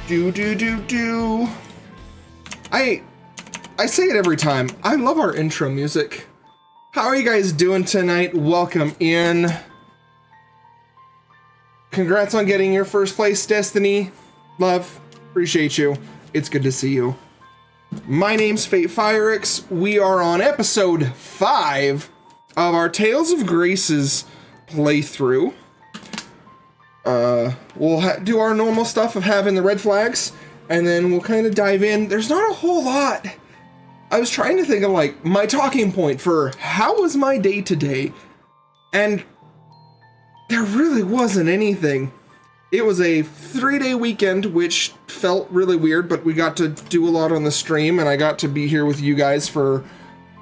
Do. I say it every time. I love our intro music. How are you guys doing tonight? Welcome in. Congrats on getting your first place, Destiny. Love. Appreciate you. It's good to see you. My name's Fate Firix. We are on episode 5 of our Tales of Graces playthrough. We'll do our normal stuff of having the red flags, and then we'll kind of dive in. There's not a whole lot. I was trying to think of like my talking point for how was my day today, and there really wasn't anything. It was a 3-day weekend, which felt really weird, but we got to do a lot on the stream, and I got to be here with you guys for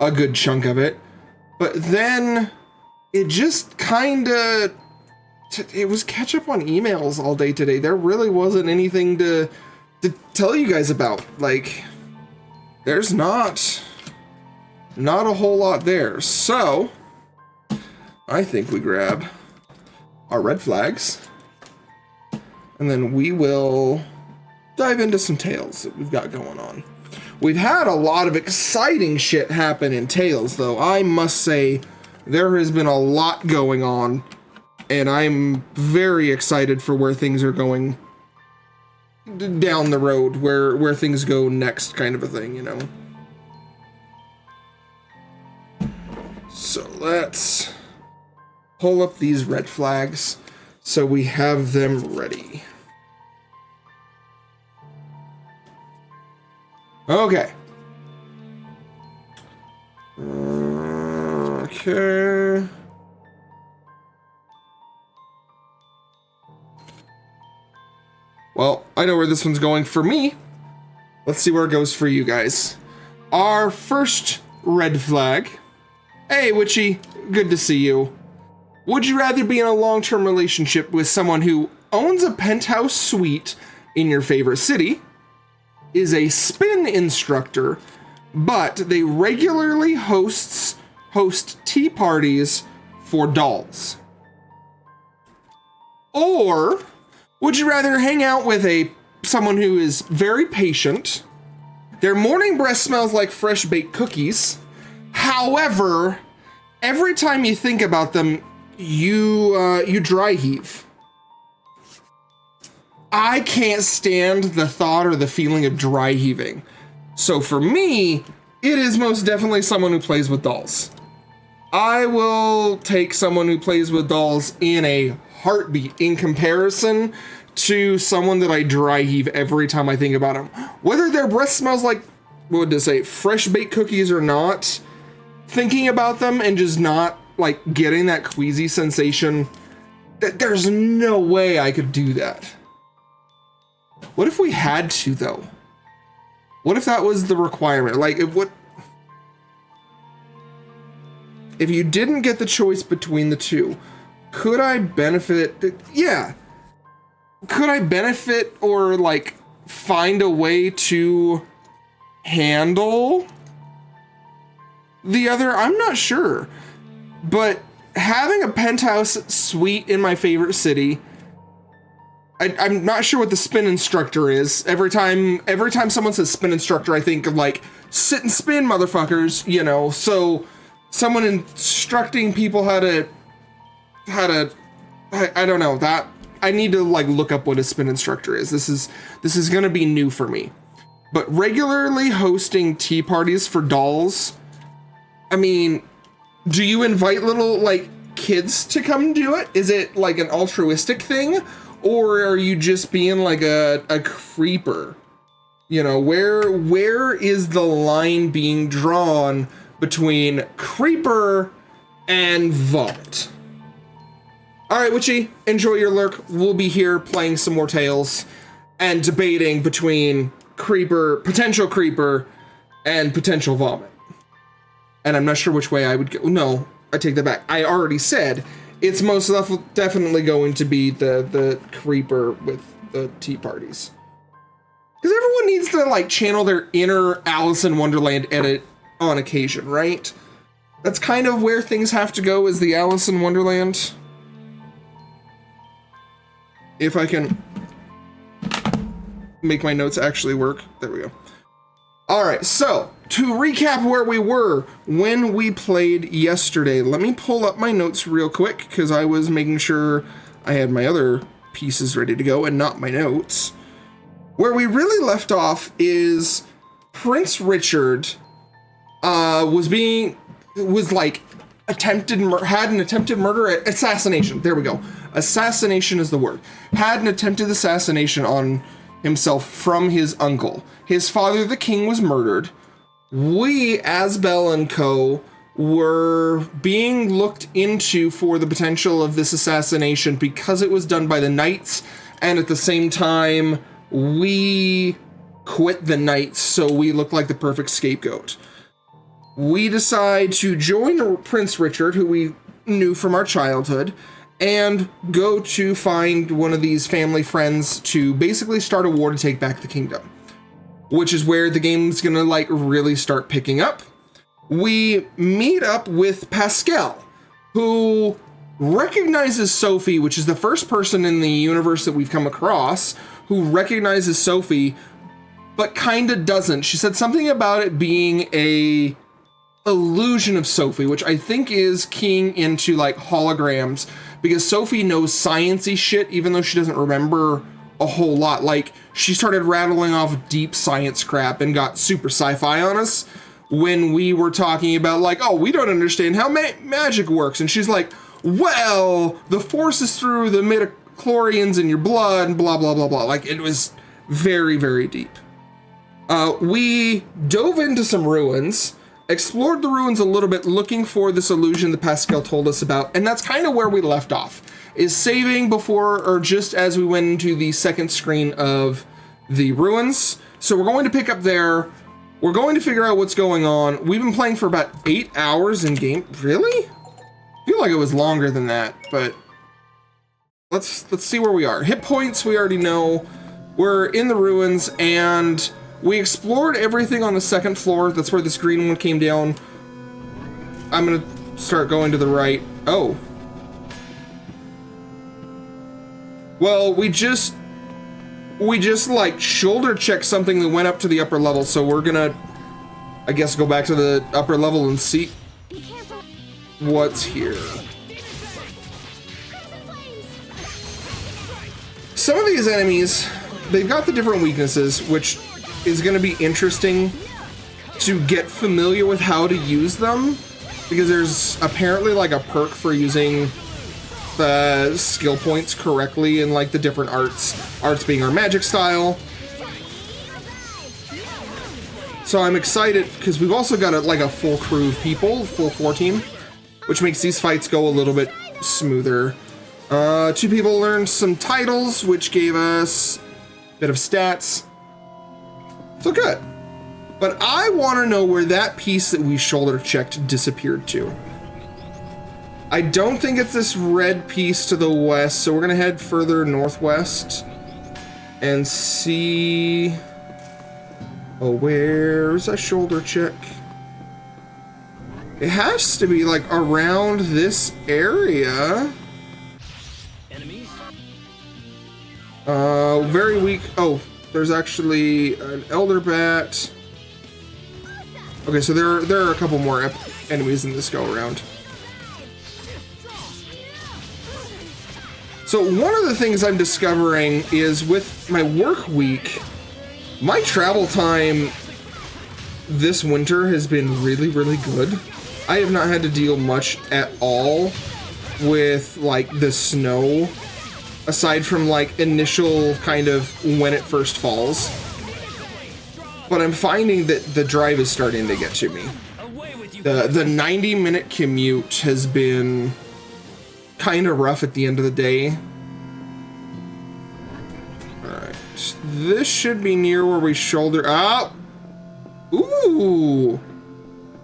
a good chunk of it. But then it just kind of, it was catch up on emails all day today. There really wasn't anything to tell you guys about. Like, there's not a whole lot there. So I think we grab our red flags, and then we will dive into some tales that we've got going on. We've had a lot of exciting shit happen in Tales, though. I must say, there has been a lot going on, and I'm very excited for where things are going down the road, where things go next, kind of a thing, you know? So let's pull up these red flags so we have them ready. Okay. Okay. Well, I know where this one's going for me. Let's see where it goes for you guys. Our first red flag. Hey, Witchy. Good to see you. Would you rather be in a long-term relationship with someone who owns a penthouse suite in your favorite city, is a spin instructor, but they regularly host tea parties for dolls? Or would you rather hang out with someone who is very patient, their morning breath smells like fresh baked cookies, however, every time you think about them, you dry heave? I can't stand the thought or the feeling of dry heaving. So for me, it is most definitely someone who plays with dolls. I will take someone who plays with dolls in a heartbeat in comparison to someone that I dry heave every time I think about them. Whether their breath smells like, what would they say, fresh baked cookies or not, thinking about them and just not like getting that queasy sensation, there's no way I could do that. What if we had to, though? What if that was the requirement? Like, if you didn't get the choice between the two, could I benefit? Yeah. Could I benefit or, like, find a way to handle the other? I'm not sure. But having a penthouse suite in my favorite city, I'm not sure what the spin instructor is. Every time someone says spin instructor, I think of like, sit and spin, motherfuckers, you know? So someone instructing people how to, I don't know, that I need to like look up what a spin instructor is. This is gonna be new for me. But regularly hosting tea parties for dolls, I mean, do you invite little like kids to come do it? Is it like an altruistic thing? Or are you just being like a creeper? You know, where is the line being drawn between creeper and vomit? All right, Witchy, enjoy your lurk. We'll be here playing some more Tales and debating between potential creeper, and potential vomit. And I'm not sure which way I would go. No, I take that back. I already said it's most definitely going to be the creeper with the tea parties. Because everyone needs to like channel their inner Alice in Wonderland edit on occasion, right? That's kind of where things have to go, is the Alice in Wonderland. If I can make my notes actually work. There we go. All right, so to recap where we were when we played yesterday, let me pull up my notes real quick because I was making sure I had my other pieces ready to go and not my notes. Where we really left off is Prince Richard had an attempted assassination. There we go. Assassination is the word. Had an attempted assassination on himself from his uncle. His father, the king, was murdered. We, Asbel and co, were being looked into for the potential of this assassination because it was done by the knights, and at the same time, we quit the knights, so we look like the perfect scapegoat. We decide to join Prince Richard, who we knew from our childhood, and go to find one of these family friends to basically start a war to take back the kingdom, which is where the game's gonna like really start picking up. We meet up with Pascal, who recognizes Sophie, which is the first person in the universe that we've come across who recognizes Sophie, but kinda doesn't. She said something about it being a illusion of Sophie, which I think is keying into like holograms, because Sophie knows sciencey shit even though she doesn't remember a whole lot. Like, she started rattling off deep science crap and got super sci-fi on us when we were talking about like, oh, we don't understand how magic works, and she's like, well, the force is through the midichlorians in your blood and blah blah blah blah. Like, it was very, very deep. We dove into some ruins, explored the ruins a little bit, looking for this illusion that Pascal told us about, and that's kind of where we left off, is saving before or just as we went into the second screen of the ruins. So we're going to pick up there. We're going to figure out what's going on. We've been playing for about 8 hours in game. Really? I feel like it was longer than that, but let's see where we are. Hit points, we already know. We're in the ruins, and we explored everything on the second floor. That's where this green one came down. I'm gonna start going to the right. Oh. Well, we just like shoulder checked something that went up to the upper level, so we're gonna, I guess, go back to the upper level and see what's here. Some of these enemies, they've got the different weaknesses, which is going to be interesting to get familiar with how to use them, because there's apparently like a perk for using the skill points correctly in like the different arts being our magic style. So I'm excited because we've also got a full crew of people, full 4 team, which makes these fights go a little bit smoother. 2 people learned some titles, which gave us a bit of stats. So good. But I want to know where that piece that we shoulder checked disappeared to. I don't think it's this red piece to the west, so we're going to head further northwest and see... Oh, where's that shoulder check? It has to be like around this area. Enemies? Very weak. Oh, there's actually an elder bat. Okay, so there are a couple more enemies in this go around. So one of the things I'm discovering is with my work week, my travel time this winter has been really, really good. I have not had to deal much at all with like the snow, aside from like initial kind of when it first falls. But I'm finding that the drive is starting to get to me. The 90-minute commute has been kind of rough at the end of the day. Alright, this should be near where we shoulder out. Ooh!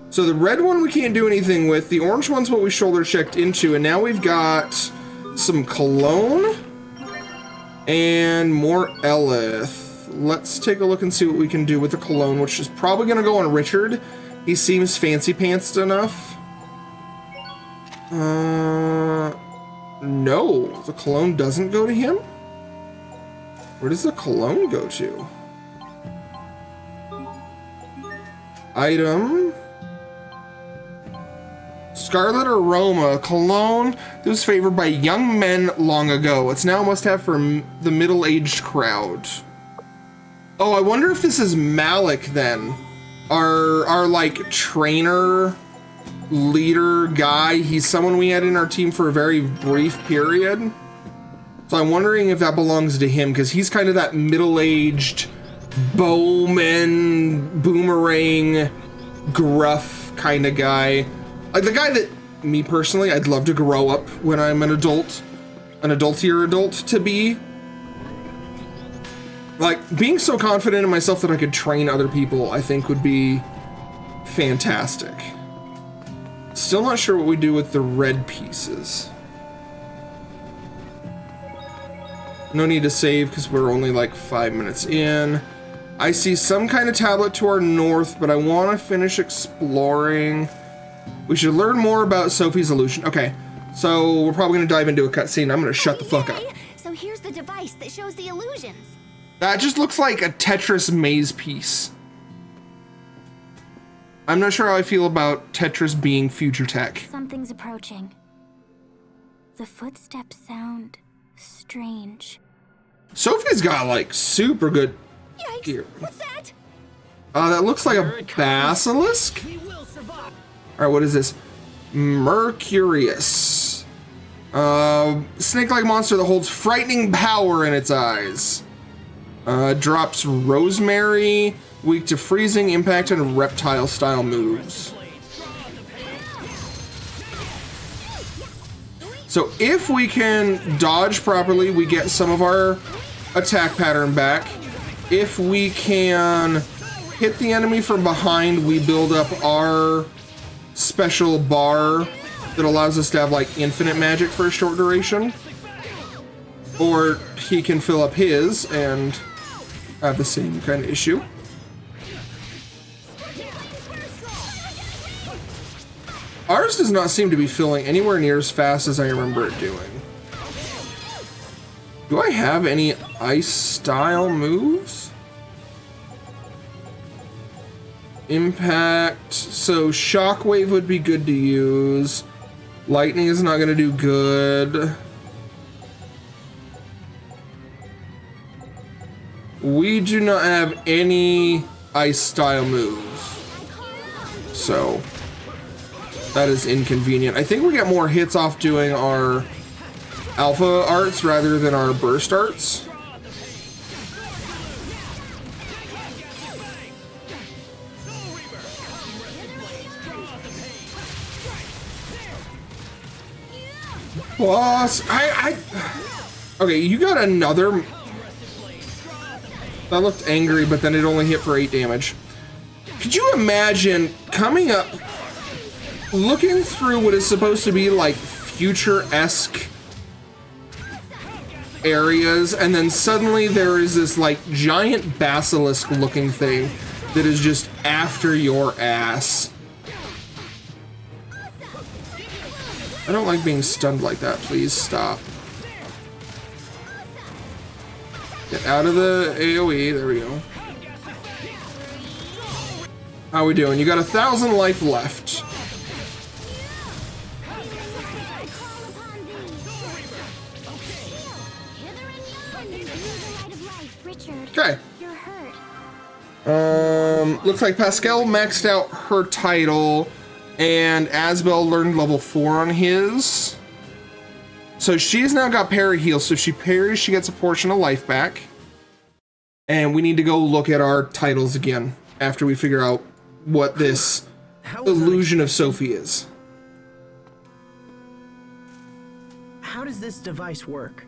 So the red one we can't do anything with. The orange one's what we shoulder checked into, and now we've got some cologne and more Elith. Let's take a look and see what we can do with the cologne, which is probably gonna go on Richard. He seems fancy-pantsed enough. No, the cologne doesn't go to him? Where does the cologne go to? Item. Scarlet Aroma, cologne that was favored by young men long ago. It's now a must-have for the middle-aged crowd. Oh, I wonder if this is Malik then. Our like trainer, leader guy. He's someone we had in our team for a very brief period. So I'm wondering if that belongs to him, because he's kind of that middle-aged bowman, boomerang, gruff kind of guy. Like the guy that, me personally, I'd love to grow up when I'm an adult, an adultier adult to be. Like, being so confident in myself that I could train other people, I think would be fantastic. Still not sure what we do with the red pieces. No need to save because we're only like 5 minutes in. I see some kind of tablet to our north, but I want to finish exploring. We should learn more about Sophie's illusion. Okay, so we're probably going to dive into a cutscene. I'm going to shut the fuck up. So here's the device that shows the illusions. That just looks like a Tetris maze piece. I'm not sure how I feel about Tetris being future tech. Something's approaching. The footsteps sound strange. Sophie's got like super good gear. What's that? That looks like a basilisk. All right, what is this? Mercurius. Snake-like monster that holds frightening power in its eyes. Drops rosemary, weak to freezing, impact, and reptile-style moves. So if we can dodge properly, we get some of our attack pattern back. If we can hit the enemy from behind, we build up our special bar that allows us to have like infinite magic for a short duration. Or he can fill up his and have the same kind of issue. Ours does not seem to be filling anywhere near as fast as I remember it doing. Do I have any ice style moves? Impact, so shockwave would be good to use. Lightning is not gonna do good. We do not have any ice style moves. So that is inconvenient. I think we get more hits off doing our alpha arts rather than our burst arts. Plus, okay, you got another. That looked angry, but then it only hit for 8 damage. Could you imagine coming up, looking through what is supposed to be like future-esque areas, and then suddenly there is this like giant basilisk looking thing that is just after your ass. I don't like being stunned like that. Please stop. Get out of the AoE. There we go. How we doing? You got 1,000 life left. Okay. Looks like Pascal maxed out her title, and Asbel learned level 4 on his. So she's now got parry heal, so if she parries, she gets a portion of life back. And we need to go look at our titles again after we figure out what this illusion of Sophie is. How does this device work?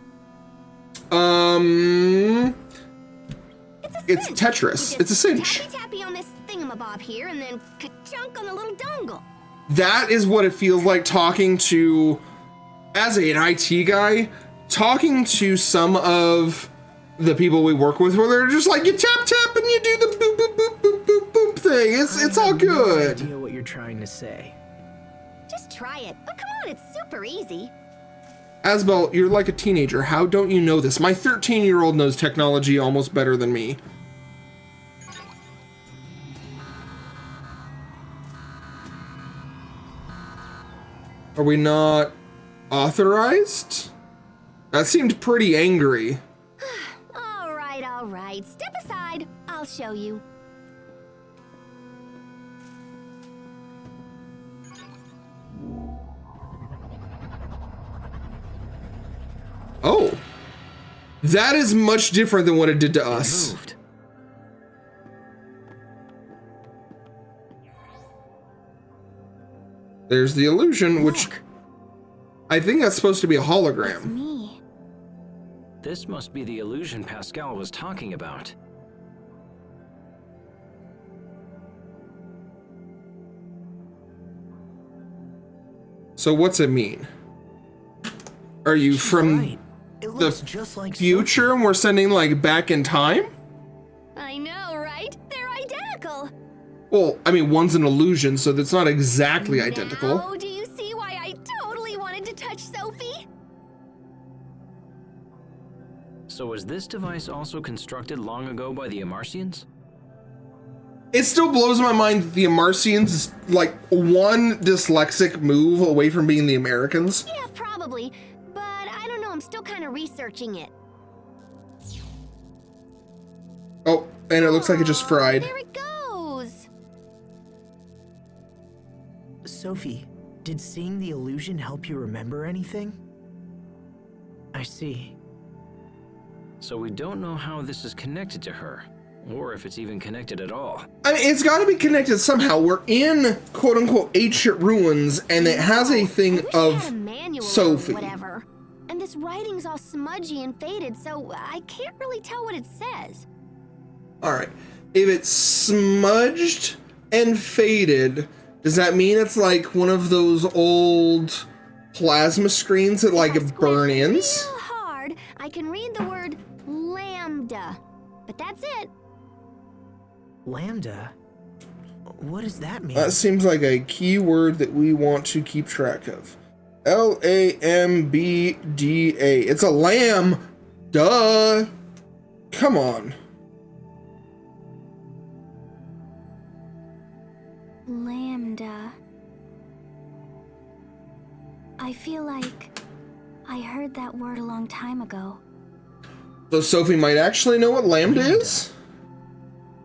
It's Tetris. It's a cinch. Tappy on this thingamabob here, and then ka-chunk on the little dongle. That is what it feels like talking to, as an IT guy, talking to some of the people we work with, where they're just like, you tap tap and you do the boop boop boop boop boop boop thing. It's all good. I have no idea what you're trying to say. Just try it. But come on, it's super easy. Asbel, you're like a teenager. How don't you know this? My 13-year-old knows technology almost better than me. Are we not authorized? That seemed pretty angry. All right. Step aside. I'll show you. Oh. That is much different than what it did to us. Moved. There's the illusion, which I think that's supposed to be a hologram. It's me. This must be the illusion Pascal was talking about. So what's it mean? Are you from Right. It the looks just like future and we're sending like back in time? I know, right? They're identical. Well, I mean, one's an illusion, so that's not exactly identical. Now, do you see why I totally wanted to touch Sophie? So was this device also constructed long ago by the Amarcians? It still blows my mind that the Amarcians is like one dyslexic move away from being the Americans. Yeah, probably. But I don't know, I'm still kind of researching it. Oh, and it looks like it just fried. There it goes. Sophie, did seeing the illusion help you remember anything? I see. So we don't know how this is connected to her, or if it's even connected at all. I mean, it's got to be connected somehow. We're in quote-unquote ancient ruins, and it has a thing I wish I had of a manual or Sophie. whatever. And this writing's all smudgy and faded, so I can't really tell what it says. All right. If it's smudged and faded, does that mean it's like one of those old plasma screens that like If I squint burn ins? real hard, I can read the word LAMBDA, but that's it. LAMBDA? What does that mean? That seems like a keyword that we want to keep track of. LAMBDA. It's a lamb. Duh. Come on. LAMBDA. I feel like I heard that word a long time ago. So Sophie might actually know what lambda is?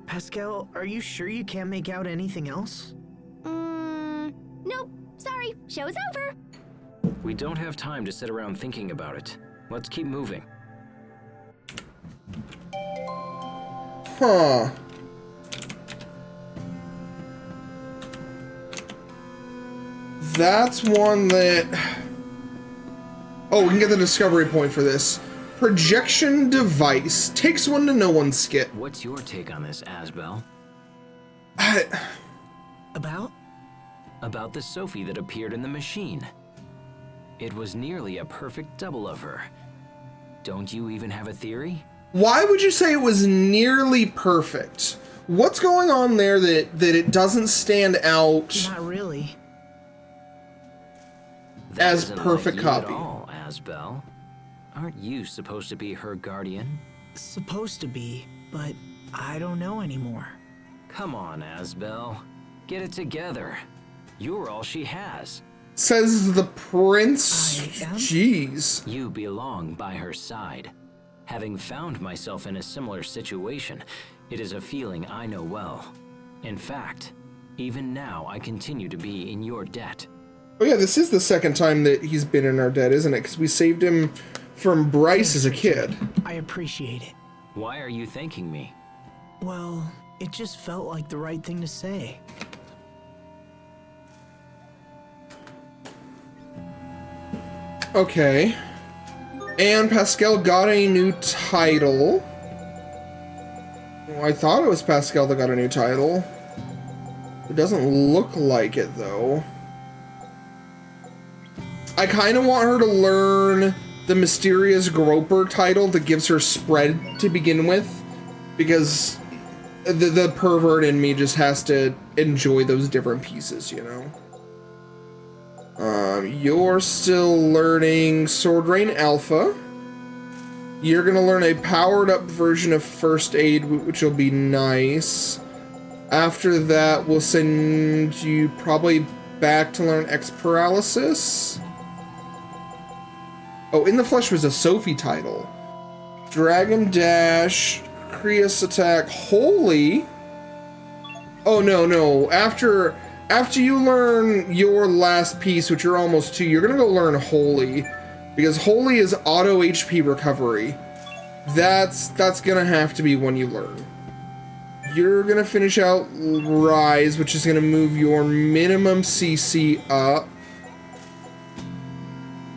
Pascal, are you sure you can't make out anything else? Nope. Sorry. Show's over. We don't have time to sit around thinking about it. Let's keep moving. Huh. That's one that... Oh, we can get the discovery point for this. Projection device. Takes one to know one, Skit. What's your take on this, Asbel? About? About the Sophie that appeared in the machine. It was nearly a perfect double of her. Don't you even have a theory? Why would you say it was nearly perfect? What's going on there that it doesn't stand out Not really. That as isn't perfect like you copy? At all, Asbel. Aren't you supposed to be her guardian? Supposed to be, but I don't know anymore. Come on, Asbel. Get it together. You're all she has. Says the prince. I am? Jeez. You belong by her side. Having found myself in a similar situation, it is a feeling I know well. In fact, even now I continue to be in your debt. Oh yeah, this is the second time that he's been in our debt, isn't it? Because we saved him from Bryce as a kid. I appreciate it. Why are you thanking me? Well, it just felt like the right thing to say. Okay. And Pascal got a new title. Well, I thought it was Pascal that got a new title. It doesn't look like it, though. I kind of want her to learn the mysterious groper title that gives her spread to begin with, because the pervert in me just has to enjoy those different pieces, you know? You're still learning Sword Rain Alpha. You're gonna learn a powered up version of First Aid, which will be nice. After that, we'll send you probably back to learn X paralysis. Oh, In the Flesh was a Sophie title. Dragon Dash, Creus Attack, Holy. Oh, no. After you learn your last piece, which you're almost to, you're gonna go learn Holy. Because Holy is auto HP recovery. That's gonna have to be one you learn. You're gonna finish out Rise, which is gonna move your minimum CC up.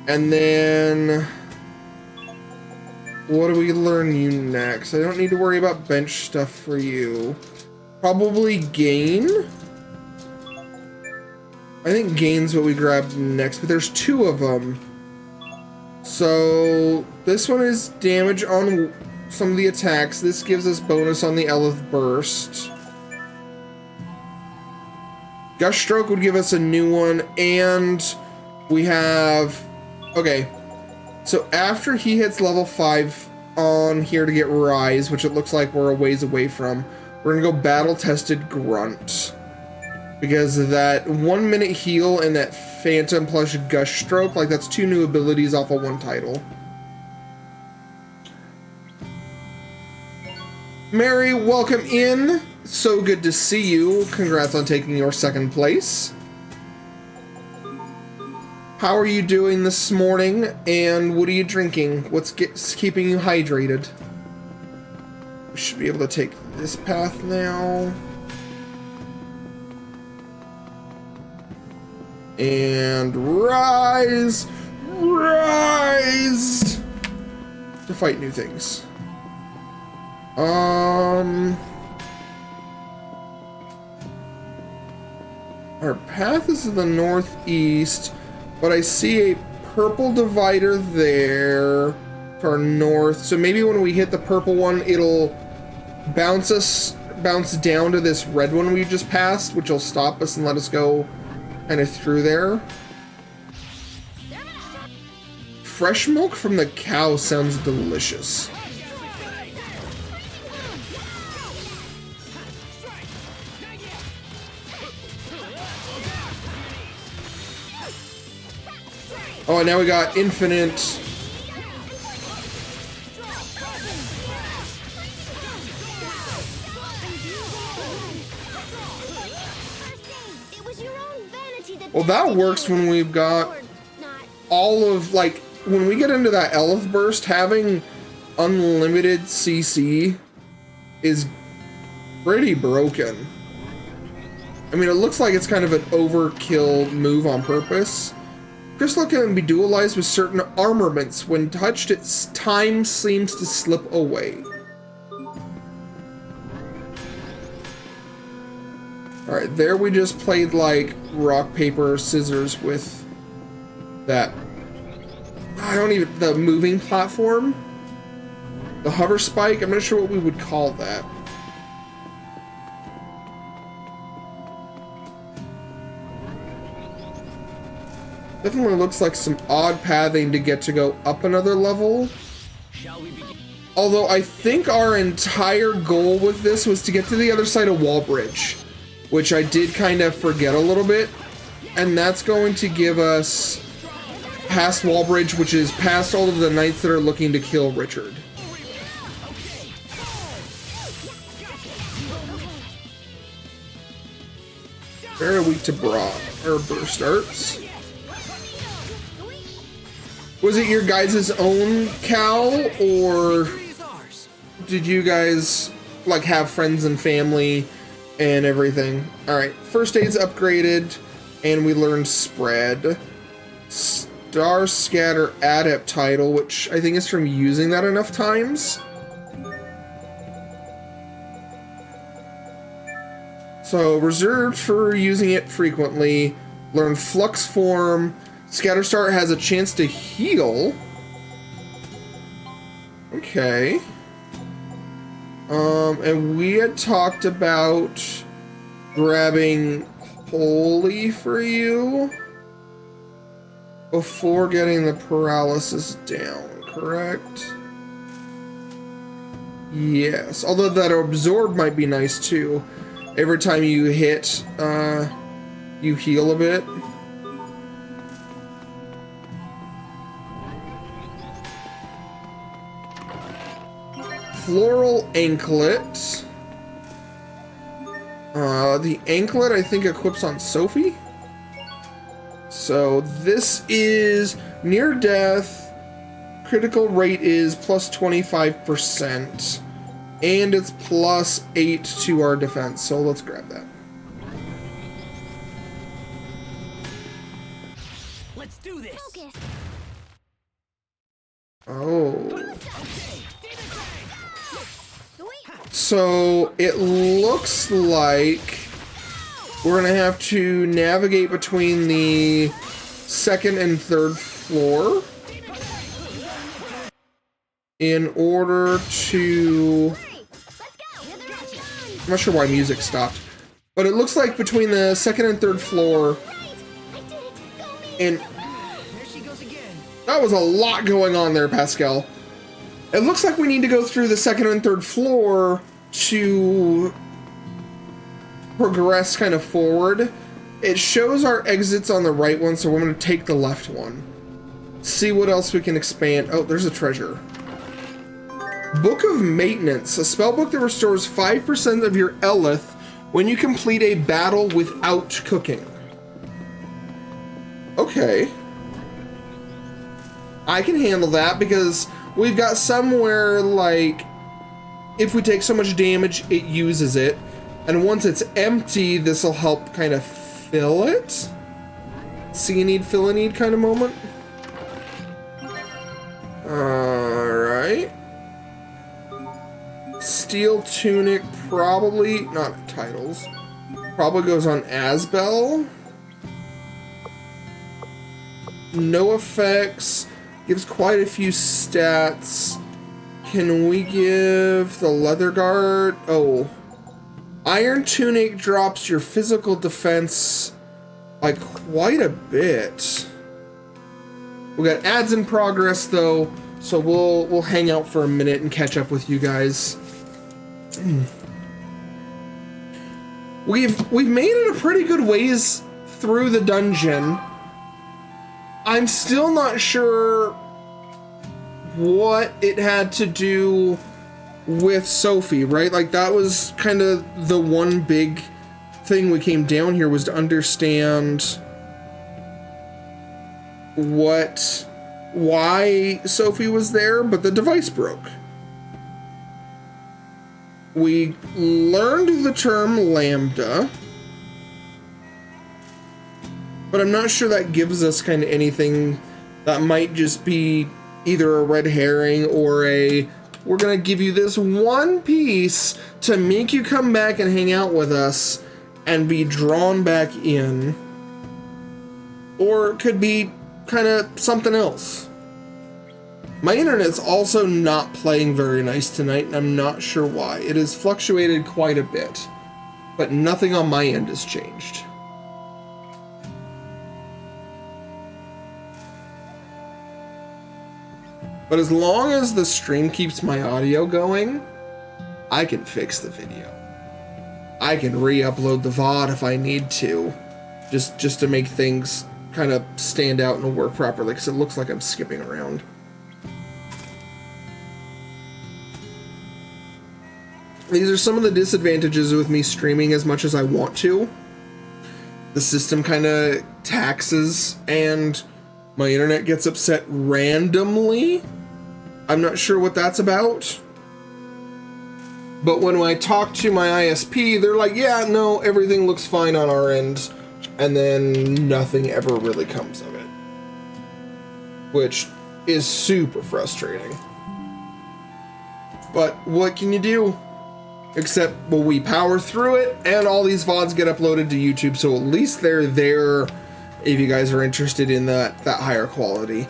And then what do we learn you next? I don't need to worry about bench stuff for you. Probably Gain. I think Gain's what we grabbed next, but there's 2 of them. So this one is damage on some of the attacks. This gives us bonus on the Elith Burst. Gush Stroke would give us a new one, and we have... Okay, so after he hits level 5 on here to get Rise, which it looks like we're a ways away from, we're gonna go Battle Tested Grunt. Because of that 1 minute heal and that Phantom plus Gush Stroke, like that's 2 new abilities off of 1 title. Mary, welcome in. So good to see you. Congrats on taking your 2nd place. How are you doing this morning, and what are you drinking? What's keeping you hydrated? We should be able to take this path now. And rise to fight new things. Our path is to the northeast, but I see a purple divider there to our north. So maybe when we hit the purple one, it'll bounce down to this red one we just passed, which will stop us and let us go kind of through there. Fresh milk from the cow sounds delicious. Oh, and now we got infinite. Well, that works when we've got all of, like, when we get into that Elith Burst, having unlimited CC is pretty broken. I mean, it looks like it's kind of an overkill move on purpose. Crystal can be dualized with certain armaments. When touched, its time seems to slip away. Alright, there we just played like rock, paper, scissors with that. The moving platform? The hover spike? I'm not sure what we would call that. Definitely looks like some odd pathing to get to go up another level. Although I think our entire goal with this was to get to the other side of Wallbridge, which I did kind of forget a little bit. And that's going to give us past Wallbridge, which is past all of the knights that are looking to kill Richard. Very weak to burst arts. Was it your guys' own cow, or did you guys like have friends and family and everything? All right, first aid's upgraded, and we learned spread. Star Scatter Adept title, which I think is from using that enough times. So reserved for using it frequently. Learn Flux Form. Scatterstar has a chance to heal. Okay. And we had talked about grabbing Holy for you before getting the paralysis down, correct? Yes, although that absorb might be nice too. Every time you hit you heal a bit. Floral anklet. The anklet I think equips on Sophie. So this is near death. Critical rate is plus 25%. And it's plus 8 to our defense. So let's grab that. Let's do this. Focus. Oh. So it looks like we're gonna have to navigate between the second and third floor in order to... I'm not sure why music stopped, but it looks like between the second and third floor, and that was a lot going on there, Pascal. It looks like we need to go through the second and third floor to progress kind of forward. It shows our exits on the right one, so we're going to take the left one. See what else we can expand. Oh, there's a treasure. Book of Maintenance, a spell book that restores 5% of your Elith when you complete a battle without cooking. Okay. I can handle that because we've got somewhere like if we take so much damage, it uses it. And once it's empty, this will help kind of fill it. See a need, fill a need kind of moment. Alright. Steel tunic, probably, not titles. Probably goes on Asbel. No effects. Gives quite a few stats. Can we give the leather guard? Oh. Iron tunic drops your physical defense by quite a bit. We got ads in progress though, so we'll hang out for a minute and catch up with you guys. We've made it a pretty good ways through the dungeon. I'm still not sure what it had to do with Sophie, right? Like that was kind of the one big thing we came down here, was to understand why Sophie was there, but the device broke. We learned the term LAMBDA, but I'm not sure that gives us kind of anything. That might just be either a red herring or a, we're gonna give you this one piece to make you come back and hang out with us and be drawn back in. Or it could be kind of something else. My internet's also not playing very nice tonight, and I'm not sure why. It has fluctuated quite a bit, but nothing on my end has changed. But as long as the stream keeps my audio going, I can fix the video. I can re-upload the VOD if I need to, just to make things kind of stand out and work properly, because it looks like I'm skipping around. These are some of the disadvantages with me streaming as much as I want to. The system kind of taxes and my internet gets upset randomly. I'm not sure what that's about. But when I talk to my ISP, they're like, yeah, no, everything looks fine on our end. And then nothing ever really comes of it. Which is super frustrating. But what can you do? Except, well, we power through it, and all these VODs get uploaded to YouTube, so at least they're there if you guys are interested in that higher quality.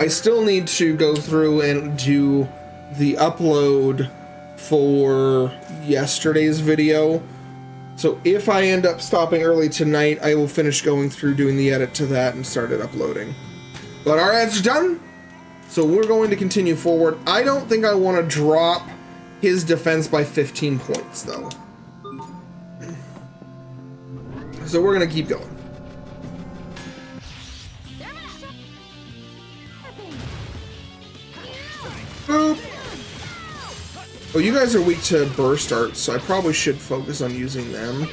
I still need to go through and do the upload for yesterday's video. So if I end up stopping early tonight, I will finish going through doing the edit to that and start it uploading. But our ads are done, so we're going to continue forward. I don't think I want to drop his defense by 15 points, though. So we're going to keep going. Oh, you guys are weak to burst arts, so I probably should focus on using them.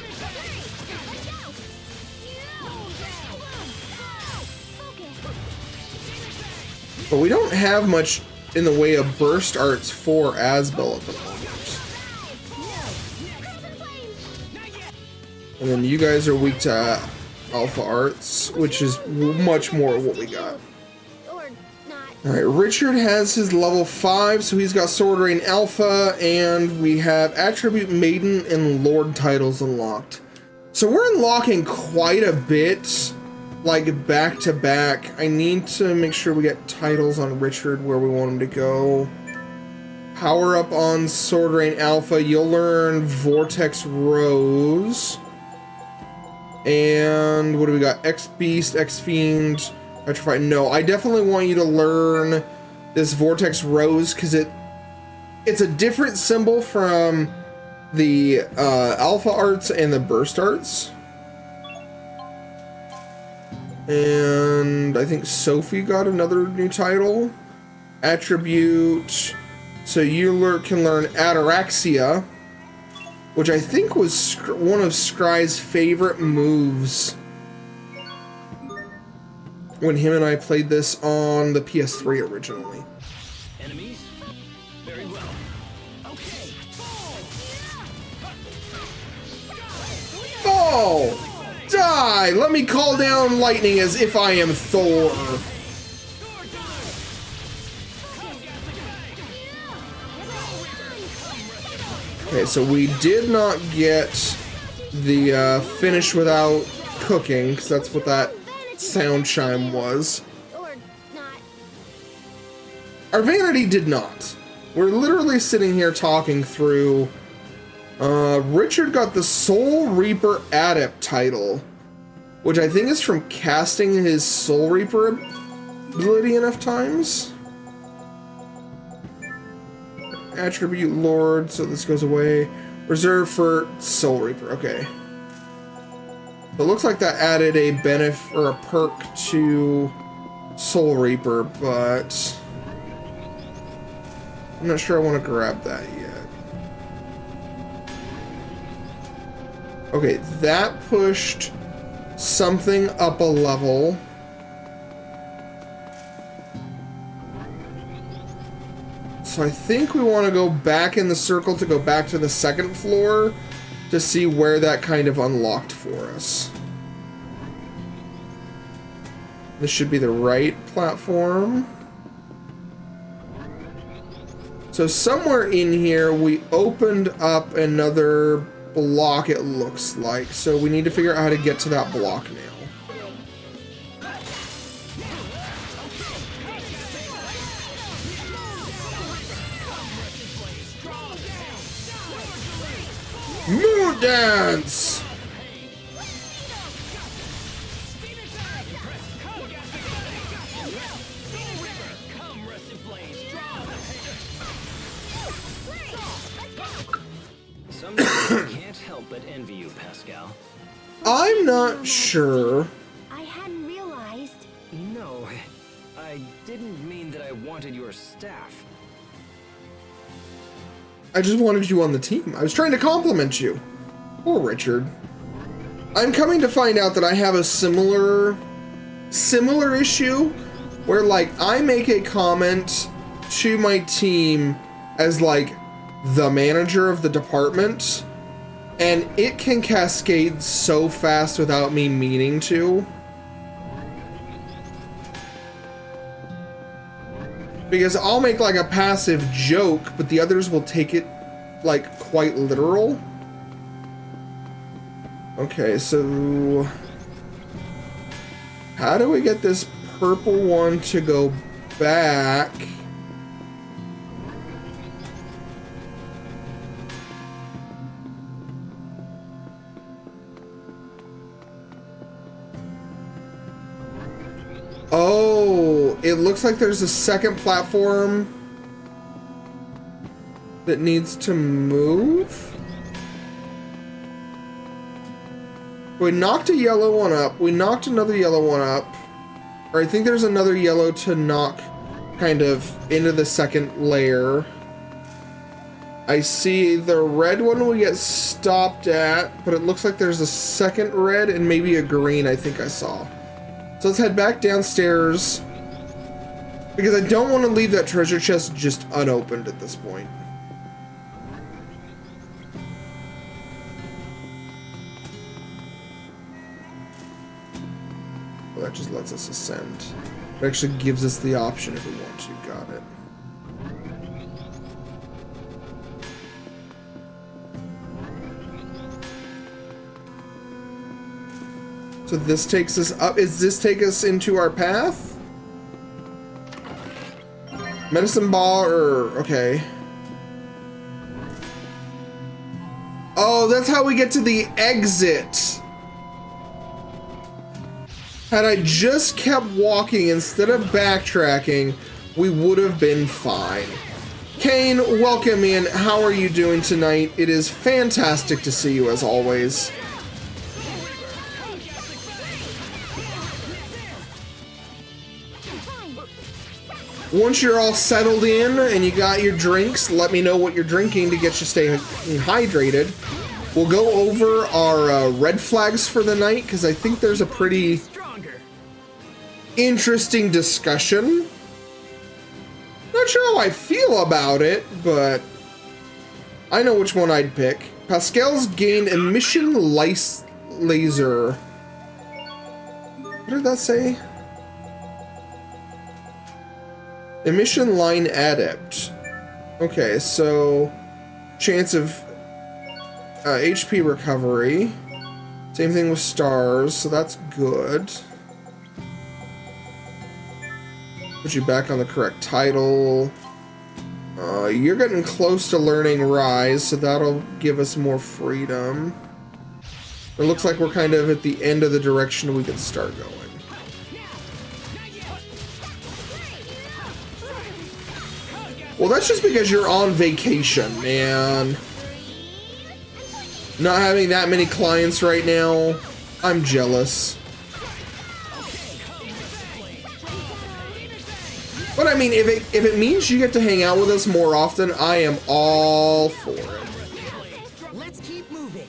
But we don't have much in the way of burst arts for Asbel at the moment. And then you guys are weak to alpha arts, which is much more of what we got. Alright, Richard has his level 5, so he's got Sword Rain Alpha, and we have Attribute Maiden and Lord titles unlocked. So we're unlocking quite a bit, like back to back. I need to make sure we get titles on Richard where we want him to go. Power up on Sword Rain Alpha, you'll learn Vortex Rose. And what do we got? X-Beast, X-Fiend, Petrify. No, I definitely want you to learn this Vortex Rose because it's a different symbol from the Alpha Arts and the Burst Arts. And I think Sophie got another new title. Attribute. So you can learn Ataraxia, which I think was one of Scry's favorite moves when him and I played this on the PS3 originally. Enemies? Very well. Okay. Fall! Die! Let me call down lightning as if I am Thor. Okay, so we did not get the finish without cooking, because that's what that sound chime was. Our vanity did not. We're literally sitting here talking through. Richard got the Soul Reaper Adept title, which I think is from casting his Soul Reaper ability enough times. Attribute Lord, so this goes away. Reserved for Soul Reaper, okay. It looks like that added a benefit or a perk to Soul Reaper, but I'm not sure I want to grab that yet. Okay, that pushed something up a level. So I think we want to go back in the circle to go back to the second floor to see where that kind of unlocked for us. This should be the right platform. So somewhere in here we opened up another block, it looks like. So we need to figure out how to get to that block now. Moon Dance! Sometimes I can't help but envy you, Pascal. I'm not sure. I hadn't realized. No, I didn't mean that I wanted your staff. I just wanted you on the team. I was trying to compliment you. Poor Richard. I'm coming to find out that I have a similar issue where, like, I make a comment to my team as, like, the manager of the department, and it can cascade so fast without me meaning to. Because I'll make like a passive joke, but the others will take it like quite literal. Okay, so how do we get this purple one to go back? Oh, it looks like there's a second platform that needs to move. We knocked a yellow one up. We knocked another yellow one up. Or I think there's another yellow to knock kind of into the second layer. I see the red one we get stopped at, but it looks like there's a second red and maybe a green I think I saw. So let's head back downstairs, because I don't want to leave that treasure chest just unopened at this point. Well, that just lets us ascend. It actually gives us the option if we want to. Got it. So this takes us up. Does this take us into our path? Medicine ball or... okay. Oh, that's how we get to the exit. Had I just kept walking instead of backtracking, we would have been fine. Kane, welcome in. How are you doing tonight? It is fantastic to see you as always. Once you're all settled in and you got your drinks, let me know what you're drinking to get you staying hydrated. We'll go over our red flags for the night, because I think there's a pretty interesting discussion. Not sure how I feel about it, but I know which one I'd pick. Pascal's gained emission laser. What did that say? Emission line adept. Okay, so chance of HP recovery. Same thing with stars, so that's good. Put you back on the correct title. You're getting close to learning Rise, so that'll give us more freedom. It looks like we're kind of at the end of the direction we can start going. Well, that's just because you're on vacation, man. Not having that many clients right now, I'm jealous. But I mean, if it means you get to hang out with us more often, I am all for it. Let's keep moving.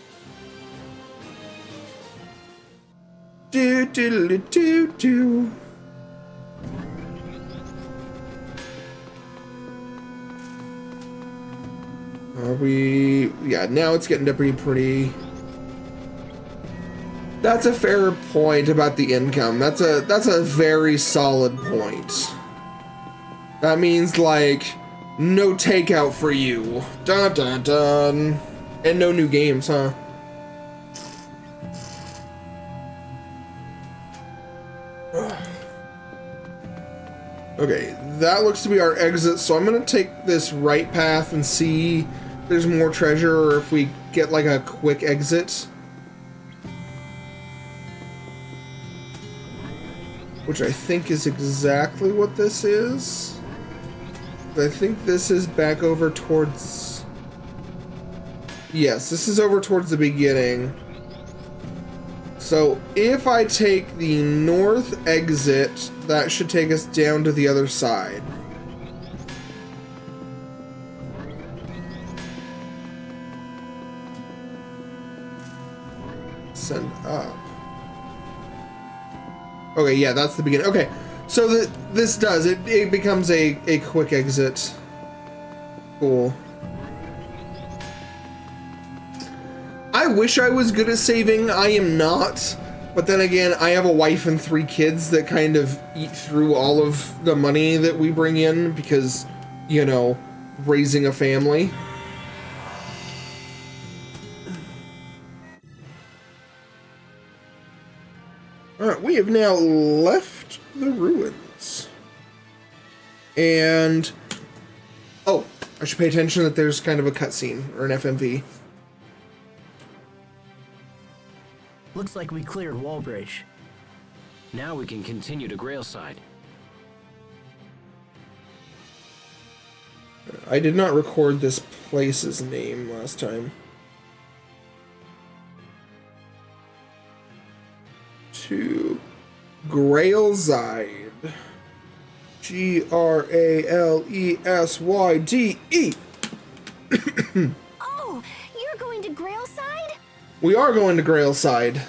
Do do do do do. Are we... yeah, now it's getting to be pretty... That's a fair point about the income. That's a very solid point. That means, like, no takeout for you. Dun dun dun. And no new games, huh? Okay, that looks to be our exit, so I'm gonna take this right path and see if there's more treasure or if we get like a quick exit. Which I think is exactly what this is. I think this is back over towards... yes, this is over towards the beginning. So if I take the north exit, that should take us down to the other side. Send up. Okay, yeah, that's the beginning. Okay, so this does, it becomes a quick exit. Cool. I wish I was good at saving. I am not. But then again, I have a wife and 3 kids that kind of eat through all of the money that we bring in because, you know, raising a family. Alright, we have now left the ruins. And... oh, I should pay attention that there's kind of a cutscene, or an FMV. Looks like we cleared Wallbridge. Now we can continue to Gralesyde. I did not record this place's name last time. To Gralesyde. Gralesyde. Oh, you're going to Gralesyde? We are going to Gralesyde.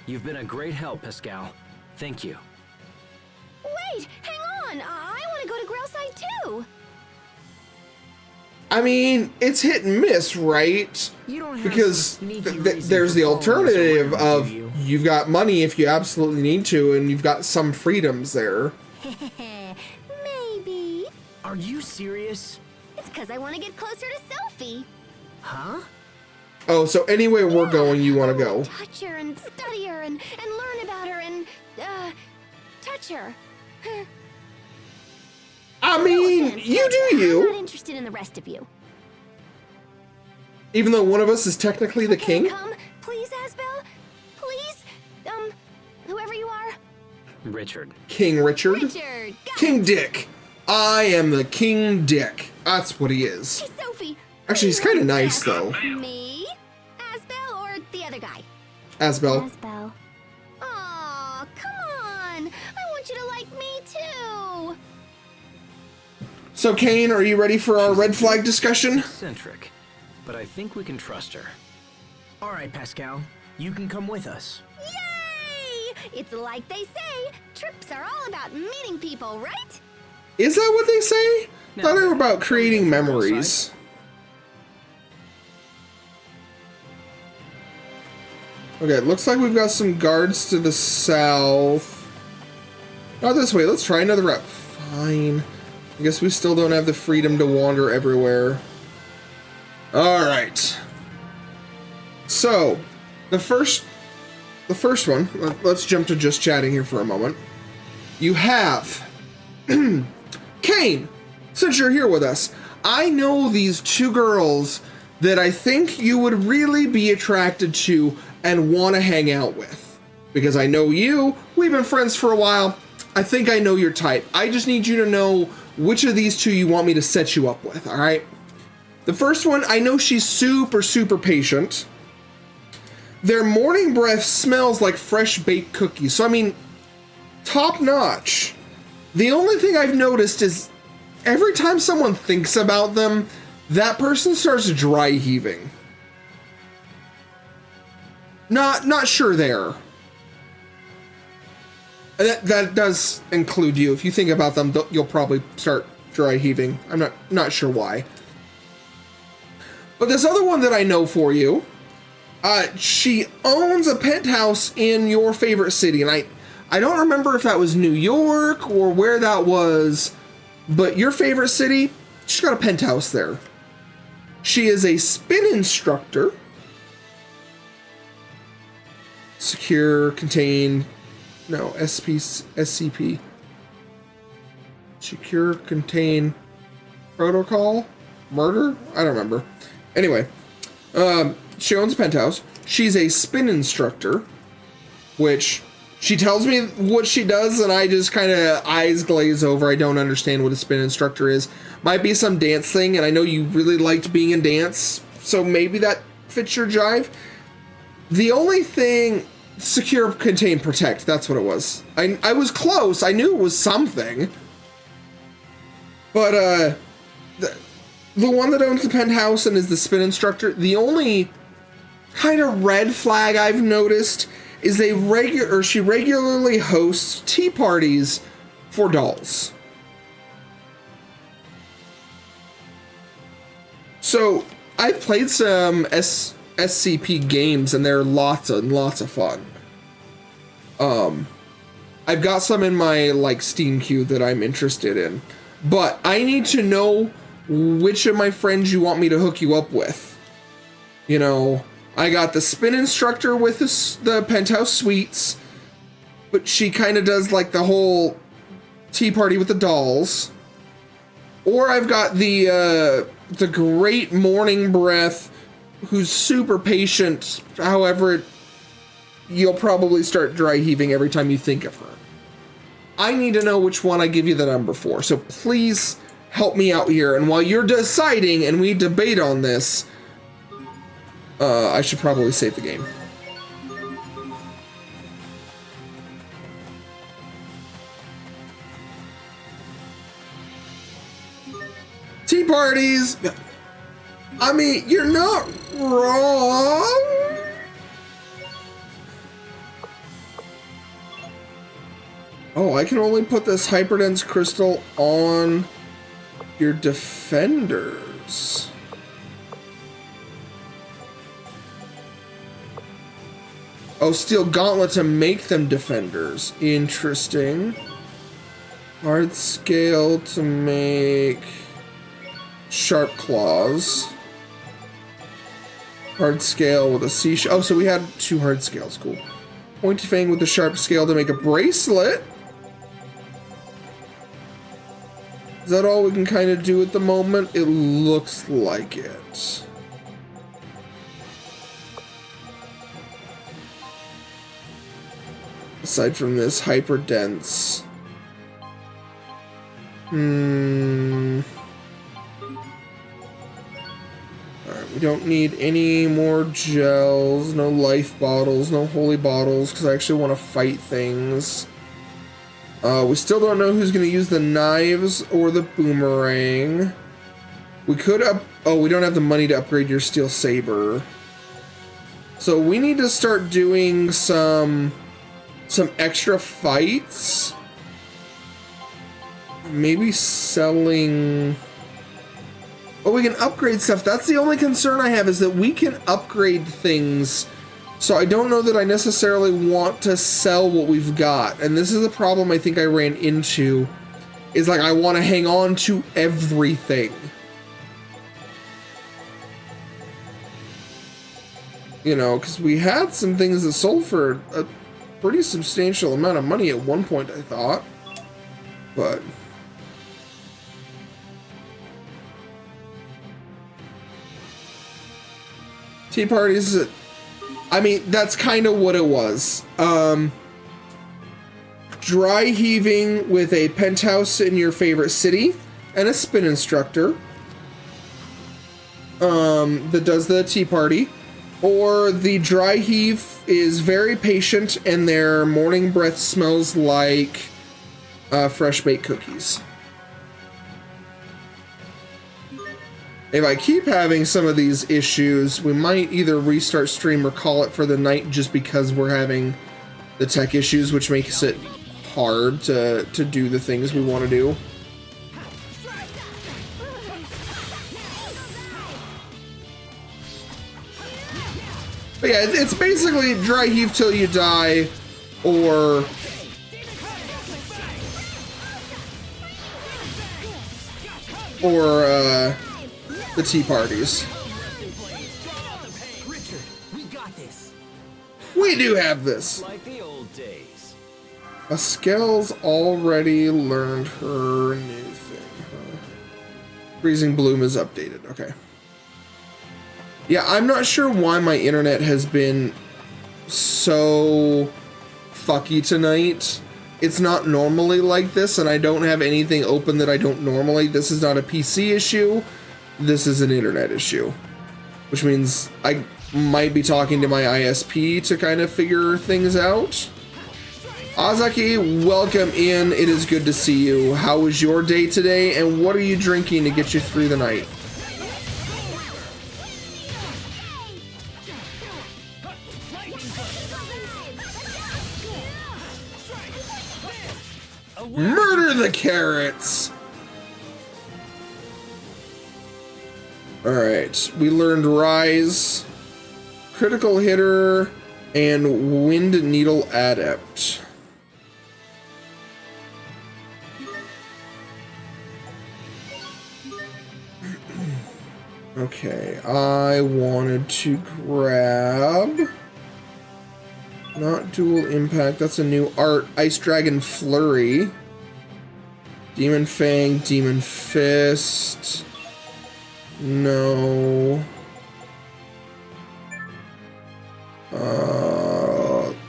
You've been a great help, Pascal. Thank you. Wait, hang on. I want to go to Gralesyde too. I mean, it's hit and miss, right? You don't have Because some sneaky reason there's for the following us alternative around, of do you? you've got money if you absolutely need to, and you've got some freedoms there. Maybe. Are you serious? It's because I want to get closer to Sophie. Huh? Oh, so anywhere we're going, you want to go. Touch her and study her and learn about her and, touch her. I mean, you do I'm not you. interested in the rest of you. Even though one of us is technically the Can you king. come, please, Asbel? Please? Whoever you are? Richard. King Richard. Richard! Got King it. Dick. I am the King Dick. That's what he is. Hey, Sophie. Actually, he's kind of nice, though. Me? Asbel or the other guy? Asbel. Asbel. Aw, come on. I want you to like me, too. So, Kane, are you ready for our red flag discussion? Eccentric. But I think we can trust her. All right, Pascal. You can come with us. Yay! It's like they say, trips are all about meeting people, right? Is that what they say? I thought they were about No. creating memories. Okay, it looks like we've got some guards to the south. Not this way, let's try another route. Fine. I guess we still don't have the freedom to wander everywhere. Alright. So, the first one, let's jump to just chatting here for a moment. You have Kane, since you're here with us, I know these two girls that I think you would really be attracted to and want to hang out with. Because I know you, we've been friends for a while, I think I know your type. I just need you to know which of these two you want me to set you up with, alright? The first one, I know she's super, super patient. Their morning breath smells like fresh baked cookies, so I mean, top notch. The only thing I've noticed is every time someone thinks about them, that person starts dry heaving. Not sure there. That does include you. If you think about them, you'll probably start dry heaving. I'm not sure why. But this other one that I know for you, she owns a penthouse in your favorite city, and I don't remember if that was New York or where that was, but your favorite city, she's got a penthouse there. She is a spin instructor. Secure, contain, no, SCP. Secure, contain, protocol, murder? I don't remember. Anyway, she owns a penthouse. She's a spin instructor, which she tells me what she does, and I just kind of eyes glaze over. I don't understand what a spin instructor is. Might be some dance thing, and I know you really liked being in dance, so maybe that fits your jive. The only thing, secure, contain, protect, that's what it was. I was close. I knew it was something. But, the one that owns the penthouse and is the spin instructor, the only kind of red flag I've noticed is she regularly hosts tea parties for dolls. So I've played some SCP games and they're lots and lots of fun. I've got some in my Steam queue that I'm interested in, but I need to know which of my friends you want me to hook you up with. You know, I got the spin instructor with the penthouse suites, but she kind of does the whole tea party with the dolls. Or I've got the great morning breath, who's super patient. However, you'll probably start dry heaving every time you think of her. I need to know which one I give you the number for, so please help me out here. And while you're deciding and we debate on this, I should probably save the game. Tea parties. I mean, you're not wrong. Oh, I can only put this hyperdense crystal on your defenders. Oh, steel gauntlet to make them defenders. Interesting. Hard scale to make sharp claws. Hard scale with a seashell. Oh, so we had 2 hard scales. Cool. Pointy fang with the sharp scale to make a bracelet. Is that all we can kind of do at the moment? It looks like it. Aside from this hyper dense. Alright, we don't need any more gels, no life bottles, no holy bottles, because I actually want to fight things. We still don't know who's going to use the knives or the boomerang. We could oh, we don't have the money to upgrade your steel saber. So we need to start doing some extra fights. Maybe selling... Oh, we can upgrade stuff. That's the only concern I have, is that we can upgrade things. So I don't know that I necessarily want to sell what we've got. And this is a problem I think I ran into. Is like, I want to hang on to everything. You know, because we had some things that sold for a pretty substantial amount of money at one point, I thought. But... tea parties, I mean, that's kind of what it was. Dry heaving with a penthouse in your favorite city and a spin instructor that does the tea party. Or the dry heave is very patient and their morning breath smells like fresh baked cookies. If I keep having some of these issues, we might either restart stream or call it for the night, just because we're having the tech issues, which makes it hard to do the things we want to do. But yeah, it's basically dry heave till you die, or... the tea parties. Richard, we got this. We do have this. Like the old days. Pascal's already learned her new thing. Huh? Freezing Bloom is updated. Okay. Yeah, I'm not sure why my internet has been so fucky tonight. It's not normally like this, and I don't have anything open that I don't normally. This is not a PC issue. This is an internet issue, which means I might be talking to my ISP to kind of figure things out. Azaki, welcome in. It is good to see you. How was your day today, and what are you drinking to get you through the night? Murder the carrots! Alright, we learned Rise, Critical Hitter, and Wind Needle Adept. Okay, I wanted to grab... not Dual Impact, that's a new art. Ice Dragon Flurry. Demon Fang, Demon Fist... no.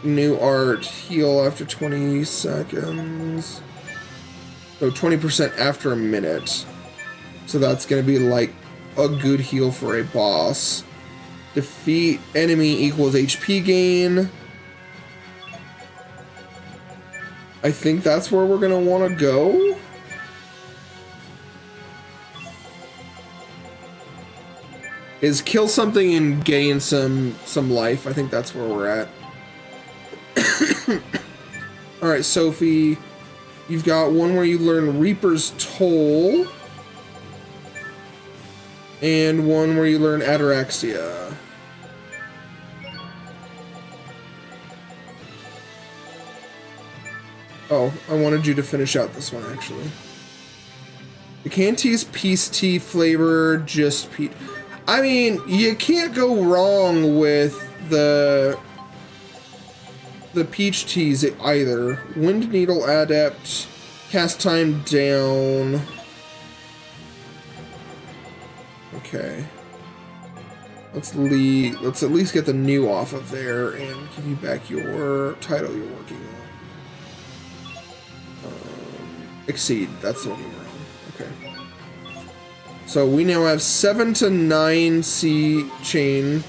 New art, heal after 20 seconds. So 20% after a minute. So that's gonna be like a good heal for a boss. Defeat enemy equals HP gain. I think that's where we're gonna wanna go. is kill something and gain some life. I think that's where we're at. All right, Sophie, you've got one where you learn Reaper's Toll, and one where you learn Ataraxia. Oh, I wanted you to finish out this one, actually. The canned tea's peace tea flavor, just peach. I mean, you can't go wrong with the peach teas either. Wind Needle Adept, cast time down. Okay. Let's at least get the new off of there and give you back your title you're working on. Exceed, that's the one we're on. Okay. So we now have 7 to 9 C chain.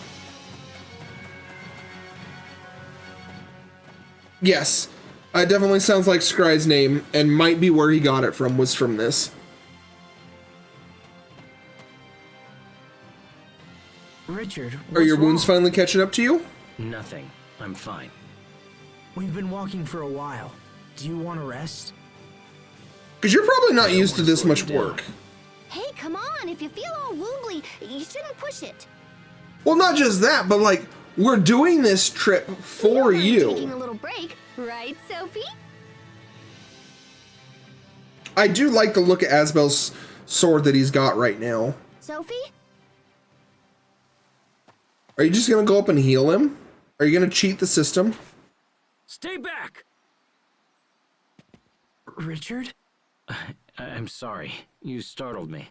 Yes, it definitely sounds like Scry's name, and might be where he got it from, was from this. Richard, Are your what's wounds wrong? finally catching up to you? Nothing. I'm fine. We've been walking for a while. Do you want to rest? Because you're probably not used to this much work. Hey, come on. If you feel all wobbly, you shouldn't push it. Well, not just that, but like, we're doing this trip for Taking a you. little break, right, Sophie? I do like the look at Asbel's sword that he's got right now. Sophie? Are you just gonna go up and heal him? Are you gonna cheat the system? Stay back! Richard? I'm sorry. You startled me.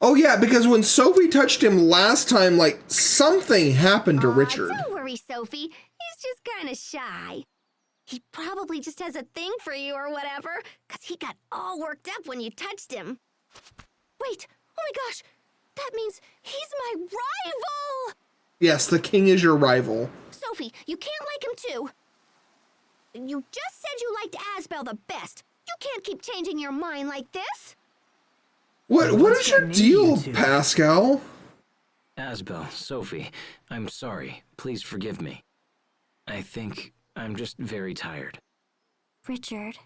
Oh yeah, because when Sophie touched him last time, like, something happened to Richard. Don't worry, Sophie. He's just kind of shy. He probably just has a thing for you or whatever, because he got all worked up when you touched him. Wait, oh my gosh, that means he's my rival! Yes, the king is your rival. Sophie, you can't like him too. You just said you liked Asbel the best. You can't keep changing your mind like this. What is your deal, Pascal? Asbel, Sophie, I'm sorry. Please forgive me. I think I'm just very tired. Richard,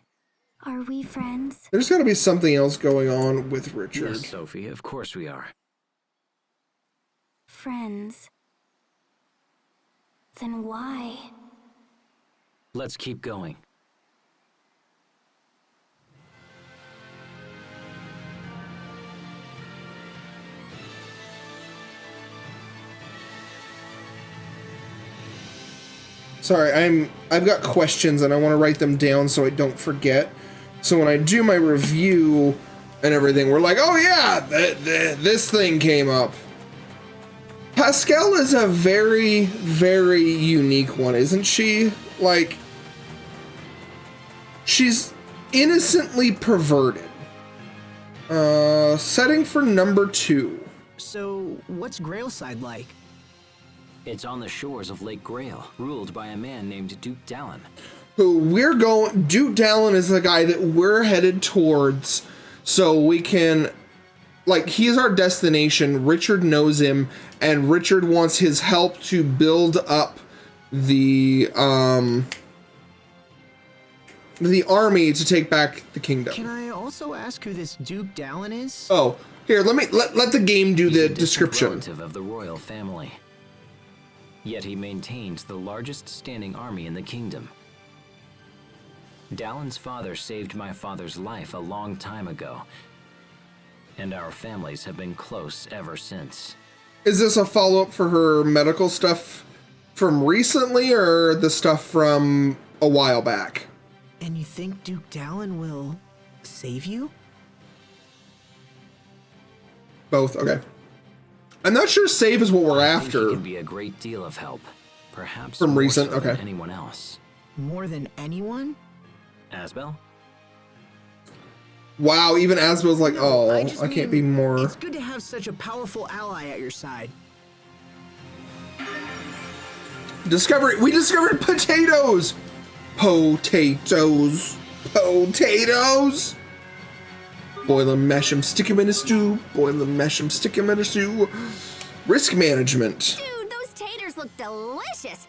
are we friends? There's gotta be something else going on with Richard. Yes, Sophie, of course we are. Friends. Then why? Let's keep going. Sorry, I've got questions and I want to write them down so I don't forget. So when I do my review and everything, we're like, oh yeah, this thing came up. Pascal is a very, very unique one, isn't she? Like, she's innocently perverted. Setting for number 2. So, what's Gralesyde like? It's on the shores of Lake Grail, ruled by a man named Duke Dalen. Duke Dalen is the guy that we're headed towards, so we can, like, he's our destination. Richard knows him, and Richard wants his help to build up the army to take back the kingdom. Can I also ask who this Duke Dalen is? Oh, here, let the game do He's the a distant description. relative of the royal family. Yet he maintains the largest standing army in the kingdom. Dalen's father saved my father's life a long time ago, and our families have been close ever since. Is this a follow-up for her medical stuff from recently, or the stuff from a while back? And you think Duke Dalen will save you? Both, okay. I'm not sure save is what we're I think after. he can be a great deal of help, perhaps From more recent, so than okay. anyone else. More than anyone? Asbel? Wow, even Asbel's like, No, oh, I just can't mean, be more. It's good to have such a powerful ally at your side. We discovered potatoes! Potatoes. Potatoes! Boil 'em, mash 'em, stick 'em in a stew. Boil 'em, mash 'em, stick 'em in a stew. Risk management. Dude, those taters look delicious.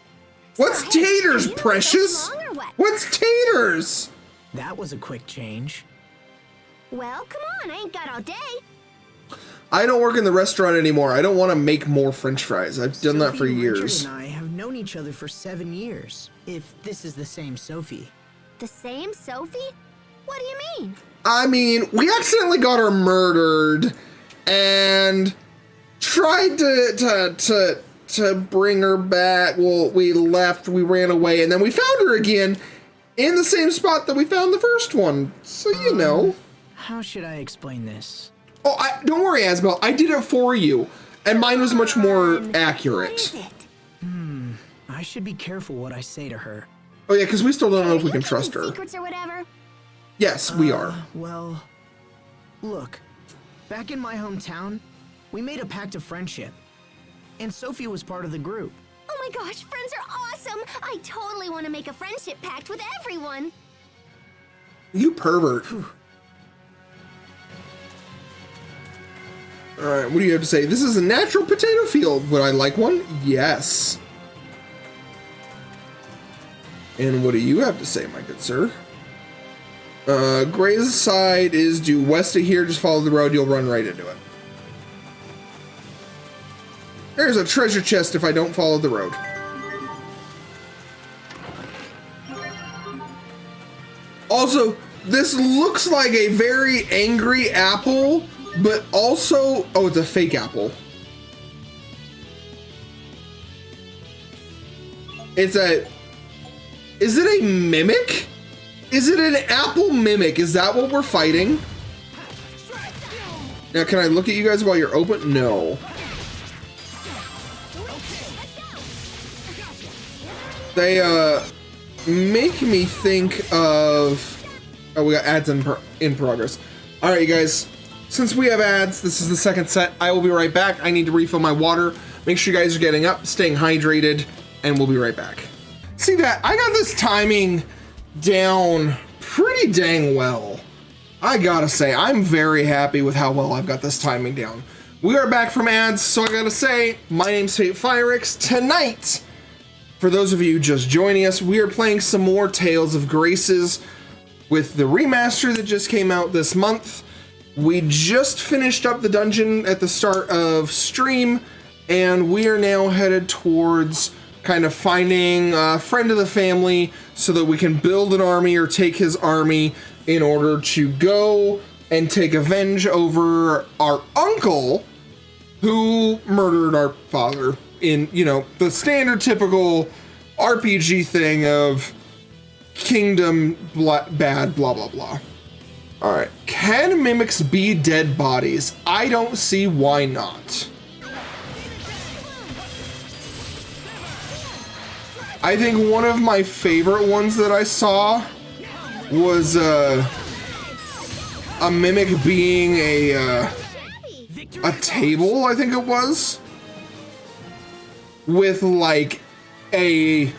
What's So, hey, taters, are you Precious? so long or what? What's taters? That was a quick change. Well, come on, I ain't got all day. I don't work in the restaurant anymore. I don't want to make more French fries. I've done that for Sophie, years. Richard and I have known each other for 7 years, if this is the same Sophie. The same Sophie? What do you mean? I mean, we accidentally got her murdered and tried to bring her back. Well, we left, we ran away, and then we found her again in the same spot that we found the first one. So, you know. How should I explain this? Oh, don't worry, Asbel. I did it for you, and mine was much more What accurate. is it? I should be careful what I say to her. Oh yeah, because we still don't know if we You can trust keeping her. Secrets or whatever? Yes, we are. Well, look, back in my hometown, we made a pact of friendship, and Sophie was part of the group. Oh my gosh, friends are awesome! I totally want to make a friendship pact with everyone. You pervert. All right, what do you have to say? This is a natural potato field. Would I like one? Yes. And what do you have to say, my good sir? Gralesyde is due west of here. Just follow the road. You'll run right into it. There's a treasure chest if I don't follow the road. Also, this looks like a very angry apple, but also... Oh, it's a fake apple. It's a... Is it a mimic? Is it an apple mimic? Is that what we're fighting? Now, can I look at you guys while you're open? No. They, make me think of... Oh, we got ads in progress. All right, you guys. Since we have ads, this is the second set. I will be right back. I need to refill my water. Make sure you guys are getting up, staying hydrated, and we'll be right back. See that? I got this timing down pretty dang well. I gotta say, I'm very happy with how well I've got this timing down. We are back from ads, so I gotta say, my name's Fate Firix. Tonight, for those of you just joining us, we are playing some more Tales of Graces with the remaster that just came out this month. We just finished up the dungeon at the start of stream, and we are now headed towards kind of finding a friend of the family so that we can build an army or take his army in order to go and take revenge over our uncle who murdered our father in, you know, the standard typical RPG thing of kingdom bad, blah, blah, blah. All right, can mimics be dead bodies? I don't see why not. I think one of my favorite ones that I saw was a mimic being a table, I think it was, with like it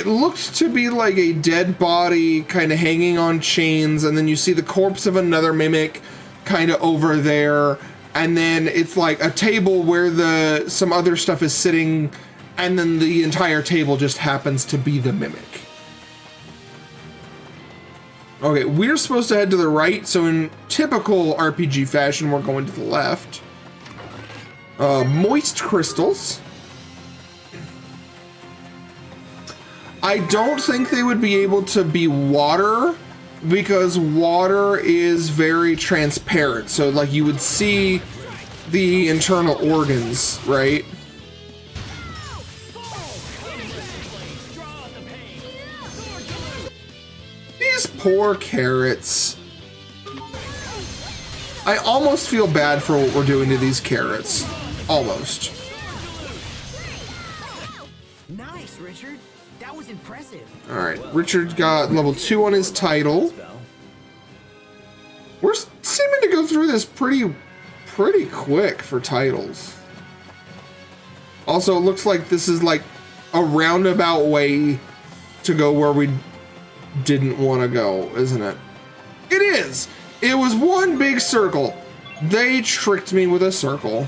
looked to be like a dead body kind of hanging on chains, and then you see the corpse of another mimic kind of over there, and then it's like a table where some other stuff is sitting, and then the entire table just happens to be the mimic. Okay, we're supposed to head to the right, so in typical RPG fashion, we're going to the left. Moist crystals. I don't think they would be able to be water, because water is very transparent. So, like, you would see the internal organs, right? These poor carrots. I almost feel bad for what we're doing to these carrots. Almost. Nice, Richard. That was impressive. All right, Richard got level 2 on his title. We're seeming to go through this pretty quick for titles. Also, it looks like this is like a roundabout way to go where we didn't want to go, isn't it? It is. It was one big circle. They tricked me with a circle.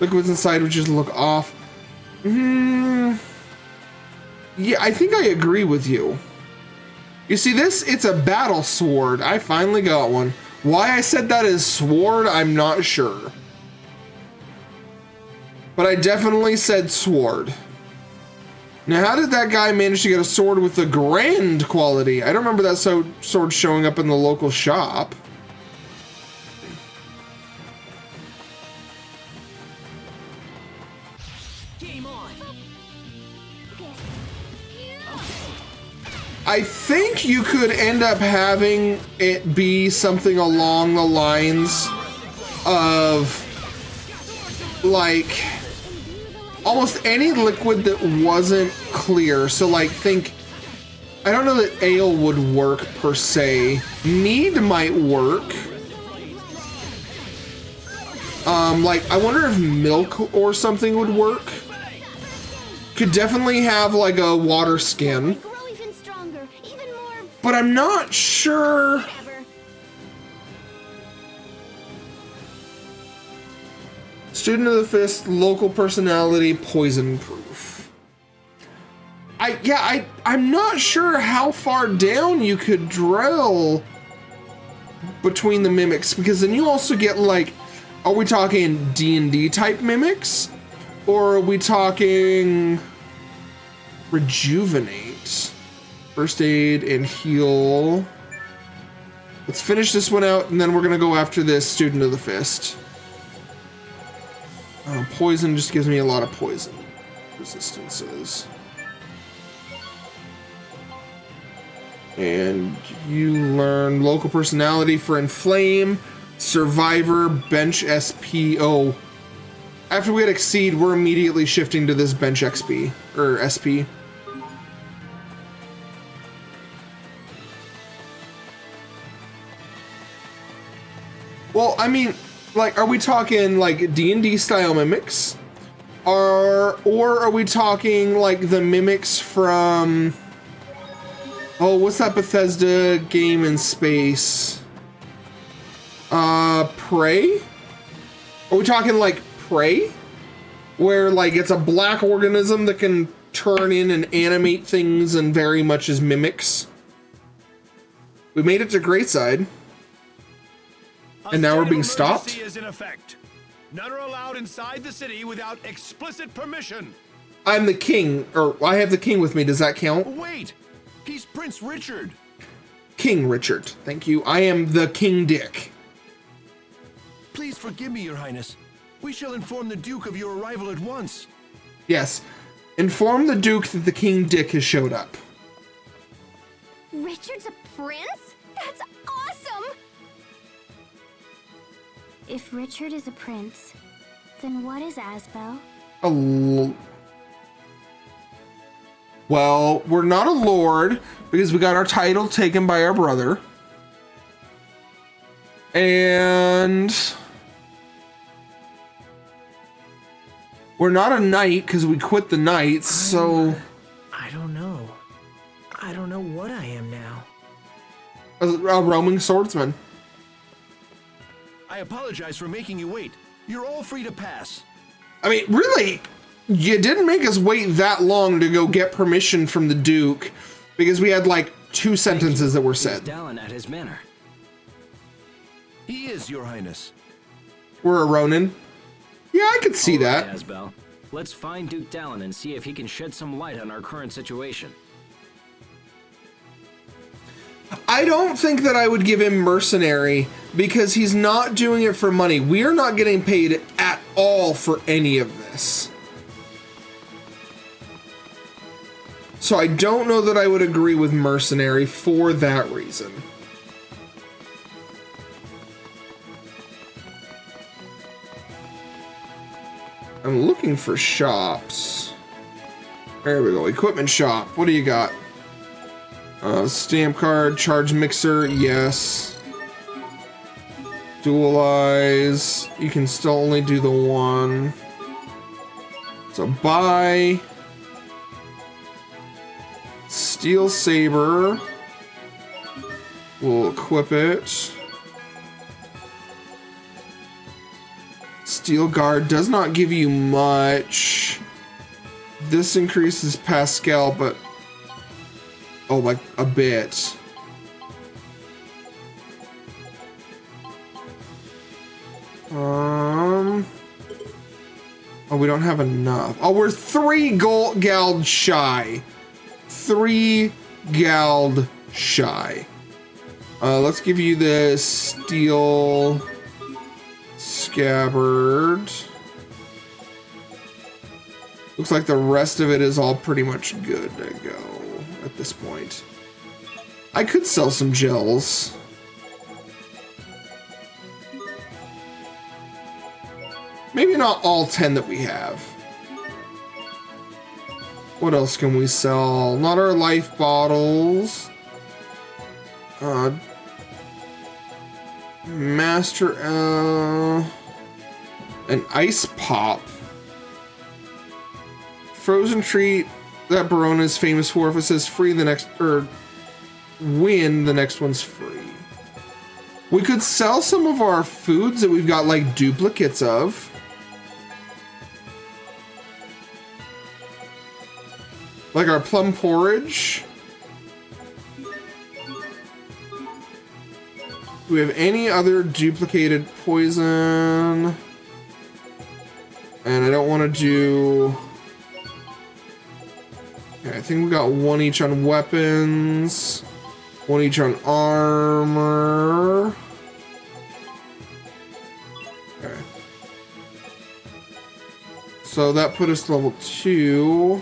Liquids inside would just look off. Yeah, I think I agree with you. You see this? It's a battle sword. I finally got one. Why I said that is sword, I'm not sure. But I definitely said sword. Now, how did that guy manage to get a sword with the grand quality? I don't remember that sword showing up in the local shop. Game on. I think you could end up having it be something along the lines of like almost any liquid that wasn't clear. So like think, I don't know that ale would work per se. Mead might work. Like I wonder if milk or something would work. Could definitely have like a water skin. But I'm not sure. Student of the Fist, local personality, poison proof. I'm not sure how far down you could drill between the mimics, because then you also get like, are we talking D&D type mimics? Or are we talking rejuvenate? First aid and heal. Let's finish this one out, and then we're gonna go after this Student of the Fist. Poison just gives me a lot of poison resistances. And you learn local personality for inflame, survivor, bench SP. Oh, after we had exceed, we're immediately shifting to this bench XP or SP. Well, I mean, like, are we talking like D&D style mimics, or are we talking like the mimics from? Oh, what's that Bethesda game in space? Prey? Are we talking like Prey? Where like it's a black organism that can turn in and animate things and very much as mimics? We made it to Gralesyde. And now we're being stopped? Is in effect. None are allowed inside the city without explicit permission. I'm the king, or I have the king with me. Does that count? Wait, he's Prince Richard. King Richard, thank you. I am the King Dick. Please forgive me, Your Highness. We shall inform the Duke of your arrival at once. Yes, inform the Duke that the King Dick has showed up. Richard's a prince? That's awesome! If Richard is a prince, then what is Asbel? Well, we're not a lord because we got our title taken by our brother. And we're not a knight because we quit the knights, so I don't know. I don't know what I am now. A roaming swordsman. I apologize for making you wait. You're all free to pass. I mean, really, you didn't make us wait that long to go get permission from the Duke, because we had like 2 sentences that were said. Dalen at his manor. He is, Your Highness. We're a Ronin. Yeah, I could see that. Asbel. Let's find Duke Dalen and see if he can shed some light on our current situation. I don't think that I would give him mercenary because he's not doing it for money. We are not getting paid at all for any of this. So I don't know that I would agree with mercenary for that reason. I'm looking for shops. There we go. Equipment shop. What do you got? Stamp card, charge mixer, yes. Dualize. You can still only do the one. So buy. Steel saber. We'll equip it. Steel Guard does not give you much. This increases Pascal, but oh, like a bit. Oh, we don't have enough. Oh, we're 3 gald shy. 3 gald shy. Let's give you the steel scabbard. Looks like the rest of it is all pretty much good to go at this point. I could sell some gels. Maybe not all 10 that we have. What else can we sell? Not our life bottles. Master, an ice pop. Frozen treat that Barona is famous for. If it says free, the next, or win, the next one's free. We could sell some of our foods that we've got like duplicates of. Like our plum porridge. Do we have any other duplicated poison? And I don't want to do... Okay, I think we got 1 each on weapons. 1 each on armor. Okay. So that put us to level 2.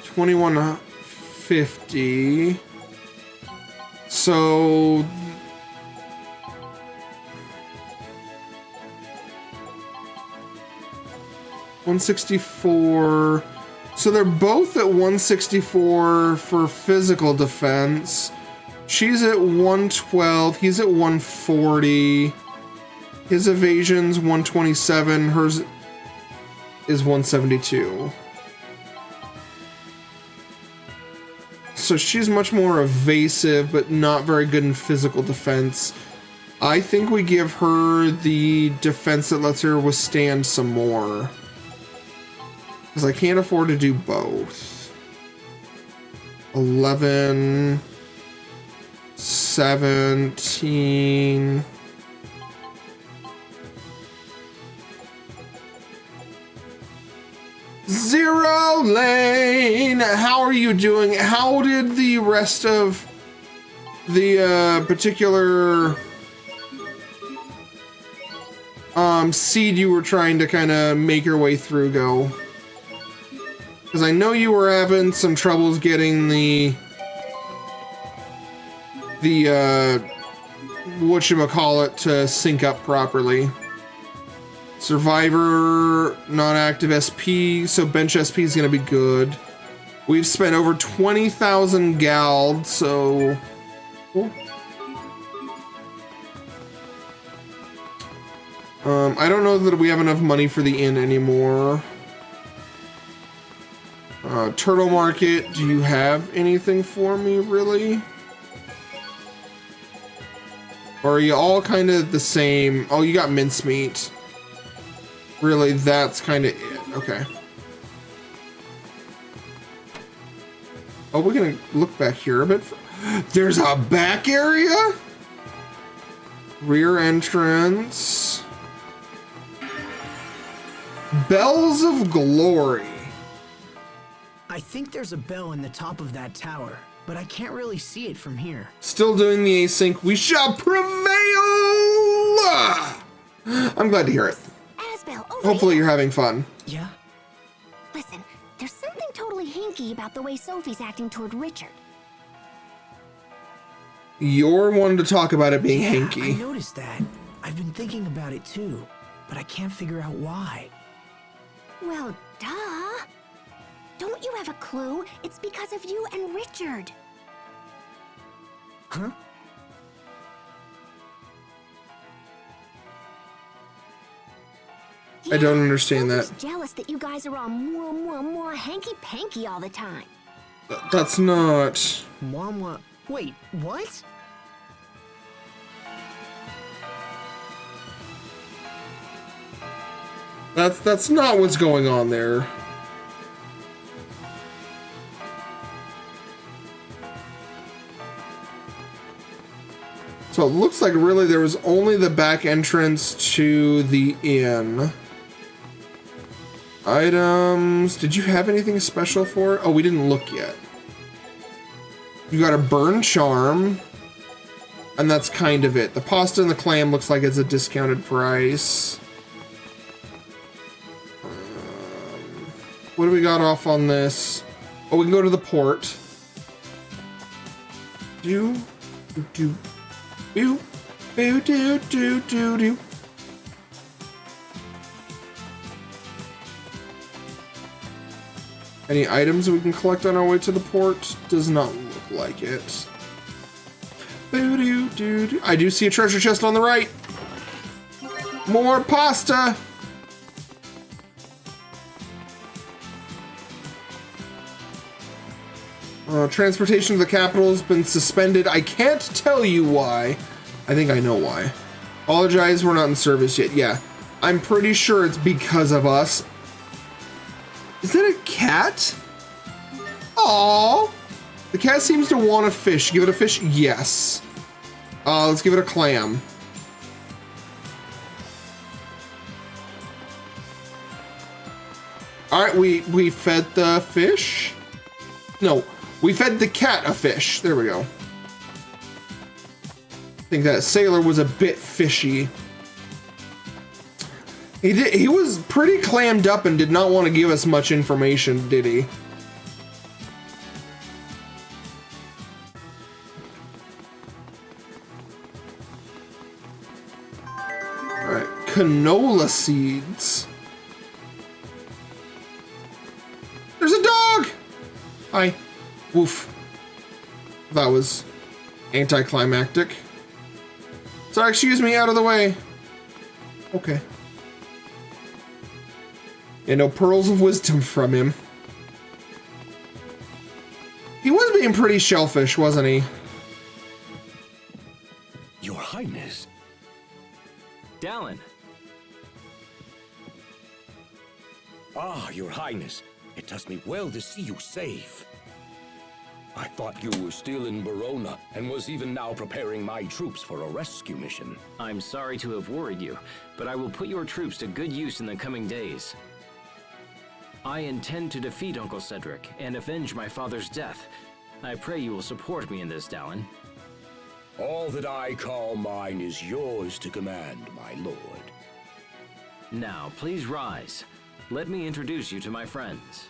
2150. So 164. So they're both at 164 for physical defense. She's at 112. He's at 140. His evasion's 127. Hers is 172. So she's much more evasive, but not very good in physical defense. I think we give her the defense that lets her withstand some more. Because I can't afford to do both. 11, 17. Zero Lane, how are you doing? How did the rest of the particular seed you were trying to kind of make your way through go? Because I know you were having some troubles getting the whatchamacallit to sync up properly. Survivor, non-active SP, so bench SP is going to be good. We've spent over 20,000 gald, so... Cool. I don't know that we have enough money for the inn anymore. Turtle Market, do you have anything for me, really? Or are you all kind of the same? Oh, you got mincemeat. Really, that's kind of it. Okay. Oh, we're gonna look back here a bit. There's a back area? Rear entrance. Bells of Glory. I think there's a bell in the top of that tower, but I can't really see it from here. Still doing the async. We shall prevail! I'm glad to hear it. Asbel, Hopefully you're having fun. Yeah? Listen, there's something totally hinky about the way Sophie's acting toward Richard. You're one to talk about it being I hinky. noticed that. I've been thinking about it too, but I can't figure out why. Well, duh. Don't you have a clue? It's because of you and Richard. Huh? I don't understand Sophie's that. jealous that you guys are all more hanky-panky all the time. That's not... Mwah. Wait, what? That's not what's going on there. So it looks like really there was only the back entrance to the inn. Items. Did you have anything special for it? Oh, we didn't look yet. You got a burn charm. And that's kind of it. The pasta and the clam looks like it's a discounted price. What do we got off on this? Oh, we can go to the port. Do. Any items we can collect on our way to the port? Does not look like it. I do see a treasure chest on the right. More pasta. Transportation to the capital has been suspended. I can't tell you why. I think I know why. Apologize, we're not in service yet. Yeah, I'm pretty sure it's because of us. Is that a cat? Aww. The cat seems to want a fish. Give it a fish? Yes. Let's give it a clam. Alright, we fed the fish? No, we fed the cat a fish. There we go. I think that sailor was a bit fishy. He was pretty clammed up and did not want to give us much information, did he? Alright, canola seeds. There's a dog! Hi. Woof. That was anticlimactic. Sorry, excuse me, out of the way. Okay. Yeah, no pearls of wisdom from him. He was being pretty shellfish, wasn't he? Your Highness. Dalen. Ah, Your Highness. It does me well to see you safe. I thought you were still in Verona and was even now preparing my troops for a rescue mission. I'm sorry to have worried you, but I will put your troops to good use in the coming days. I intend to defeat Uncle Cedric and avenge my father's death. I pray you will support me in this, Dalen. All that I call mine is yours to command, my lord. Now, please rise. Let me introduce you to my friends.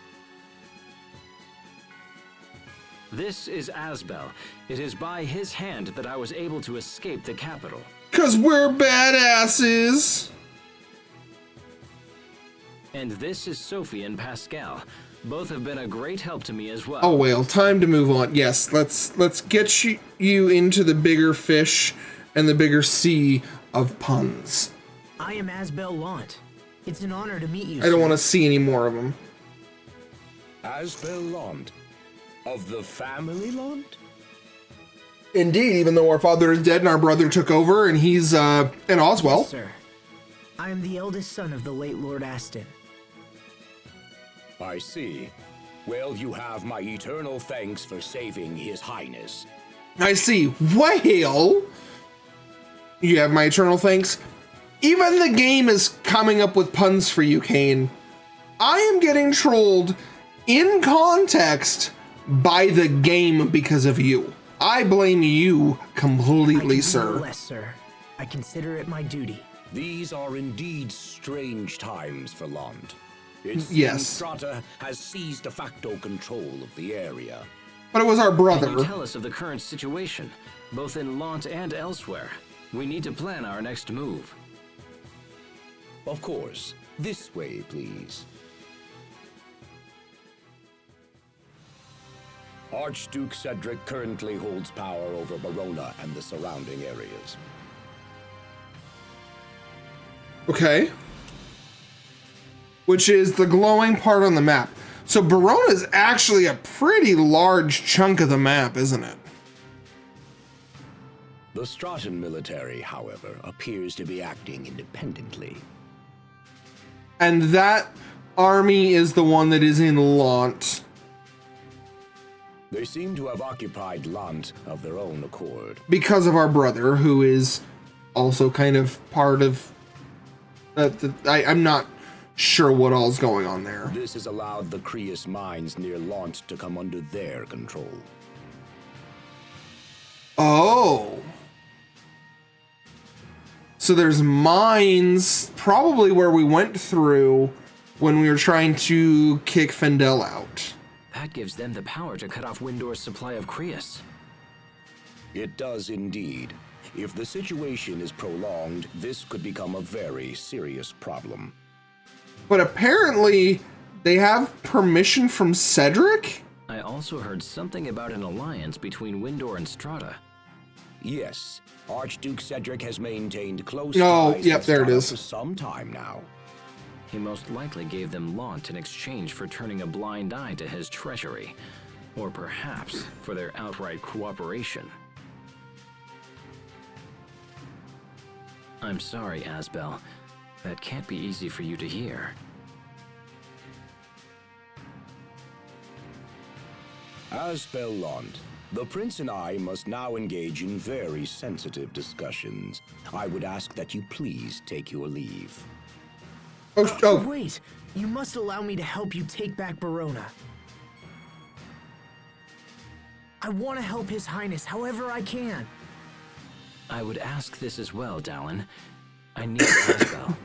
This is Asbel. It is by his hand that I was able to escape the capital. 'Cause we're badasses! And this is Sophie and Pascal. Both have been a great help to me as well. Oh well, time to move on. Yes, let's get you into the bigger fish and the bigger sea of puns. I am Asbel Lant. It's an honor to meet you. I don't want to see any more of them. Asbel Lant. Of the family Lant? Indeed, even though our father is dead and our brother took over and he's in Oswell. Yes, sir. I am the eldest son of the late Lord Aston. I see. Well, you have my eternal thanks for saving His Highness. I see. Well, you have my eternal thanks. Even the game is coming up with puns for you, Kane. I am getting trolled in context by the game because of you. I blame you completely, sir. No less, sir. I consider it my duty. These are indeed strange times for Lant. It seems Yes. Strata has seized de facto control of the area. But it was our Can brother. you tell us of the current situation, both in Lant and elsewhere? We need to plan our next move. Of course. This way, please. Archduke Cedric currently holds power over Verona and the surrounding areas. Okay. Which is the glowing part on the map. So Verona is actually a pretty large chunk of the map, isn't it? The Stratan military, however, appears to be acting independently. And that army is the one that is in Lant. They seem to have occupied Lant of their own accord. Because of our brother, who is also kind of part of... I'm not sure what all's going on there. This has allowed the Creus mines near Lant to come under their control. Oh. So there's mines probably where we went through when we were trying to kick Fendel out. That gives them the power to cut off Windor's supply of Creus. It does indeed. If the situation is prolonged, this could become a very serious problem. But apparently they have permission from Cedric? I also heard something about an alliance between Windor and Strata. Yes, Archduke Cedric has maintained close Oh, ties yep, with there it Strata is. for some time now. He most likely gave them Lant in exchange for turning a blind eye to his treachery, or perhaps for their outright cooperation. I'm sorry, Asbel. That can't be easy for you to hear. Asbel Lant, the Prince and I must now engage in very sensitive discussions. I would ask that you please take your leave. Oh. Wait, you must allow me to help you take back Verona. I want to help His Highness however I can. I would ask this as well, Dalen. I need Asbel.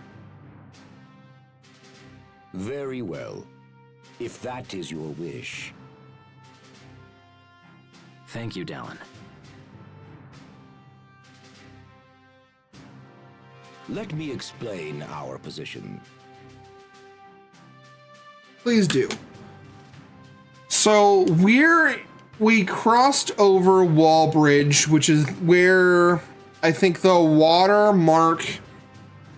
Very well, if that is your wish. Thank you, Dalen. Let me explain our position. Please do. So we crossed over Wallbridge, which is where I think the water mark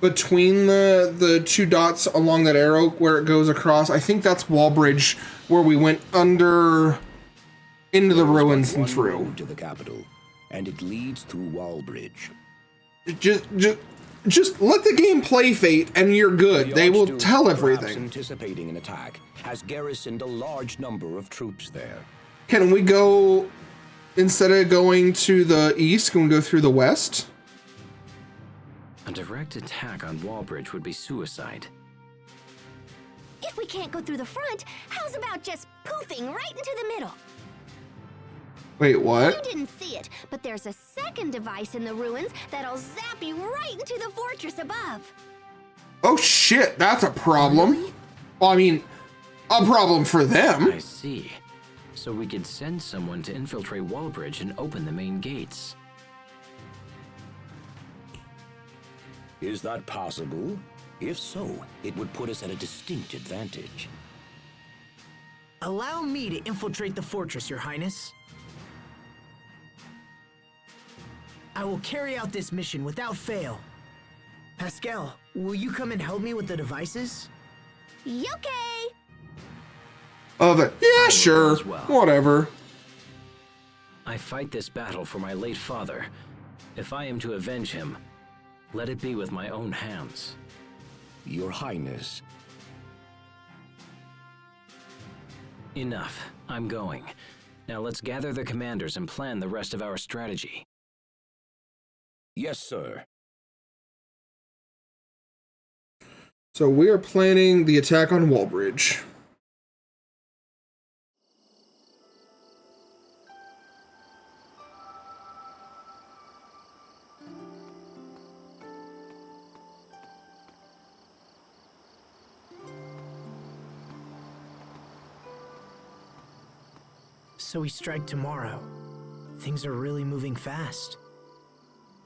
between the two dots along that arrow where it goes across. I think that's Wallbridge, where we went under into the ruins and through. Road to the capital, and it leads through Wallbridge. Just let the game play Fate, and you're good. The They will Archduke, tell perhaps everything. anticipating an attack, has garrisoned a large number of troops there. Can we go, instead of going to the east, can we go through the west? A direct attack on Wallbridge would be suicide. If we can't go through the front, how's about just poofing right into the middle? Wait, You what? didn't see it, but there's a second device in the ruins that'll zap you right into the fortress above. Oh shit, that's a problem. Well, I mean, a problem for them. I see. So we could send someone to infiltrate Wallbridge and open the main gates. Is that possible? If so, it would put us at a distinct advantage. Allow me to infiltrate the fortress, Your Highness. I will carry out this mission without fail. Pascal, will you come and help me with the devices? Okay. Oh, yeah, sure, as well. whatever. I fight this battle for my late father. If I am to avenge him, let it be with my own hands. Your Highness. Enough. I'm going. Now let's gather the commanders and plan the rest of our strategy. Yes, sir. So we are planning the attack on Wallbridge. So we strike tomorrow. Things are really moving fast.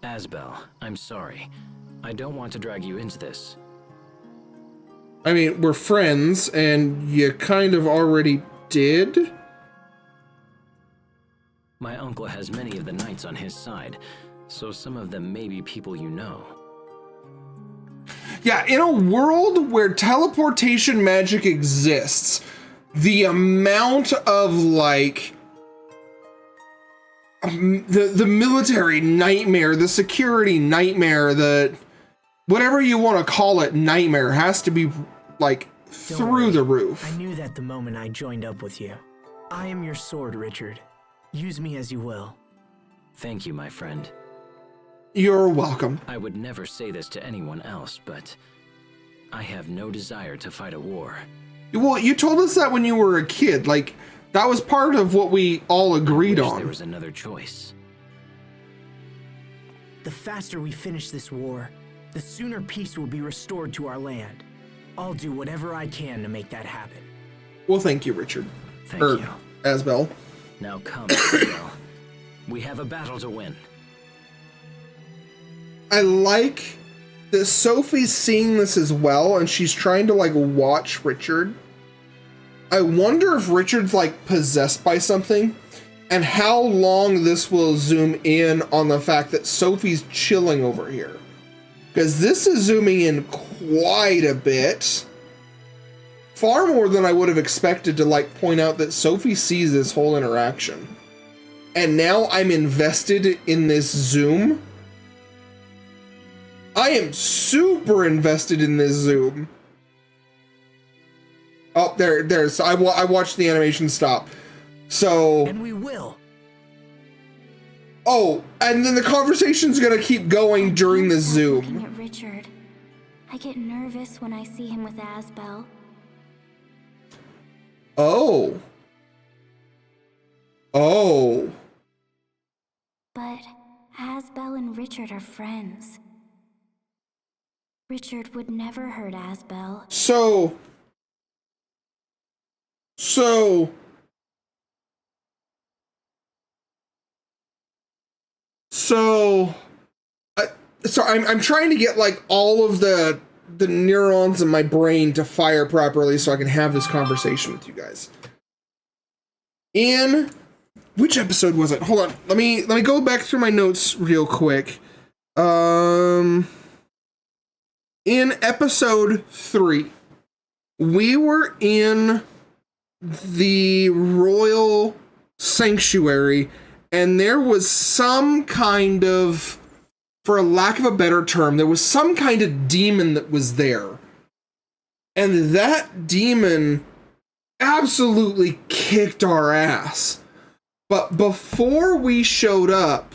Asbel, I'm sorry. I don't want to drag you into this. I mean, we're friends, and you kind of already did. My uncle has many of the knights on his side, so some of them may be people you know. Yeah, in a world where teleportation magic exists, the amount of, like, the military nightmare, the security nightmare, the whatever you want to call it nightmare has to be like, Don't through worry. the roof. I knew that the moment I joined up with you. I am your sword, Richard. Use me as you will. Thank you, my friend. You're welcome. I would never say this to anyone else, but I have no desire to fight a war. Well, you told us that when you were a kid. Like, that was part of what we all agreed Wish on. there was another choice. The faster we finish this war, the sooner peace will be restored to our land. I'll do whatever I can to make that happen. Well, thank you, Richard. Thank Or you. Asbel. Now come, Asbel. We have a battle to win. I like that Sophie's seeing this as well, and she's trying to, like, watch Richard. I wonder if Richard's, like, possessed by something, and how long this will zoom in on the fact that Sophie's chilling over here. Because this is zooming in quite a bit. Far more than I would have expected to, like, point out that Sophie sees this whole interaction. And now I'm invested in this zoom. I am super invested in this zoom. Oh, there's, I watched the animation stop. So, And we will. oh, and then the conversation's gonna keep going during the Looking zoom. at Richard. I get nervous when I see him with Asbel. Oh. Oh. But Asbel and Richard are friends. Richard would never hurt Asbel. So, I'm trying to get, like, all of the neurons in my brain to fire properly so I can have this conversation with you guys. In which episode was it? Hold on. Let me go back through my notes real quick. In episode 3, we were in the royal sanctuary, and there was some kind of, for a lack of a better term, there was some kind of demon that was there. And that demon absolutely kicked our ass. But before we showed up,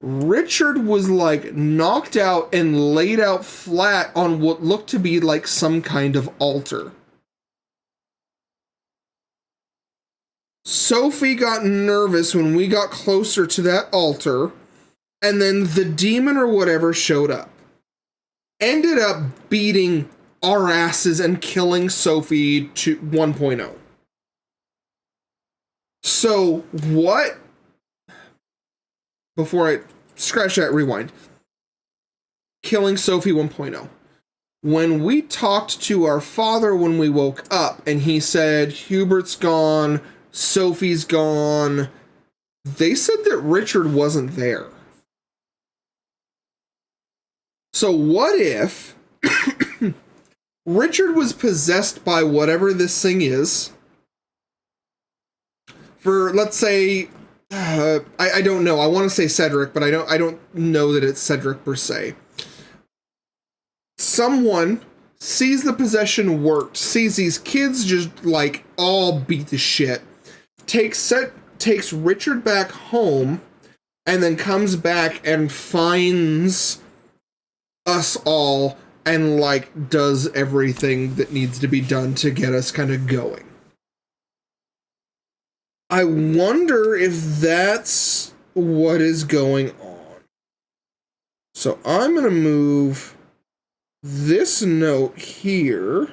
Richard was, like, knocked out and laid out flat on what looked to be like some kind of altar. Sophie got nervous when we got closer to that altar, and then the demon or whatever showed up. Ended up beating our asses and killing Sophie to 1.0. So what? Before I scratch that, rewind. Killing Sophie 1.0. When we talked to our father when we woke up and he said, Hubert's gone, Sophie's gone, they said that Richard wasn't there. So what if Richard was possessed by whatever this thing is for, let's say, I don't know. I want to say Cedric, but I don't know that it's Cedric per se. Someone sees the possession worked, sees these kids just, like, all beat the shit, takes Richard back home, and then comes back and finds us all and, like, does everything that needs to be done to get us kind of going. I wonder if that's what is going on. So I'm going to move this note here.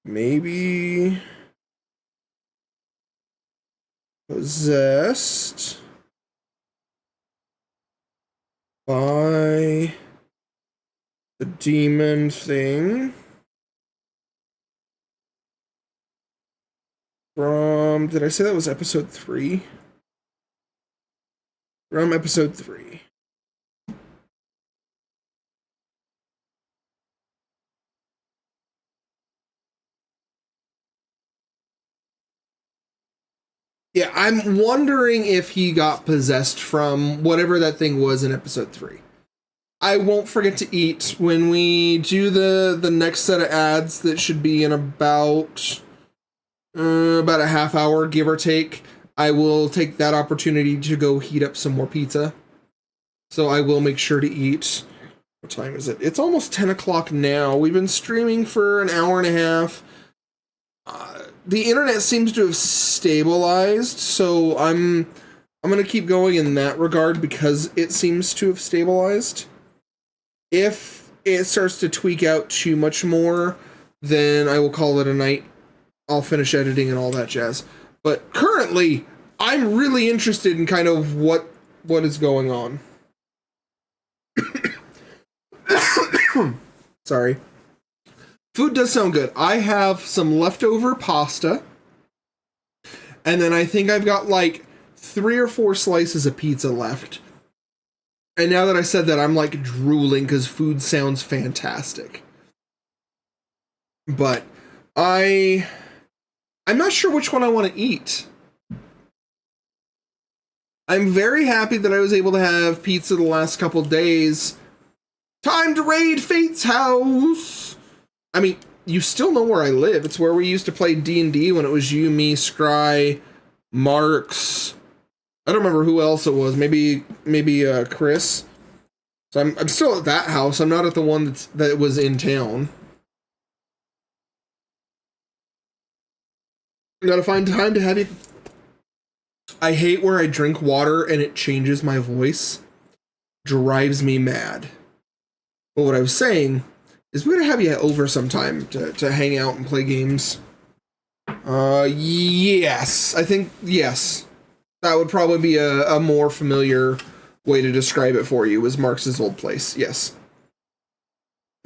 Maybe possessed by the demon thing from, did I say that was episode 3? From episode 3. Yeah, I'm wondering if he got possessed from whatever that thing was in episode 3. I won't forget to eat when we do the next set of ads that should be in about a half hour, give or take. I will take that opportunity to go heat up some more pizza. So I will make sure to eat. What time is it? It's almost 10 o'clock now. We've been streaming for an hour and a half. The internet seems to have stabilized, so I'm going to keep going in that regard because it seems to have stabilized. If it starts to tweak out too much more, then I will call it a night. I'll finish editing and all that jazz. But currently, I'm really interested in kind of what is going on. Sorry. Food does sound good. I have some leftover pasta. And then I think I've got like 3 or 4 slices of pizza left. And now that I said that, I'm like drooling because food sounds fantastic. But I'm not sure which one I want to eat. I'm very happy that I was able to have pizza the last couple days. Time to raid Fate's house! I mean, you still know where I live. It's where we used to play D&D when it was you, me, Scry, Marks. I don't remember who else it was. Maybe Chris. So I'm still at that house. I'm not at the one that was in town. I gotta find time to have it. I hate where I drink water and it changes my voice. Drives me mad. But what I was saying is we're gonna have you over sometime to hang out and play games. Yes. I think, yes. That would probably be a more familiar way to describe it for you, was Marx's old place. Yes.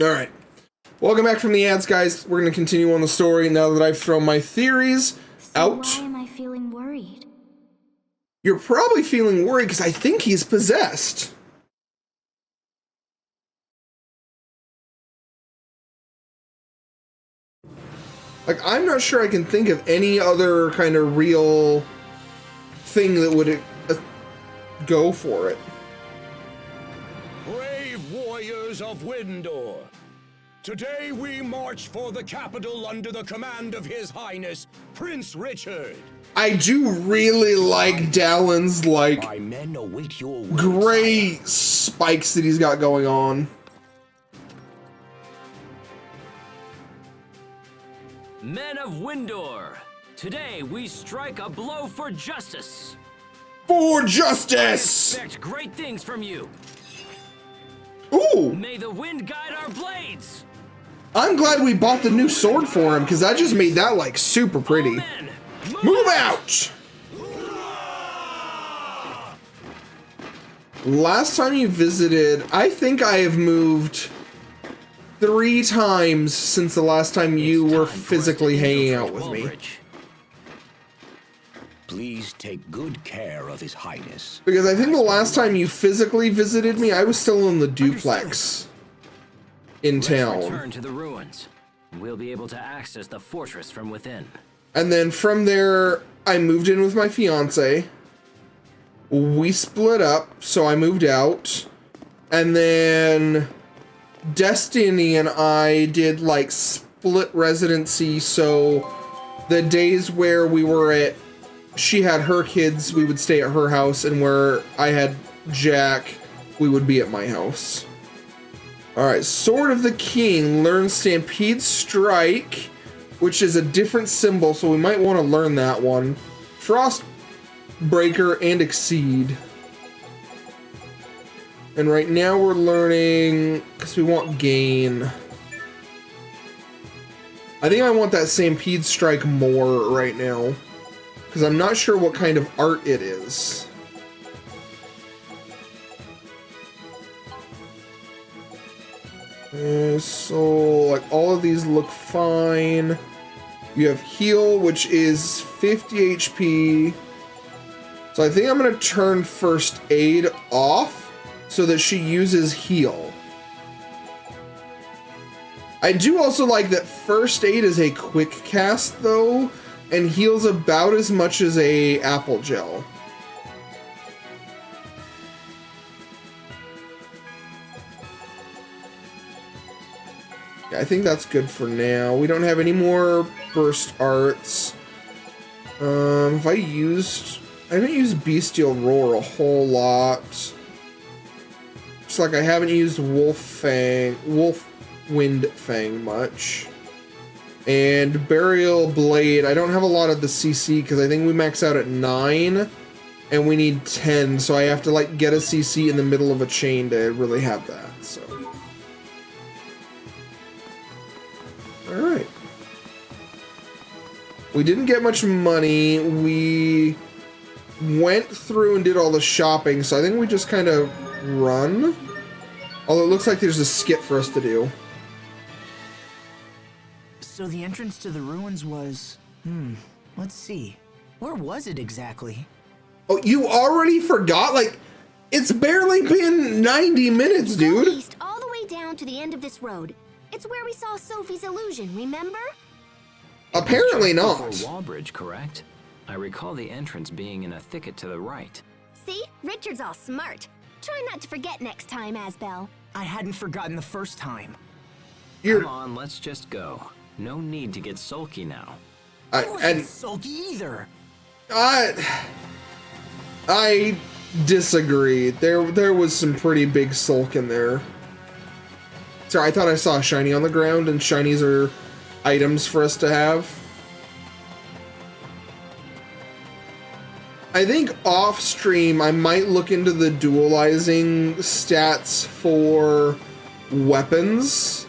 Alright. Welcome back from the ads, guys. We're gonna continue on the story now that I've thrown my theories out. Why am I feeling worried? You're probably feeling worried because I think he's possessed. Like, I'm not sure I can think of any other kind of real thing that would go for it. Brave warriors of Windor, today we march for the capital under the command of His Highness, Prince Richard. I do really like Dalen's, like, My men await your words. gray spikes that he's got going on. Men of Windor, today we strike a blow for justice. For justice! Expect great things from you. Ooh! May the wind guide our blades. I'm glad we bought the new sword for him, because that just made that, like, super pretty. Men, Move out! Last time you visited, I think I have moved 3 times since the last time you were physically hanging out with me. Wallbridge. Please take good care of His Highness. Because I think the last time you physically visited me, I was still in the duplex in Let's town. return to the ruins. We'll be able to access the fortress from within. And then from there, I moved in with my fiance. We split up, so I moved out. And then Destiny and I did like split residency, so the days where we were at, she had her kids, we would stay at her house, and where I had Jack, we would be at my house. Alright, Sword of the King, learn Stampede Strike, which is a different symbol, so we might want to learn that one. Frost Breaker and Exceed. And right now we're learning, because we want Gain. I think I want that Stampede Strike more right now, because I'm not sure what kind of art it is. So, like, all of these look fine. You have Heal, which is 50 HP. So I think I'm going to turn First Aid off so that she uses Heal. I do also like that First Aid is a quick cast, though, and heals about as much as a apple gel. Yeah, I think that's good for now. We don't have any more burst arts. I haven't used Bestial Roar a whole lot. It's like I haven't used Wolf Wind Fang much. And Burial Blade, I don't have a lot of the CC because I think we max out at 9 and we need 10, so I have to like get a CC in the middle of a chain to really have that, so. Alright. We didn't get much money. We went through and did all the shopping, so I think we just kind of run. Although it looks like there's a skit for us to do. So the entrance to the ruins was... let's see. Where was it exactly? Oh, you already forgot? Like, it's barely been 90 minutes, Go dude. east all the way down to the end of this road. It's where we saw Sophie's illusion, remember? Apparently not. Before Wallbridge, correct? I recall the entrance being in a thicket to the right. See? Richard's all smart. Try not to forget next time, Asbel. I hadn't forgotten the first time. You're, Come on, let's just go. No need to get sulky now. I wasn't and sulky either. I disagree. There was some pretty big sulk in there. Sorry, I thought I saw a shiny on the ground, and shinies are items for us to have. I think off stream I might look into the dualizing stats for weapons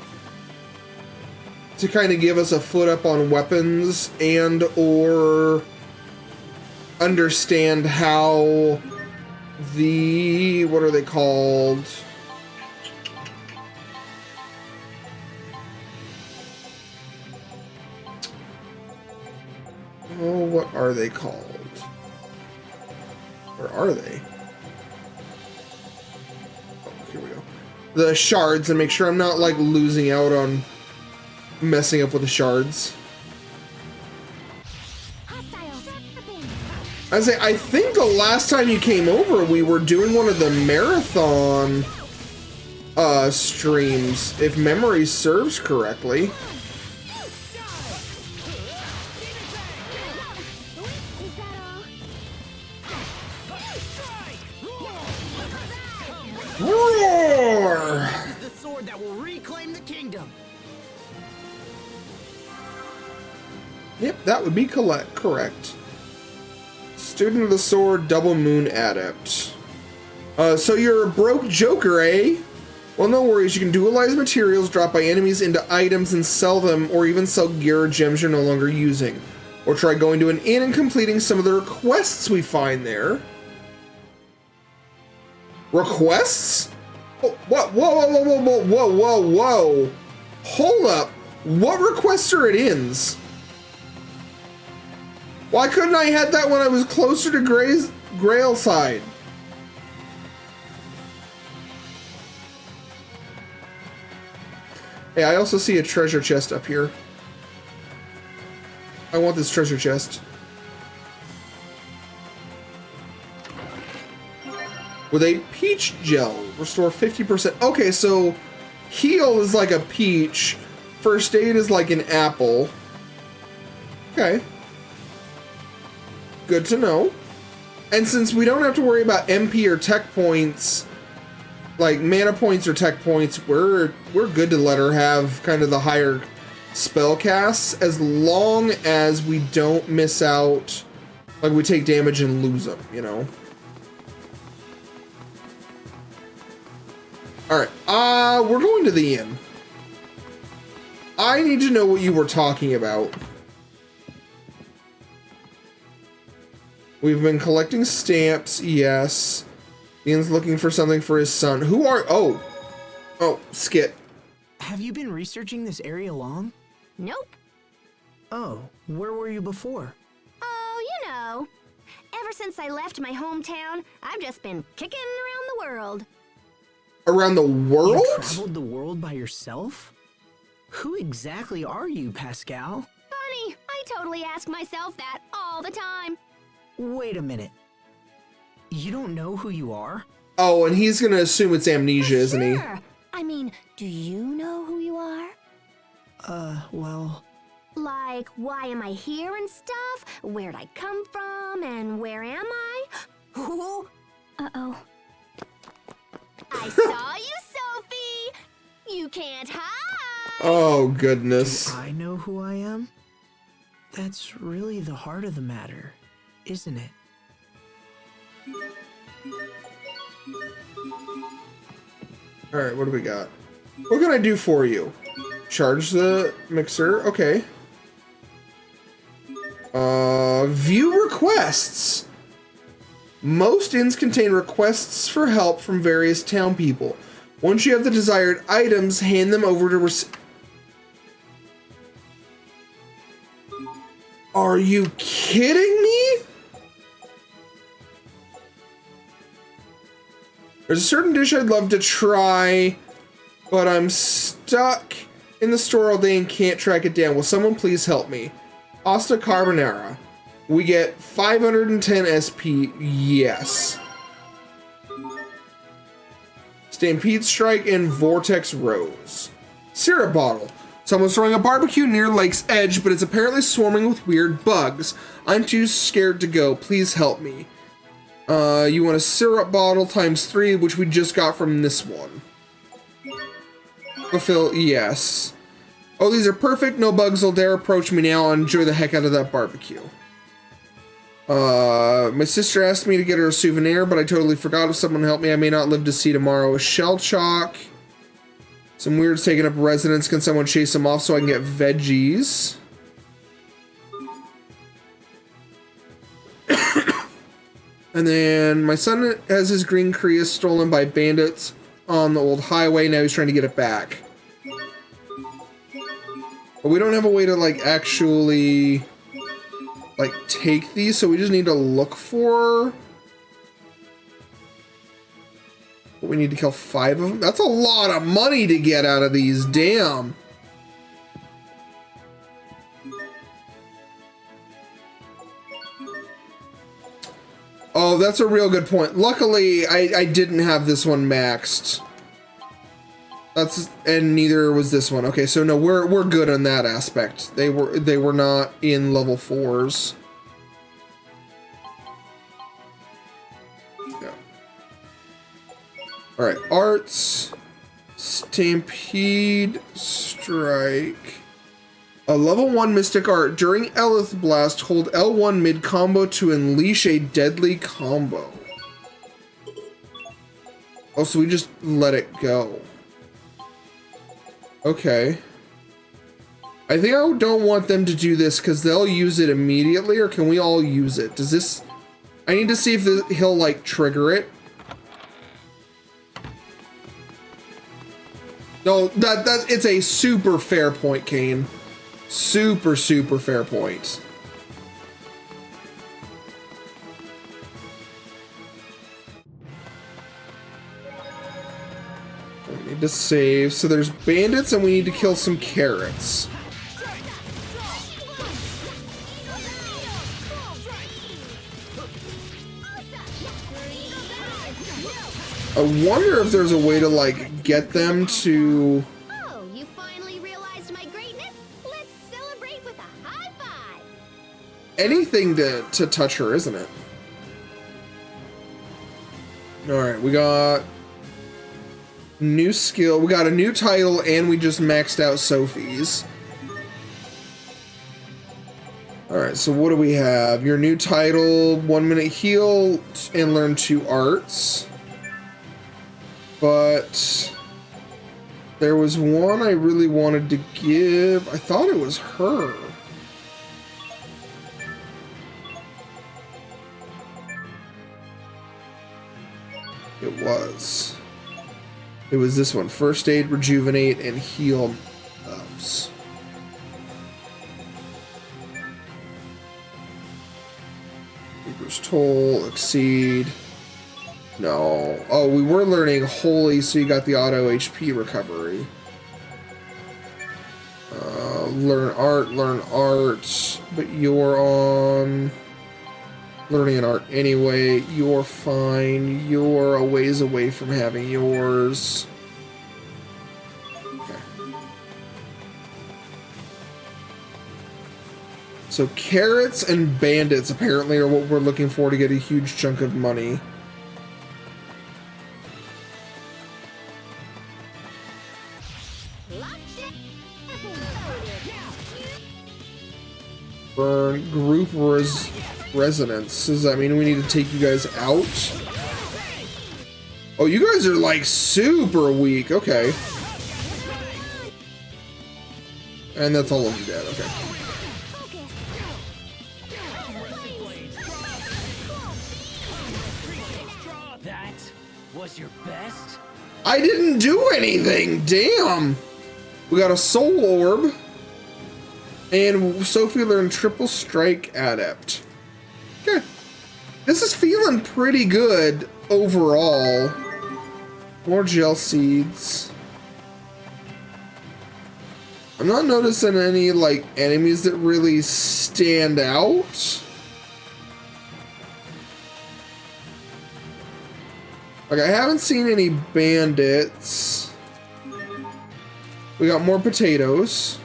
to kind of give us a foot up on weapons and or understand how the, what are they called? Oh, what are they called? Where are they? Oh, here we go. The shards, and make sure I'm not like losing out on messing up with the shards. I think the last time you came over, we were doing one of the marathon streams, if memory serves correctly. Roar! This is the sword that will reclaim the kingdom. Yep, that would be correct. Student of the Sword, Double Moon Adept. So you're a broke joker, eh? Well, no worries. You can dualize materials dropped by enemies into items and sell them, or even sell gear or gems you're no longer using. Or try going to an inn and completing some of the requests we find there. Requests? Oh, what? Whoa. Hold up. What requests are at inns? Why couldn't I had that when I was closer to Gralesyde? Hey, I also see a treasure chest up here. I want this treasure chest. With a peach gel, restore 50%. Okay, so heal is like a peach. First aid is like an apple. Okay. Good to know. And since we don't have to worry about MP or tech points, like mana points or tech points, we're good to let her have kind of the higher spell casts, as long as we don't miss out, like we take damage and lose them, you know? Alright, we're going to the inn. I need to know what you were talking about. We've been collecting stamps, yes. Ian's looking for something for his son. Who are... Oh, Skit. Have you been researching this area long? Nope. Oh, where were you before? Oh, you know. Ever since I left my hometown, I've just been kicking around the world. Around the world? You traveled the world by yourself? Who exactly are you, Pascal? Funny, I totally ask myself that all the time. Wait a minute. You don't know who you are? Oh, and he's gonna assume it's amnesia, isn't he? Sure. I mean, do you know who you are? Well... Like, why am I here and stuff? Where'd I come from and where am I? Who? Uh-oh. I saw you, Sophie! You can't hide! Oh, goodness. Do I know who I am? That's really the heart of the matter, isn't it? Alright, what do we got? What can I do for you? Charge the mixer. Okay. View requests. Most inns contain requests for help from various town people. Once you have the desired items, hand them over to Are you kidding me? There's a certain dish I'd love to try, but I'm stuck in the store all day and can't track it down. Will someone please help me? Pasta carbonara. We get 510 SP. Yes. Stampede Strike and Vortex Rose. Syrup bottle. Someone's throwing a barbecue near Lake's Edge, but it's apparently swarming with weird bugs. I'm too scared to go. Please help me. You want a syrup bottle ×3, which we just got from this one. Fulfill, yes. Oh, these are perfect. No bugs will dare approach me now. I'll enjoy the heck out of that barbecue. My sister asked me to get her a souvenir, but I totally forgot. If someone help me, I may not live to see tomorrow. A shell chalk. Some weirds taking up residence. Can someone chase them off so I can get veggies? And then my son has his green Prius stolen by bandits on the old highway. Now he's trying to get it back. But we don't have a way to, like, actually, like, take these, so we just need to look for... We need to kill 5 of them? That's a lot of money to get out of these, damn. Oh, that's a real good point. Luckily, I didn't have this one maxed. And neither was this one. Okay, so no, we're good on that aspect. They were not in level 4s. Yeah. All right, arts, Stampede Strike. A level 1 Mystic Art. During Elith Blast, hold L1 mid combo to unleash a deadly combo. Oh, so we just let it go. Okay. I think I don't want them to do this because they'll use it immediately, or can we all use it? Does this... I need to see if he'll, like, trigger it. No, it's a super fair point, Kane. Super fair point. We need to save. So there's bandits and we need to kill some carrots. I wonder if there's a way to, like, get them to... Oh, you finally realized my greatness? Let's celebrate with a high five! Anything to touch her, isn't it? Alright, we got... new skill. We got a new title, and we just maxed out Sophie's. Alright, so what do we have? Your new title, 1 minute heal, and learn 2 arts. But there was one I really wanted to give. I thought it was her. It was. It was this one. First aid, rejuvenate, and heal ups. Reaper's Toll, exceed. No. Oh, we were learning Holy, so you got the auto HP recovery. learn art, but you're on learning an art anyway. You're fine. You're a ways away from having yours. Okay. So carrots and bandits apparently are what we're looking for to get a huge chunk of money. Burn group resonance. Does that mean we need to take you guys out? Oh, you guys are like super weak. Okay. And that's all of you dead. Okay. That was your best? I didn't do anything. Damn. We got a soul orb. And Sophie learned triple strike adept. Okay. This is feeling pretty good overall. More gel seeds. I'm not noticing any like enemies that really stand out. Like I haven't seen any bandits. We got more potatoes.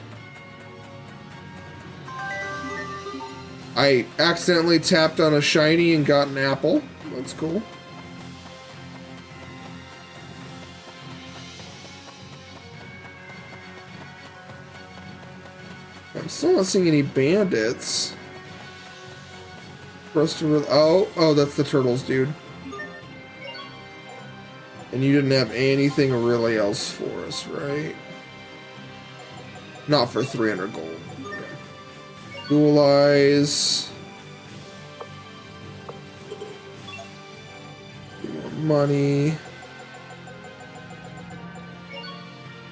I accidentally tapped on a shiny and got an apple. That's cool. I'm still not seeing any bandits. Oh, that's the turtles, dude. And you didn't have anything really else for us, right? Not for 300 gold. Dual eyes. More money.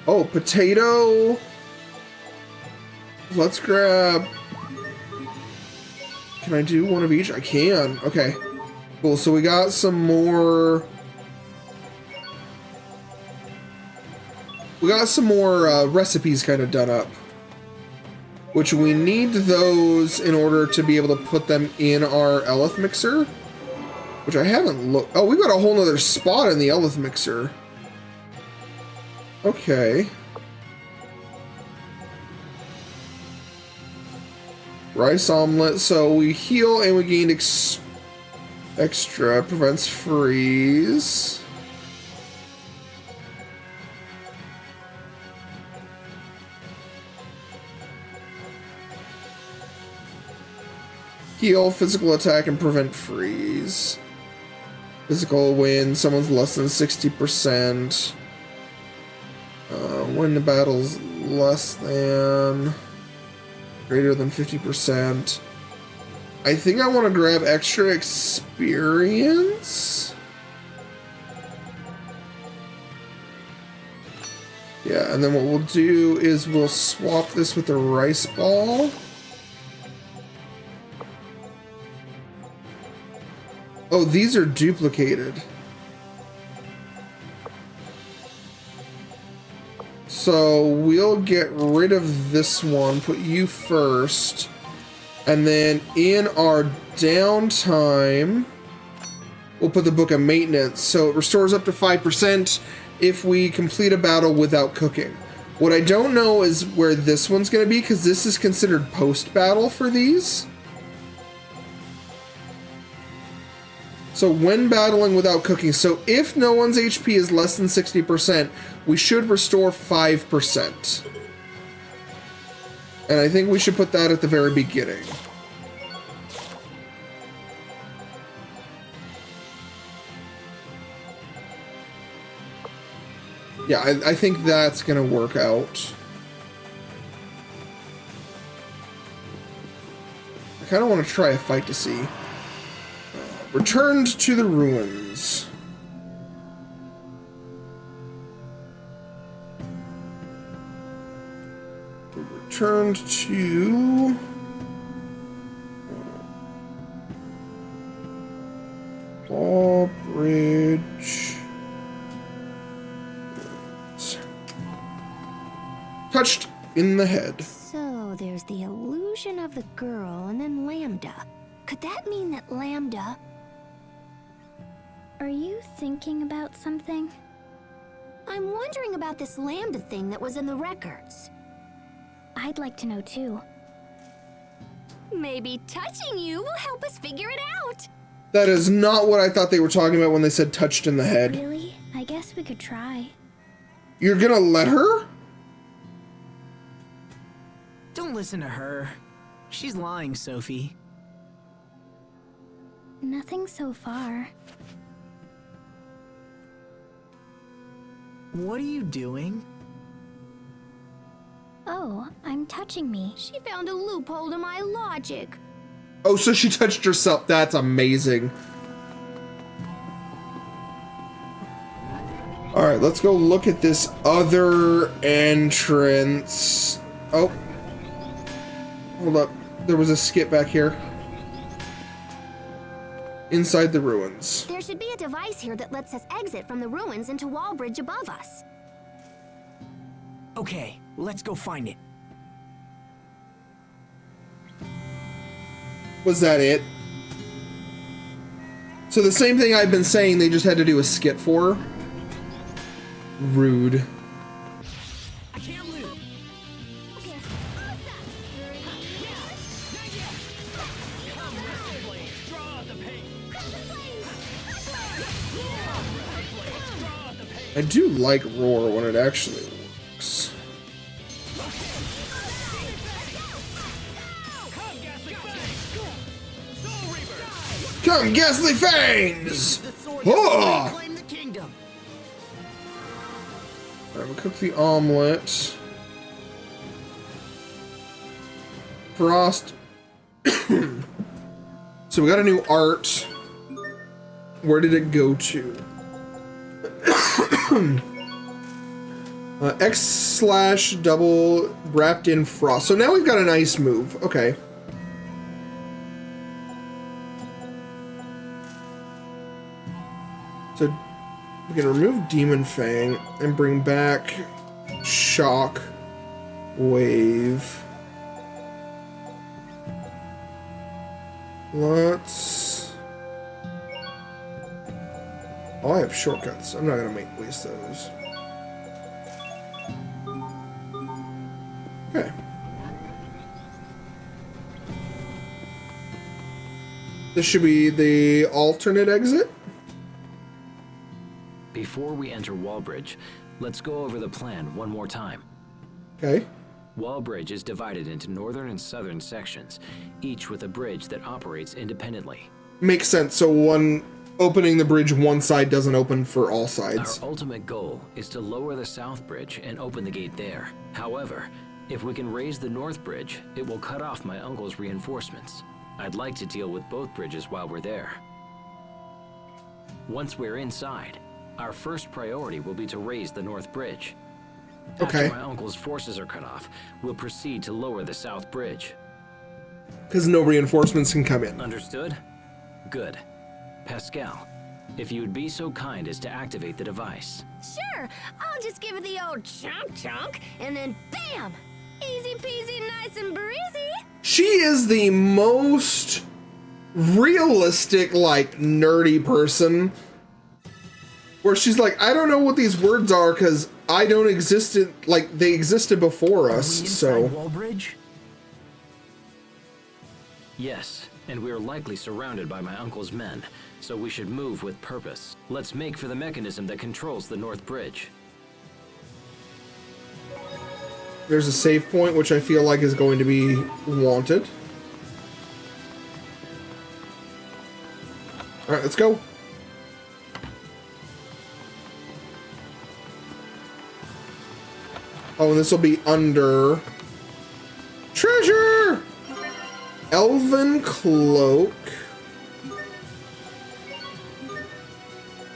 Oh, potato. Let's grab. Can I do one of each? I can. Okay. Cool. So we got some more. We got some more recipes kind of done up. Which we need those in order to be able to put them in our Eleth mixer. Which I haven't looked. Oh, we got a whole nother spot in the Eleth mixer. Okay. Rice omelet. So we heal and we gained extra. Prevents freeze. Heal, physical attack, and prevent freeze. Physical win, someone's less than 60%. Win the battle's less than... greater than 50%. I think I want to grab extra experience. Yeah, and then what we'll do is we'll swap this with the rice ball. Oh, these are duplicated. So we'll get rid of this one, put you first, and then in our downtime, we'll put the Book of Maintenance. So it restores up to 5% if we complete a battle without cooking. What I don't know is where this one's going to be, because this is considered post-battle for these. So when battling without cooking, so if no one's HP is less than 60%, we should restore 5%. And I think we should put that at the very beginning. Yeah, I think that's gonna work out. I kind of want to try a fight to see. Returned to the ruins. Returned to... Wallbridge. Touched in the head. So, Vision of the girl and then LAMBDA. Could that mean that LAMBDA... Are you thinking about something? I'm wondering about this LAMBDA thing that was in the records. I'd like to know too. Maybe touching you will help us figure it out. That is not what I thought they were talking about when they said touched in the head. Really? I guess we could try. You're gonna let her? Don't listen to her. She's lying, Sophie. Nothing so far. What are you doing? Oh, I'm touching me. She found a loophole to my logic. Oh, so she touched herself. That's amazing. All right, let's go look at this other entrance. Oh. Hold up. There was a skip back here. Inside the ruins. There should be a device here that lets us exit from the ruins into Wallbridge above us. Okay, let's go find it. Was that it? So the same thing I've been saying, they just had to do a skip for. Rude. I can't lose. I do like roar when it actually works. Come, ghastly fangs! Oh! Claim the kingdom. Alright, we'll cook the omelet. Frost. So we got a new art. Where did it go to? X/double wrapped in frost. So now we've got an ice move. Okay. So we can remove Demon Fang and bring back Shock Wave. Let's... Oh, I have shortcuts. I'm not gonna waste those. Okay. This should be the alternate exit. Before we enter Wallbridge, let's go over the plan one more time. Okay. Wallbridge is divided into northern and southern sections, each with a bridge that operates independently. Makes sense. So one opening the bridge one side doesn't open for all sides. Our ultimate goal is to lower the south bridge and open the gate there. However, if we can raise the north bridge, it will cut off my uncle's reinforcements. I'd like to deal with both bridges while we're there. Once we're inside, our first priority will be to raise the north bridge. Okay. After my uncle's forces are cut off, we'll proceed to lower the south bridge. Because no reinforcements can come in. Understood? Good. Pascal, if you would be so kind as to activate the device. Sure, I'll just give it the old chunk, and then BAM! Easy peasy, nice and breezy. She is the most realistic, like, nerdy person. Where she's like, I don't know what these words are because I don't exist in, like, they existed before us, so. Wallbridge? Yes, and we are likely surrounded by my uncle's men, so we should move with purpose. Let's make for the mechanism that controls the north bridge. There's a save point, which I feel like is going to be wanted. All right, let's go. Oh, and this will be under treasure. Elven cloak.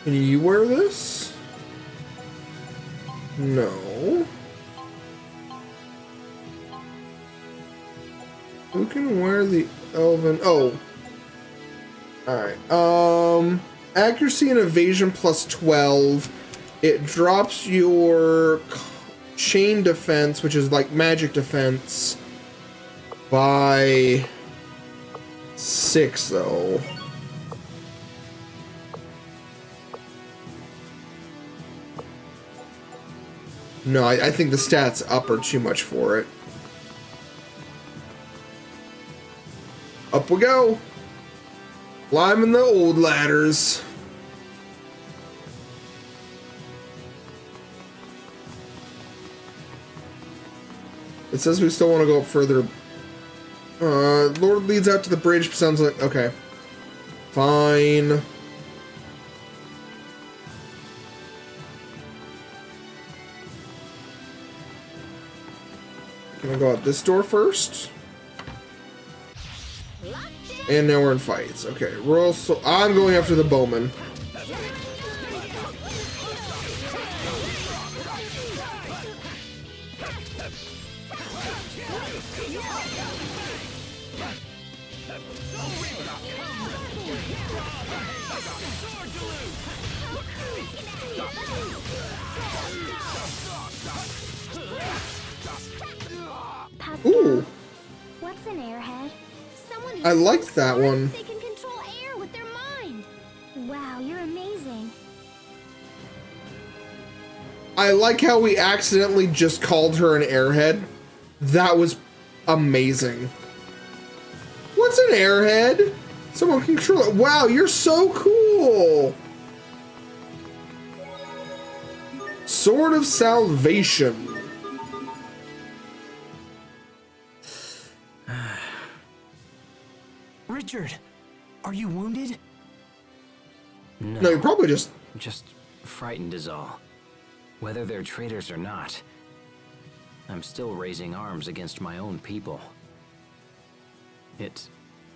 Can you wear this? No. Who can wear the elven? Oh. Alright. Accuracy and evasion plus 12. It drops your chain defense, which is like magic defense, by 6 though. No, I think the stats up are too much for it. Up we go. Climbing the old ladders. It says we still want to go up further. Lord leads out to the bridge. Sounds like... Okay. Fine. Can I go out this door first? And now we're in fights. Okay. Royal so I'm going after the bowman. Pascal, Ooh. what's an airhead? Someone who's I like so that smart one. They can control air with their mind. Wow, you're amazing. I like how we accidentally just called her an airhead. That was amazing. What's an airhead? Someone can control it. Wow, you're so cool. Sword of Salvation. Richard, are you wounded? No, you're probably just... Just frightened is all. Whether they're traitors or not, I'm still raising arms against my own people. It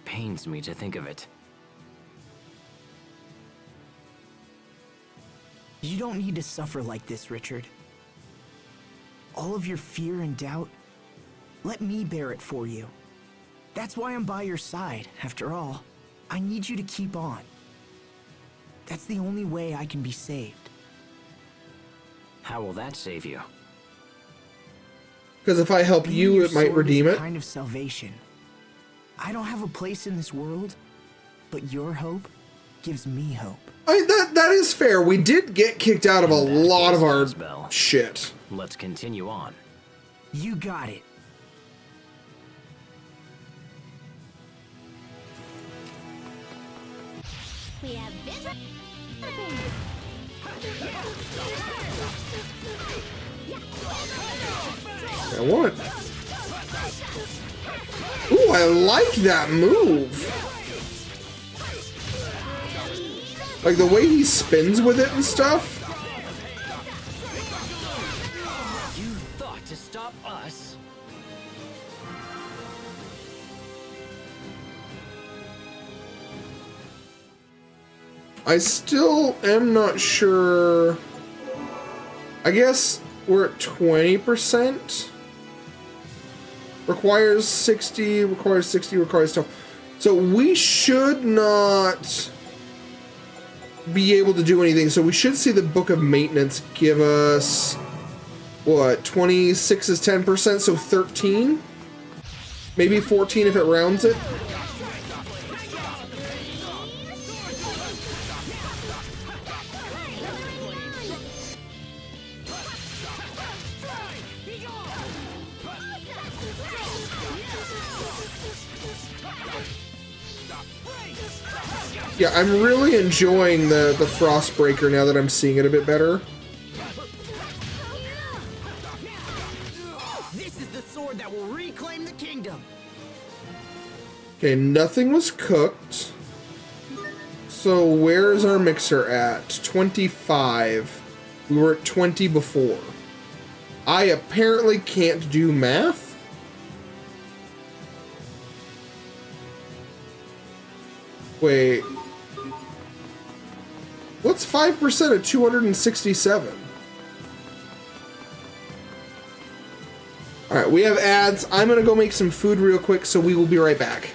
pains me to think of it. You don't need to suffer like this, Richard. All of your fear and doubt, let me bear it for you. That's why I'm by your side, after all. I need you to keep on. That's the only way I can be saved. How will that save you? Because if I help Being you, your it might sword redeem is a it. kind of salvation. I don't have a place in this world, but your hope gives me hope. That is fair. We did get kicked out of a In that lot of case, our Asbel, shit. let's continue on. You got it. We have visitors. I want it. Ooh, I like that move. Like the way he spins with it and stuff. You thought to stop us? I still am not sure. I guess we're at 20%. Requires 60, requires 60, requires stuff. So we should not be able to do anything. So we should see the Book of Maintenance give us, what, 26 is 10%, so 13? Maybe 14 if it rounds it. Yeah, I'm really enjoying the Frostbreaker now that I'm seeing it a bit better. This is the sword that will reclaim the kingdom. Okay, nothing was cooked. So where's our mixer at? 25. We were at 20 before. I apparently can't do math. Wait. What's 5% of 267? Alright, we have ads. I'm gonna go make some food real quick, so we will be right back.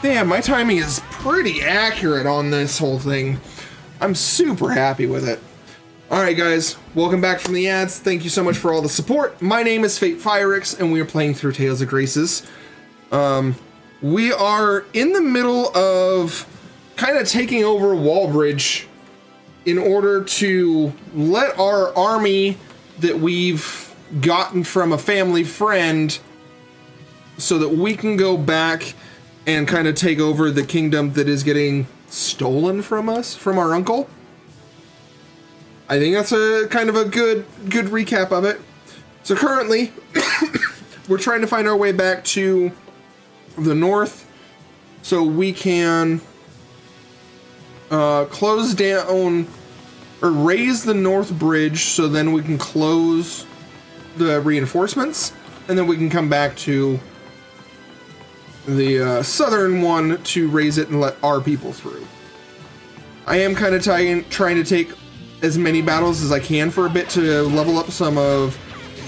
Damn, my timing is pretty accurate on this whole thing. I'm super happy with it. Alright guys, welcome back from the ads. Thank you so much for all the support. My name is Fate Firix, and we are playing through Tales of Graces. We are in the middle of kind of taking over Wallbridge in order to let our army that we've gotten from a family friend so that we can go back and kind of take over the kingdom that is getting stolen from us, from our uncle. I think that's a kind of a good recap of it. So currently, we're trying to find our way back to the north so we can close down or raise the north bridge so then we can close the reinforcements, and then we can come back to the southern one to raise it and let our people through. I am kind of trying to take as many battles as I can for a bit to level up some of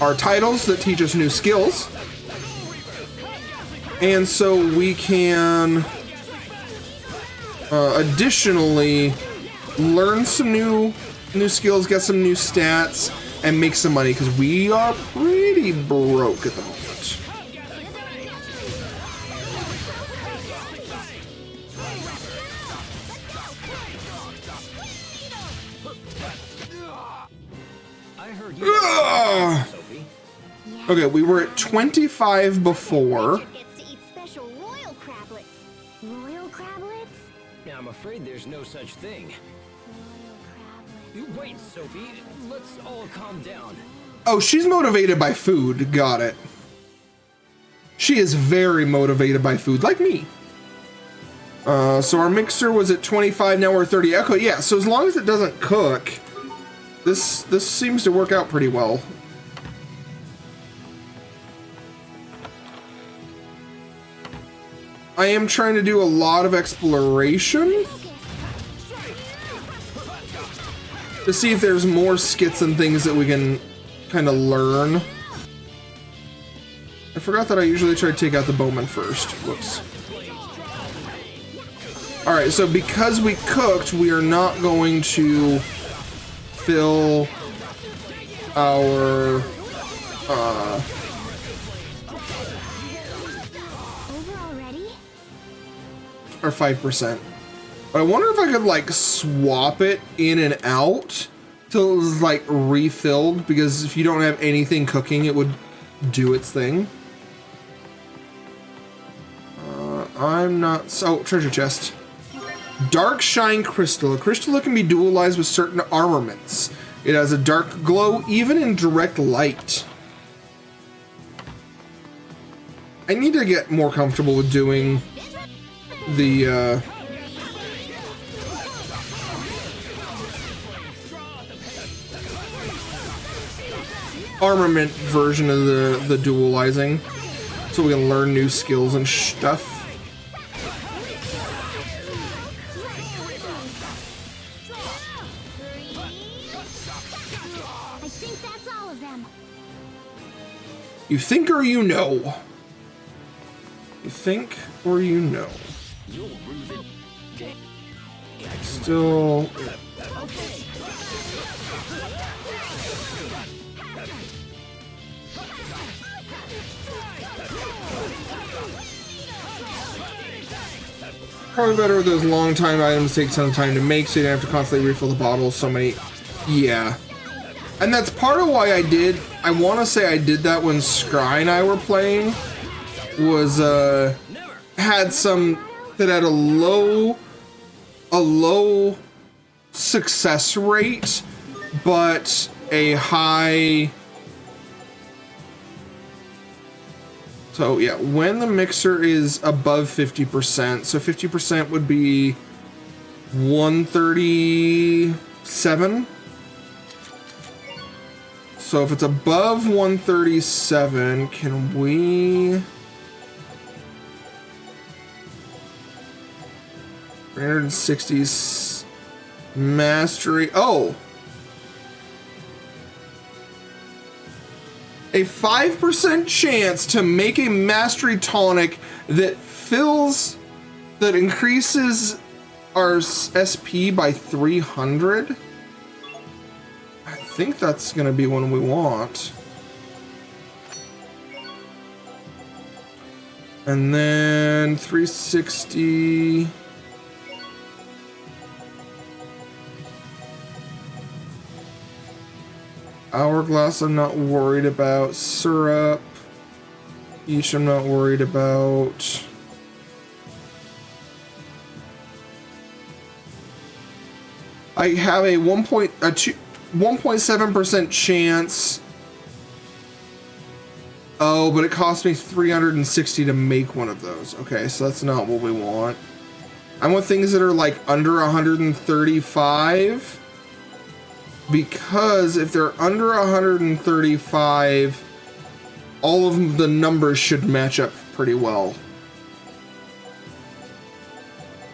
our titles that teach us new skills. And so we can additionally learn some new skills, get some new stats, and make some money, because we are pretty broke at the moment. Sophie? Okay, we were at 25 before. Gets to eat special royal crablets. Royal crablets? Yeah, I'm afraid there's no such thing. Royal crablets. Wait, Sophie, let's all calm down. Oh, she's motivated by food. Got it. She is very motivated by food, like me. So our mixer was at 25, now we're 30. Okay, yeah, so as long as it doesn't cook, this seems to work out pretty well. I am trying to do a lot of exploration to see if there's more skits and things that we can kind of learn. I forgot that I usually try to take out the bowman first. Whoops. Alright, so because we cooked, we are not going to fill our or 5%. But I wonder if I could like swap it in and out till it was like refilled, because if you don't have anything cooking, it would do its thing. I'm not so treasure chest. Dark Shine Crystal. A crystal that can be dualized with certain armaments. It has a dark glow even in direct light. I need to get more comfortable with doing the armament version of the dualizing, so we can learn new skills and stuff. I think that's all of them. You think or you know? You think or you know? Still. Probably better with those long time items take some time to make, so you don't have to constantly refill the bottles. So many. Yeah. And that's part of why I want to say I did that when Scry and I were playing. Was, had some that had a low success rate, but a high. So yeah, when the mixer is above 50%, so 50% would be 137. So if it's above 137, can we? 360s mastery. Oh, a 5% chance to make a mastery tonic that increases our SP by 300. think that's gonna be one we want. And then 360. Hourglass I'm not worried about. Syrup. Yeesh I'm not worried about. I have a 1.7% chance. Oh, but it cost me 360 to make one of those. Okay, so that's not what we want. I want things that are like under 135. Because if they're under 135, all of the numbers should match up pretty well.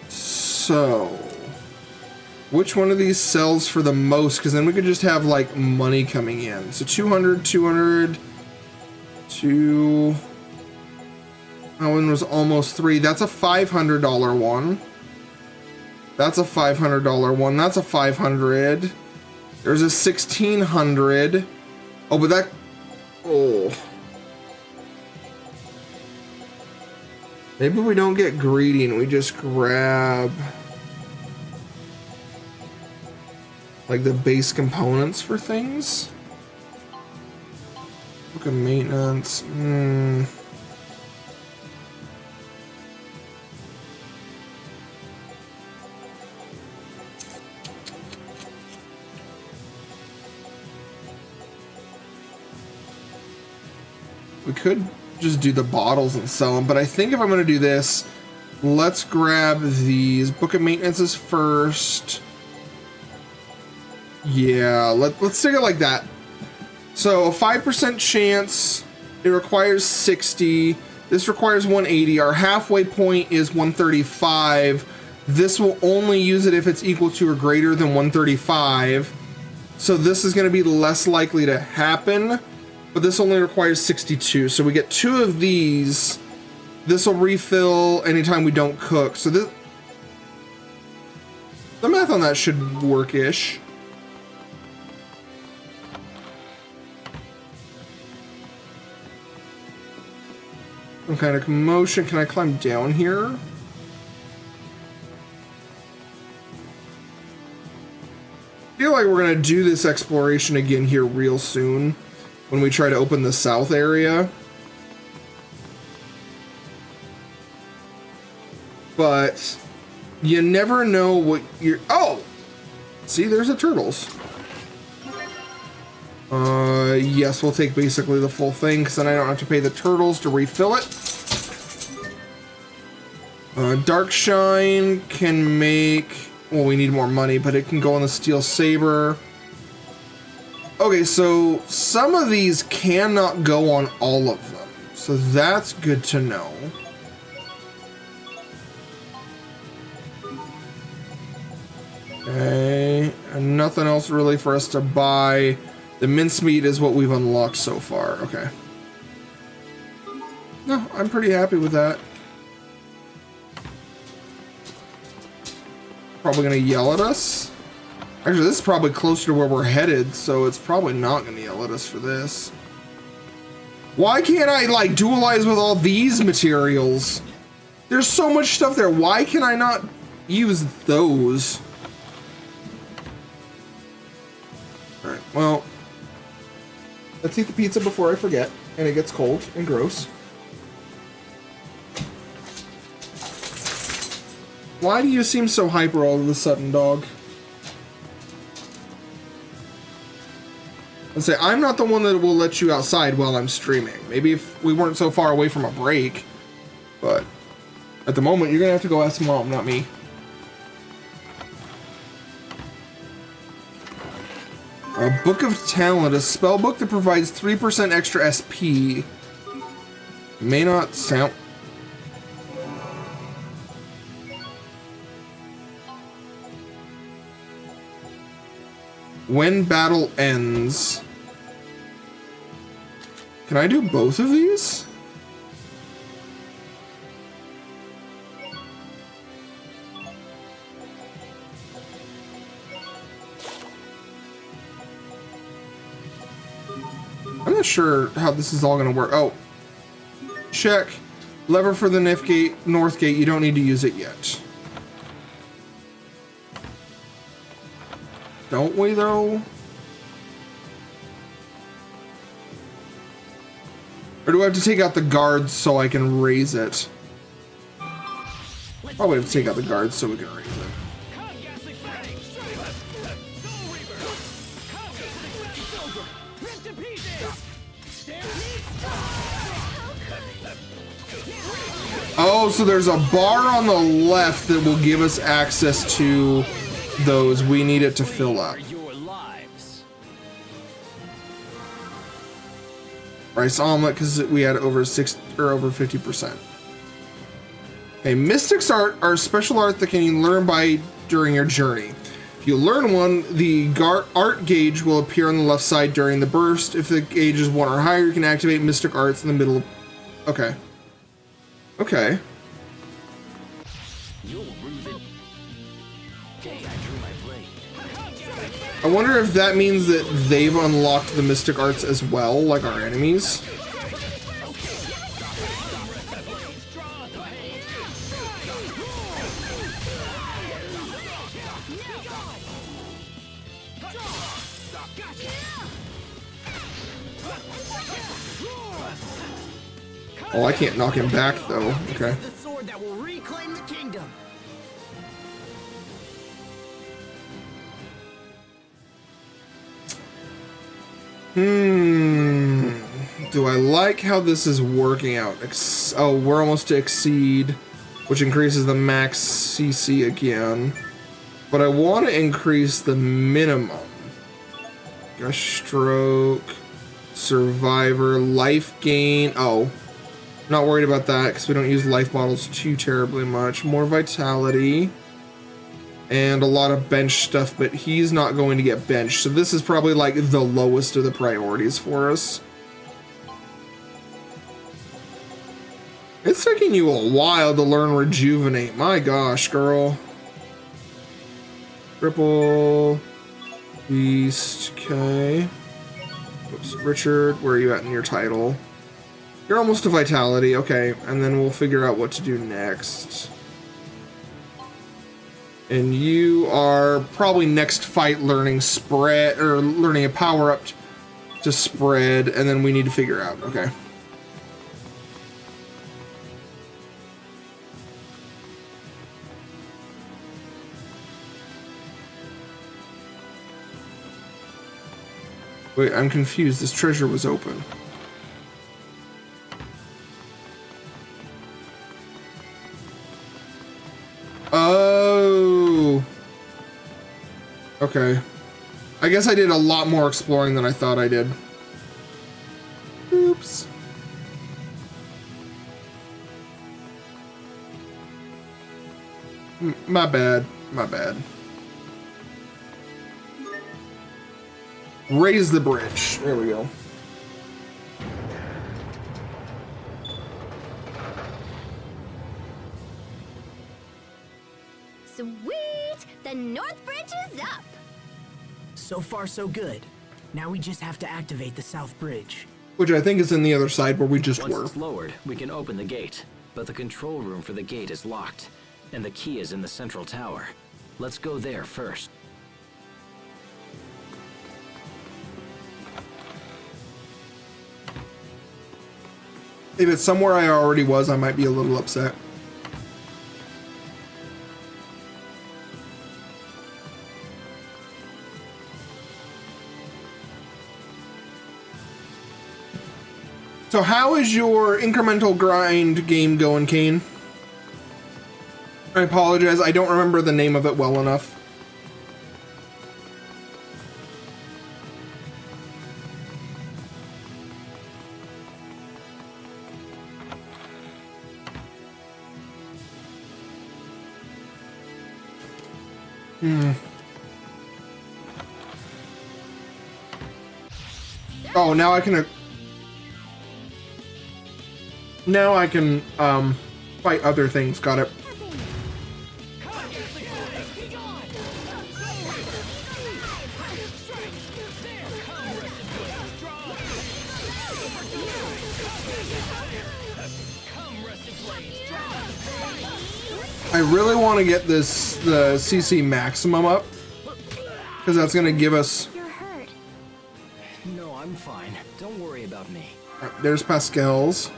So, which one of these sells for the most? Because then we could just have like money coming in. So 200, 200, 2. That one was almost 3. That's a $500 one. That's a $500 one. That's a 500. There's a 1600. Oh, but that. Oh. Maybe we don't get greedy and we just grab like the base components for things. Book of maintenance. We could just do the bottles and sell them, but I think if I'm going to do this, let's grab these. Book of maintenance is first. Yeah, let's take it like that. So a 5% chance. It requires 60. This requires 180. Our halfway point is 135. This will only use it if it's equal to or greater than 135. So this is going to be less likely to happen. But this only requires 62, so we get 2 of these. This will refill anytime we don't cook. So this, the math on that should work-ish. Some kind of commotion. Can I climb down here? I feel like we're gonna do this exploration again here real soon. When we try to open the south area. But you never know what you're... Oh! See, there's the turtles. Yes, we'll take basically the full thing, because then I don't have to pay the turtles to refill it. Dark Shine can make... Well, we need more money, but it can go on the Steel Saber. Okay, so some of these cannot go on all of them, so that's good to know. Okay, and nothing else really for us to buy. The mincemeat is what we've unlocked so far. Okay. No, I'm pretty happy with that. Probably gonna yell at us. Actually, this is probably closer to where we're headed, so it's probably not going to yell at us for this. Why can't I, like, dualize with all these materials? There's so much stuff there. Why can I not use those? Alright, well, let's eat the pizza before I forget, and it gets cold and gross. Why do you seem so hyper all of a sudden, dog? Let's say I'm not the one that will let you outside while I'm streaming. Maybe if we weren't so far away from a break, but at the moment you're gonna have to go ask Mom, not me. A Book of Talent, a spell book that provides 3% extra SP. May not sound... When battle ends. Can I do both of these? sure how this is all gonna work. Oh, check. Lever for the north gate. You don't need to use it yet. Don't we though? Or do I have to take out the guards so I can raise it? Probably have to take out the guards so we can raise it. Oh, so there's a bar on the left that will give us access to those. We need it to fill up. Rice omelet because we had over 50%. Okay, Mystic's Art are special art that can you learn by during your journey. If you learn one, the art gauge will appear on the left side during the burst. If the gauge is 1 or higher, you can activate Mystic Arts in the middle of... Okay. Okay. I wonder if that means that they've unlocked the Mystic Arts as well, like our enemies. Oh, I can't knock him back though. Okay. The sword that will reclaim the kingdom. Do I like how this is working out? Oh, we're almost to exceed, which increases the max CC again. But I want to increase the minimum. Gush stroke, survivor, life gain. Oh, not worried about that because we don't use life bottles too terribly much. More vitality. And a lot of bench stuff, but he's not going to get benched. So this is probably like the lowest of the priorities for us. It's taking you a while to learn Rejuvenate. My gosh, girl. Ripple. Beast. Okay. Oops. Richard, where are you at in your title? You're almost to Vitality. Okay. And then we'll figure out what to do next. And you are probably next fight learning spread, or learning a power up to spread, and then we need to figure out. Okay. Wait, I'm confused. This treasure was open. Oh. Okay. I guess I did a lot more exploring than I thought I did. Oops. My bad. My bad. Raise the bridge. There we go. Sweet! The North Bridge is up! So far, so good. Now we just have to activate the South Bridge. Which I think is in the other side where we just were. Once it's lowered, we can open the gate. But the control room for the gate is locked, and the key is in the central tower. Let's go there first. If it's somewhere I already was, I might be a little upset. So how is your incremental grind game going, Kane? I apologize, I don't remember the name of it well enough. Oh, now I can fight other things. Got it. I really want to get the CC maximum up, because that's going to give us... You're hurt. No, I'm fine. Don't worry about me. There's Pascal's.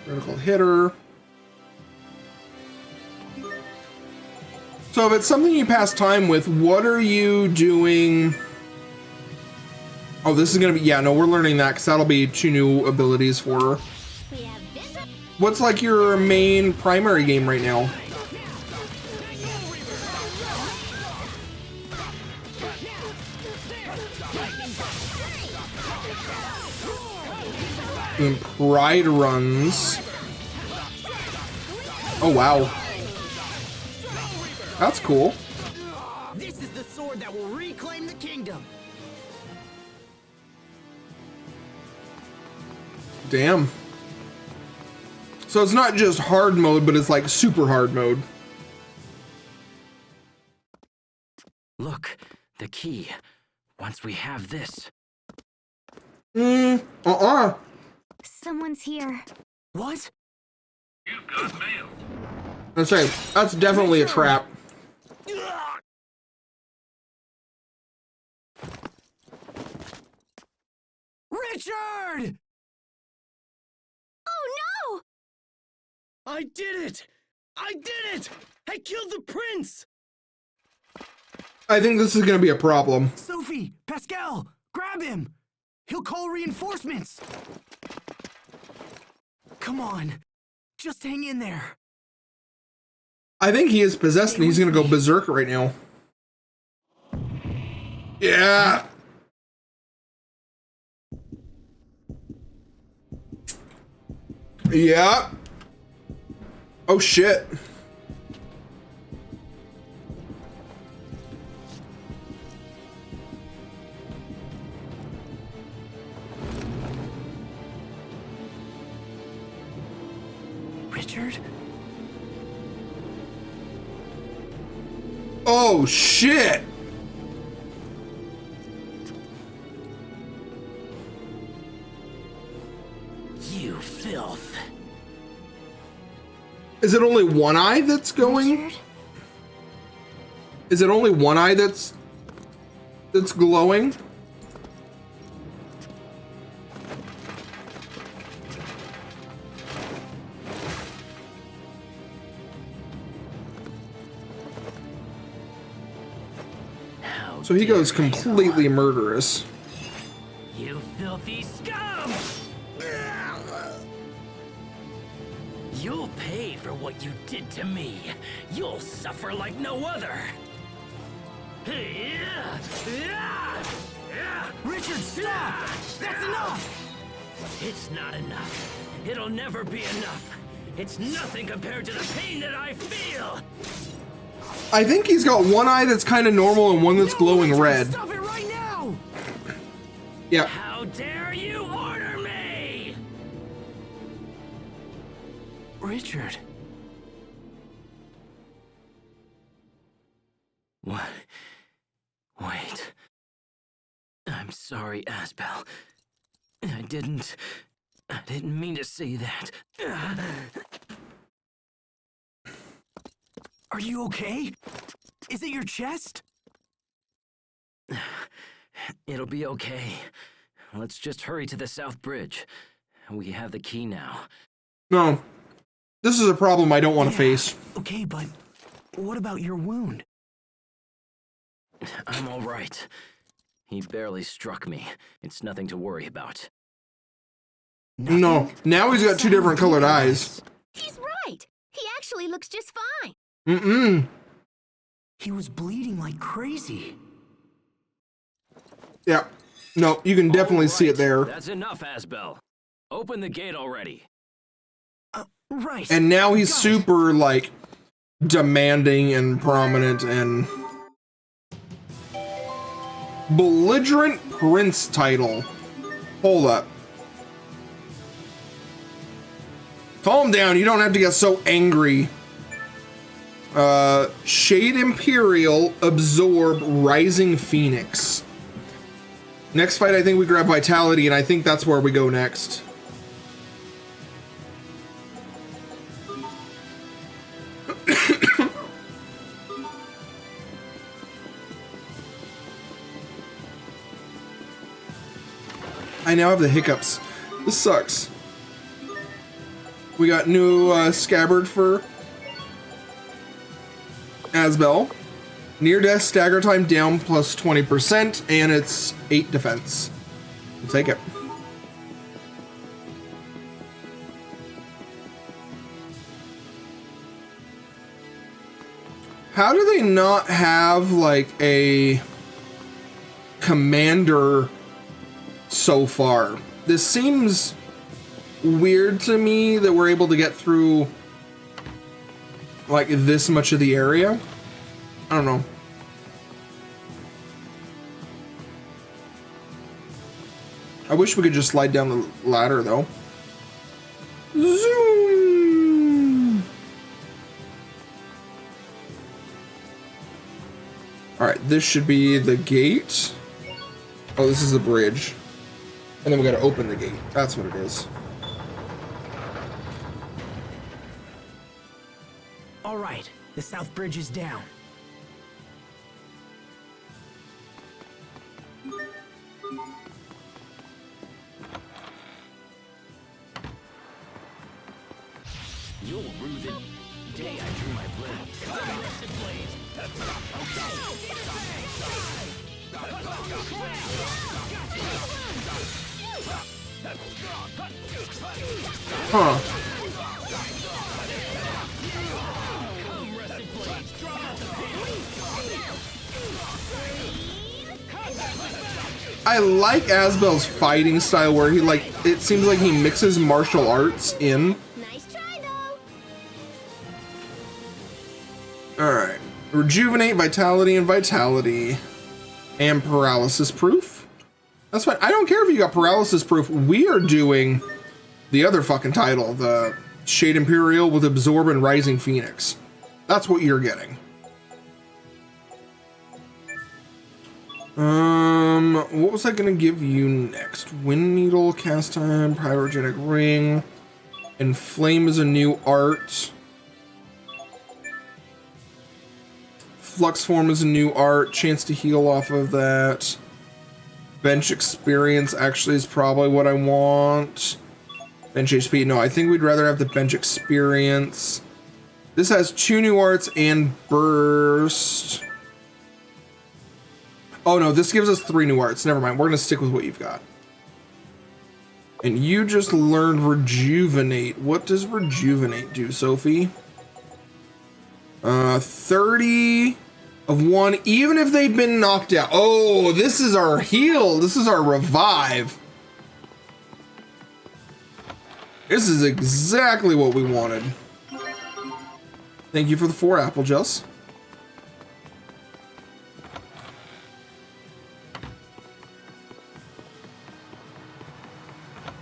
Critical hitter. So if it's something you pass time with, what are you doing? Oh, this is going to be... Yeah, no, we're learning that, because that'll be 2 new abilities for her. What's like your main primary game right now? Doing pride runs. Oh wow, that's cool. This is the sword that will reclaim the kingdom. Damn. So it's not just hard mode, but it's like super hard mode. Look, the key. Once we have this. Someone's here. What? Let's say that's definitely a trap. Richard! Oh no! I did it! I did it! I killed the prince! I think this is gonna be a problem. Sophie! Pascal! Grab him! He'll call reinforcements! Come on. Just hang in there. I think he is possessed and he's gonna go berserk right now. Yeah! Yeah! Oh shit. Richard? Oh shit! You filth. Is it only one eye that's going? Richard? Is it only one eye that's glowing? So he goes completely murderous. You filthy scum! You'll pay for what you did to me. You'll suffer like no other. Richard, stop! That's enough! It's not enough. It'll never be enough. It's nothing compared to the pain that I feel. I think he's got one eye that's kind of normal and one that's glowing Richard, red. Stop it right now! Yeah. How dare you order me? Richard. What? Wait. I'm sorry, Asbel. I didn't mean to say that. Are you okay? Is it your chest? It'll be okay. Let's just hurry to the South Bridge. We have the key now. No. This is a problem I don't want to face. Okay, but what about your wound? I'm all right. He barely struck me. It's nothing to worry about. Nothing? No. Now he's got 2 different colored eyes. He's right. He actually looks just fine. Mm-mm. He was bleeding like crazy. Yeah. No, you can definitely see it there. That's enough, Asbel. Open the gate already. Right. And now he's Got it. super, like, demanding and prominent and... Belligerent Prince title. Hold up. Calm down, you don't have to get so angry. Shade Imperial, absorb Rising Phoenix. Next fight, I think we grab Vitality, and I think that's where we go next. I now have the hiccups. This sucks. We got new scabbard for Asbel. Near death stagger time down plus 20%, and it's 8 defense. We'll take it. How do they not have like a commander so far? This seems weird to me that we're able to get through like this much of the area. I don't know. I wish we could just slide down the ladder though. Zoom! Alright, this should be the gate. Oh, this is the bridge. And then we gotta open the gate. That's what it is. All right, the south bridge is down. You'll rue the day I drew my blood. Huh. I like Asbel's fighting style where he like, it seems like he mixes martial arts in. Nice try, though. Alright. Rejuvenate, vitality, and vitality. And paralysis proof. That's fine. I don't care if you got paralysis proof. We are doing the other fucking title, the Shade Imperial with Absorb and Rising Phoenix. That's what you're getting. What was I gonna give you next? Wind Needle, Cast Time, Pyrogenic Ring, Inflame is a new art. Flux Form is a new art. Chance to heal off of that. Bench Experience actually is probably what I want. Bench HP, no, I think we'd rather have the Bench Experience. This has 2 new arts and Burst. Oh no, this gives us 3 new arts. Never mind, we're gonna stick with what you've got. And you just learned Rejuvenate. What does Rejuvenate do, Sophie? 30 of 1, even if they've been knocked out. Oh, this is our heal. This is our revive. This is exactly what we wanted. Thank you for the 4 apple gels.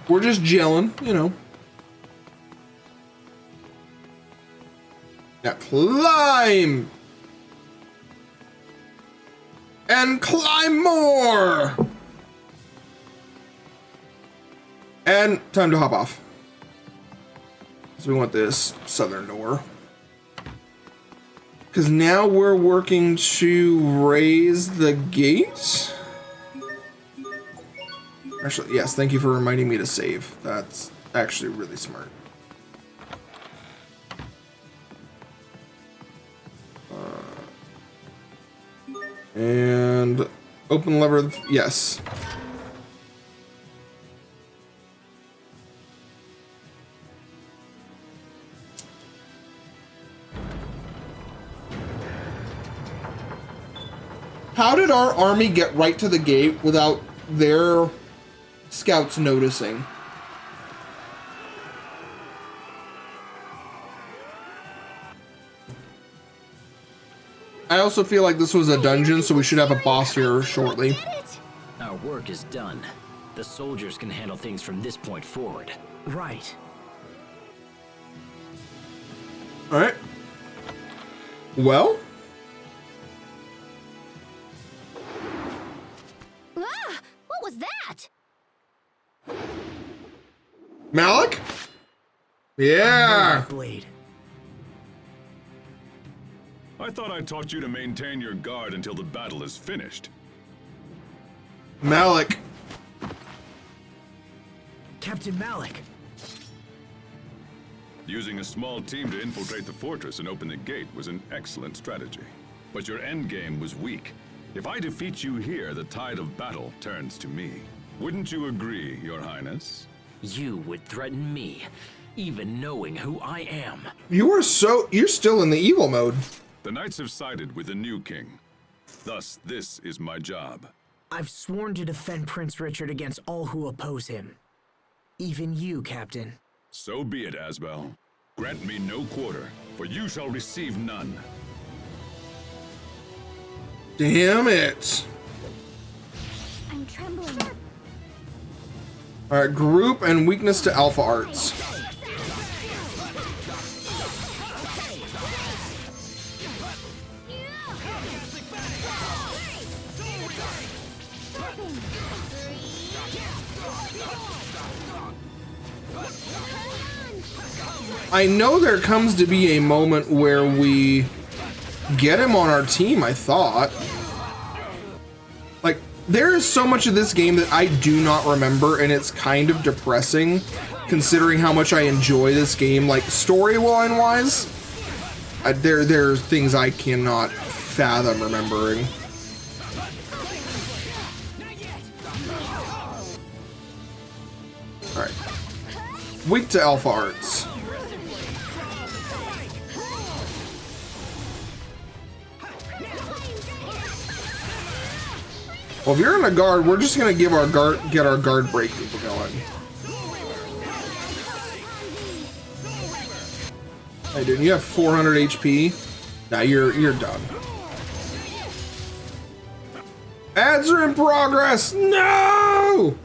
We're just gelling, you know. Now climb! And climb more! And time to hop off. So we want this southern door. Because now we're working to raise the gate. Actually, yes, thank you for reminding me to save. That's actually really smart. And open lever, yes. How did our army get right to the gate without their scouts noticing? I also feel like this was a dungeon, so we should have a boss here shortly. Our work is done. The soldiers can handle things from this point forward. Right. All right. Well. Ah, what Yeah. Blade. I thought I taught you to maintain your guard until the battle is finished. Malik. Captain Malik. Using a small team to infiltrate the fortress and open the gate was an excellent strategy. But your endgame was weak. If I defeat you here, the tide of battle turns to me. Wouldn't you agree, Your Highness? You would threaten me, even knowing who I am. You're still in the evil mode. The knights have sided with the new king. Thus, this is my job. I've sworn to defend Prince Richard against all who oppose him. Even you, Captain. So be it, Asbel. Grant me no quarter, for you shall receive none. Damn it. I'm trembling. All right, group and weakness to alpha arts. I know there comes to be a moment where we get him on our team, I thought. Like, there is so much of this game that I do not remember, and it's kind of depressing, considering how much I enjoy this game, like, storyline wise. There are things I cannot fathom remembering. Alright. Weak to alpha arts. Well, if you're in a guard, we're just gonna get our guard break people going. Hey, dude, you have 400 HP. Nah, you're done. Ads are in progress. No.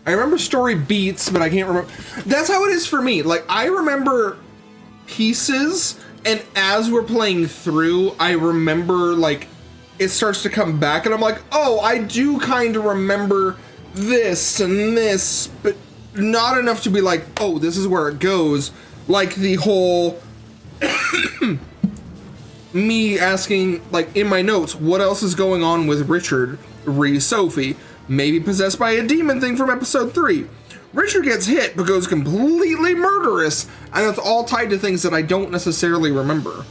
I remember story beats, but I can't remember. That's how it is for me. Like, I remember pieces, and as we're playing through, I remember, like, it starts to come back, and I'm like, oh, I do kind of remember this and this, but not enough to be like, oh, this is where it goes. Like the whole me asking, like, in my notes, what else is going on with Richard re Sophie? Maybe possessed by a demon thing from episode 3. Richard gets hit but goes completely murderous, and it's all tied to things that I don't necessarily remember.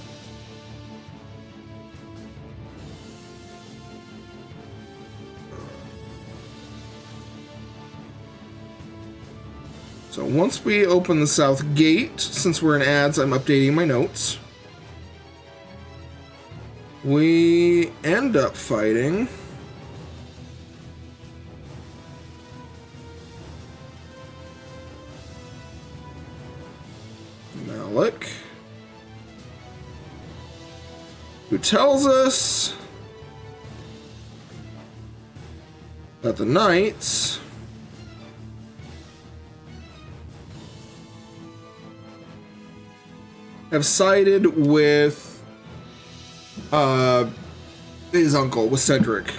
So once we open the south gate, since we're in ads, I'm updating my notes. We end up fighting Malik, who tells us that the knights have sided with his uncle, with Cedric.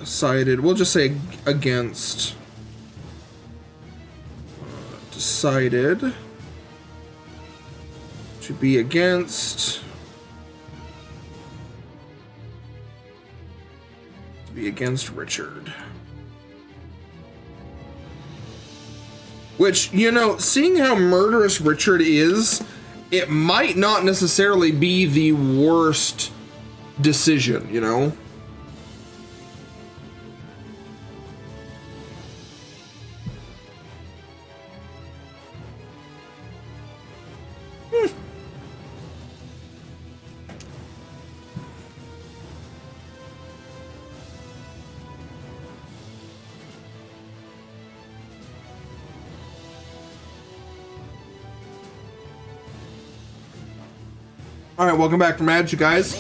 Sided, we'll just say against. Decided to be against. To be against Richard. Which, you know, seeing how murderous Richard is, it might not necessarily be the worst decision, you know? Alright, welcome back from ads, you guys.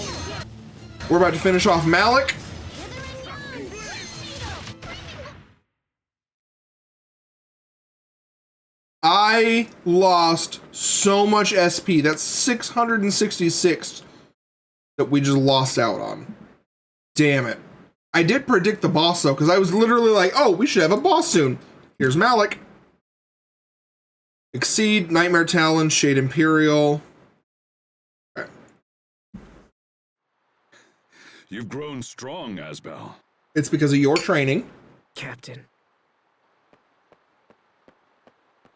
We're about to finish off Malik. I lost so much SP. That's 666 that we just lost out on. Damn it. I did predict the boss, though, because I was literally like, oh, we should have a boss soon. Here's Malik. Exceed, Nightmare Talon, Shade Imperial. Okay. You've grown strong, Asbel. It's because of your training. Captain.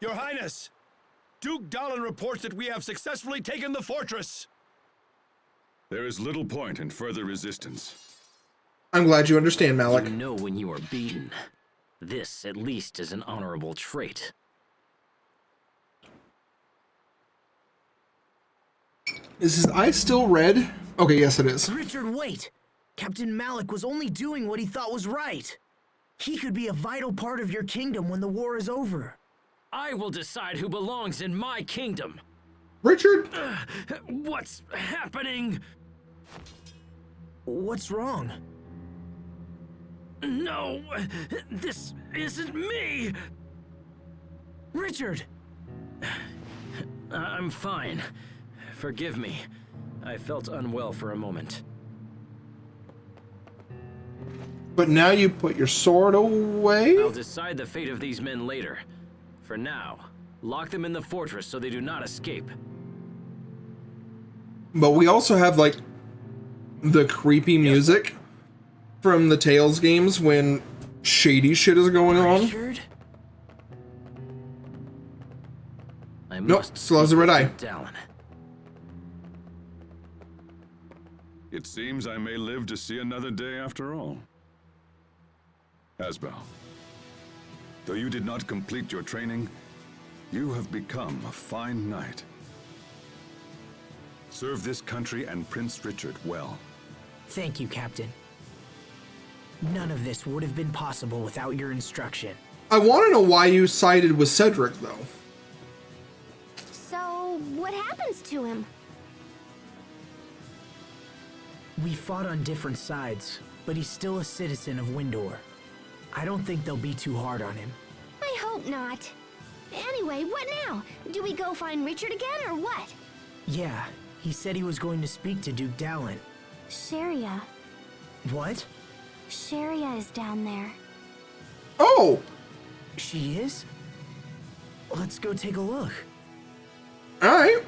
Your Highness! Duke Dalen reports that we have successfully taken the fortress! There is little point in further resistance. I'm glad you understand, Malik. You know when you are beaten. This, at least, is an honorable trait. Is his eye still red? Okay, yes it is. Richard, wait! Captain Malik was only doing what he thought was right. He could be a vital part of your kingdom when the war is over. I will decide who belongs in my kingdom. Richard? What's happening? What's wrong? No, this isn't me. Richard! I'm fine. Forgive me. I felt unwell for a moment. But now you put your sword away? I'll decide the fate of these men later. For now, lock them in the fortress so they do not escape. But we also have, like, the creepy music from the Tales games when shady shit is going on. Richard? I Nope, must still has a red eye. Dalen. It seems I may live to see another day after all. Asbel, though you did not complete your training, you have become a fine knight. Serve this country and Prince Richard well. Thank you, Captain. None of this would have been possible without your instruction. I want to know why you sided with Cedric, though. So, what happens to him? We fought on different sides, but he's still a citizen of Windor. I don't think they'll be too hard on him. I hope not. Anyway, what now? Do we go find Richard again, or what? Yeah, he said he was going to speak to Duke Dalen. Sharia. What? Sharia is down there. Oh! She is? Let's go take a look. Alright.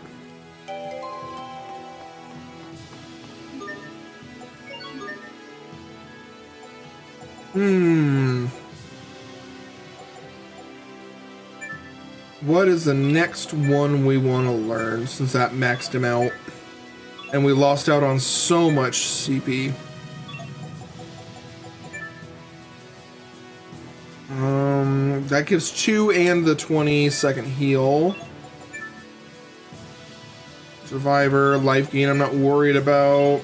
What is the next one we want to learn, since that maxed him out? And we lost out on so much CP. That gives 2 and the 20-second heal. Survivor, life gain, I'm not worried about.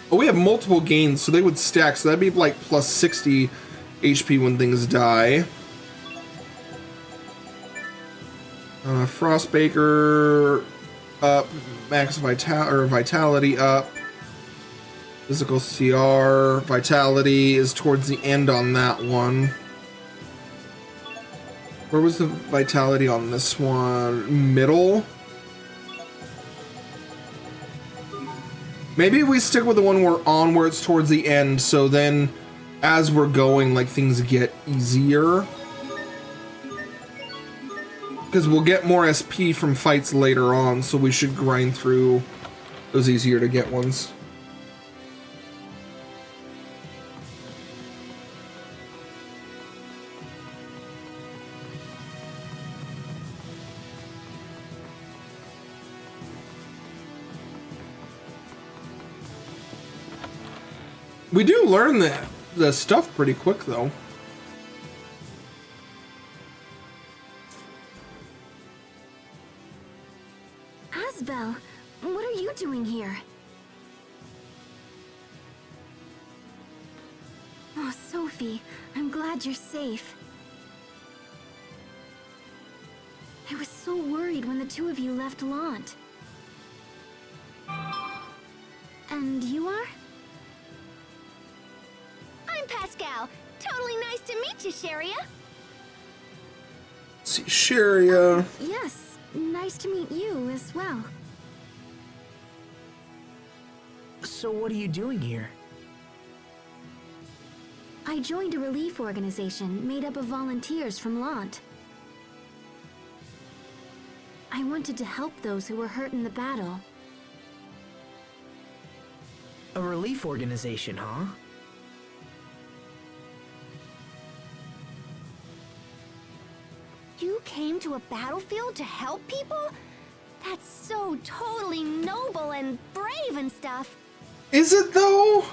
Oh, we have multiple gains, so they would stack, so that'd be like plus 60 HP when things die. Frostbaker up, max vitality up. Physical CR, vitality is towards the end on that one. Where was the vitality on this one? Middle? Maybe we stick with the one we're on where it's towards the end, so then as we're going, like, things get easier. Because we'll get more SP from fights later on, so we should grind through those easier to get ones. We do learn the stuff pretty quick, though. Asbel, what are you doing here? Oh, Sophie, I'm glad you're safe. I was so worried when the two of you left Lant. And you are? I'm Pascal. Totally nice to meet you, Sharia. Let's see, Sharia. Yes, nice to meet you as well. So what are you doing here? I joined a relief organization made up of volunteers from LAMBDA. I wanted to help those who were hurt in the battle. A relief organization, huh? You came to a battlefield to help people? That's so totally noble and brave and stuff. Is it though?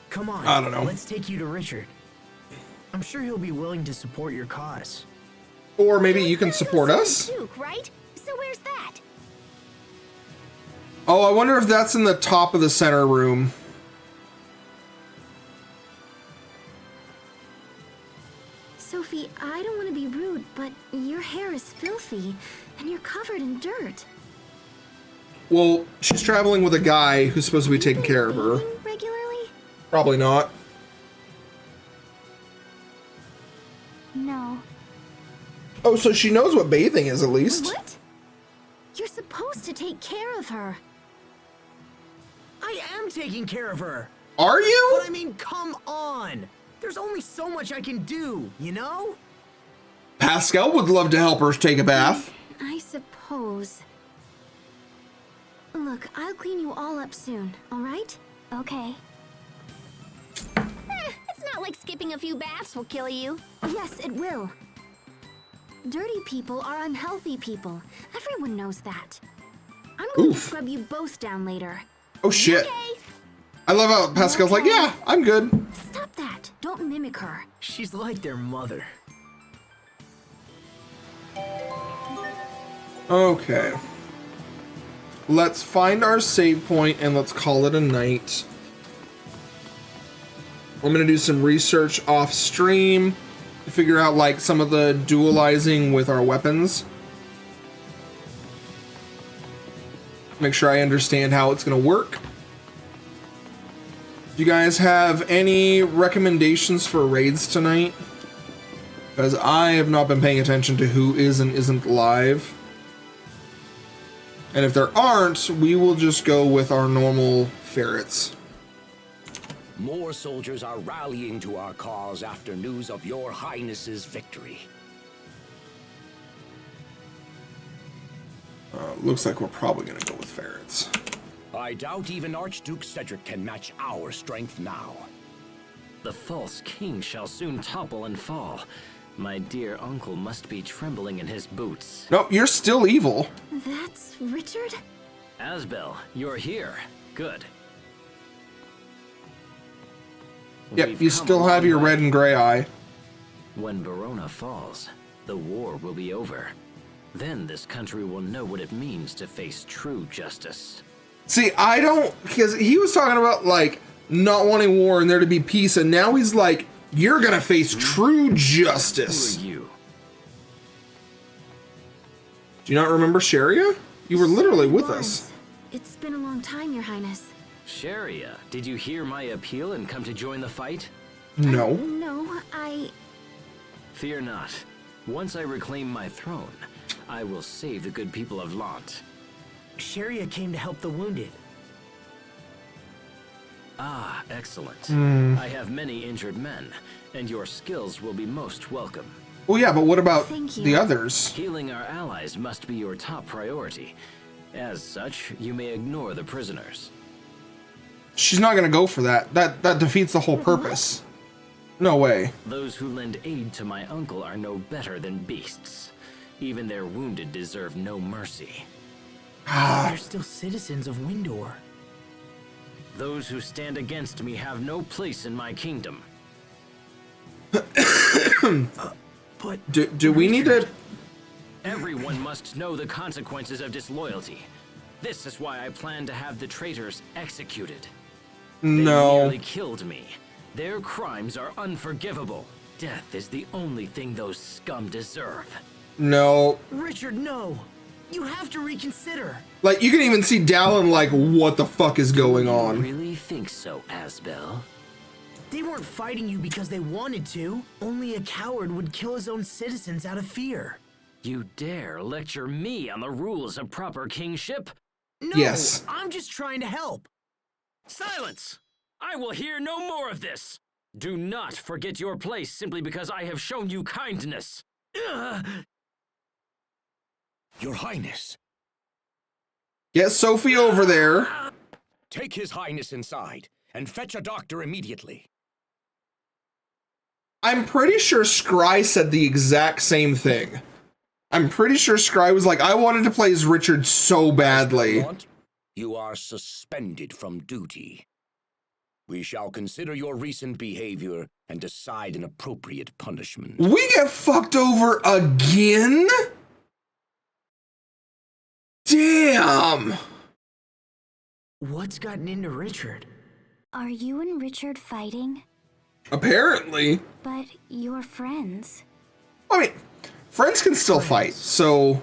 Come on, I don't know. Let's take you to Richard. I'm sure he'll be willing to support your cause. Or maybe you can support us? Duke, right? So where's that? Oh, I wonder if that's in the top of the center room. Sophie, I don't want to be rude, but your hair is filthy, and you're covered in dirt. Well, she's traveling with a guy who's supposed to be taking care of her. Bathing regularly? Probably not. No. Oh, so she knows what bathing is at least. What? You're supposed to take care of her. I am taking care of her. Are you? But I mean, come on. There's only so much I can do, you know? Pascal would love to help her take a bath. I suppose. Look, I'll clean you all up soon, all right? Okay. It's not like skipping a few baths will kill you. Yes, it will. Dirty people are unhealthy people. Everyone knows that. I'm going to scrub you both down later. Oh shit. Okay. I love how Pascal's like, yeah, I'm good. Stop that. Don't mimic her. She's like their mother. Okay. Let's find our save point and let's call it a night. I'm gonna do some research off stream to figure out like some of the dualizing with our weapons. Make sure I understand how it's gonna work. Do you guys have any recommendations for raids tonight? Because I have not been paying attention to who is and isn't live. And if there aren't, we will just go with our normal ferrets. More soldiers are rallying to our cause after news of your highness's victory. Looks like we're probably gonna go with ferrets. I doubt even Archduke Cedric can match our strength now. The false king shall soon topple and fall. My dear uncle must be trembling in his boots. Nope, you're still evil. That's Richard? Asbel, you're here. Good. Yep, We've you come still a have long your way. red and gray eye. When Verona falls, the war will be over. Then this country will know what it means to face true justice. See, I don't, because he was talking about like not wanting war and there to be peace, and now he's like, you're gonna face true justice. Who are you? Do you not remember Sharia? You were literally with us. It's been a long time, Your Highness. Sharia, did you hear my appeal and come to join the fight? No. No, Fear not. Once I reclaim my throne, I will save the good people of LAMBDA. Sharia came to help the wounded. Ah, excellent. I have many injured men, and your skills will be most welcome. Well, yeah, but what about Thank you. the others? Healing our allies must be your top priority. As such, you may ignore the prisoners. She's not gonna go for that. That defeats the whole purpose. No way. Those who lend aid to my uncle are no better than beasts. Even their wounded deserve no mercy. They're still citizens of Windor. Those who stand against me have no place in my kingdom. But Do we need to? Everyone must know the consequences of disloyalty. This is why I plan to have the traitors executed. They No. nearly killed me. Their crimes are unforgivable. Death is the only thing those scum deserve. No. Richard, no. You have to reconsider. Like, you can even see Dalen like, what the fuck is going You on? really think so, Asbel? They weren't fighting you because they wanted to. Only a coward would kill his own citizens out of fear. You dare lecture me on the rules of proper kingship? No, Yes. I'm just trying to help. Silence! I will hear no more of this! Do not forget your place simply because I have shown you kindness. Ugh. Your Highness, Get Sophie over there. take His Highness inside and fetch a doctor immediately. I'm pretty sure Scry said the exact same thing. I'm pretty sure Scry was like, I wanted to play as Richard so badly. You are suspended from duty. We shall consider your recent behavior and decide an appropriate punishment. We get fucked over again? Damn! What's gotten into Richard? Are you and Richard fighting? Apparently. But you're friends. I mean, friends can still fight, so...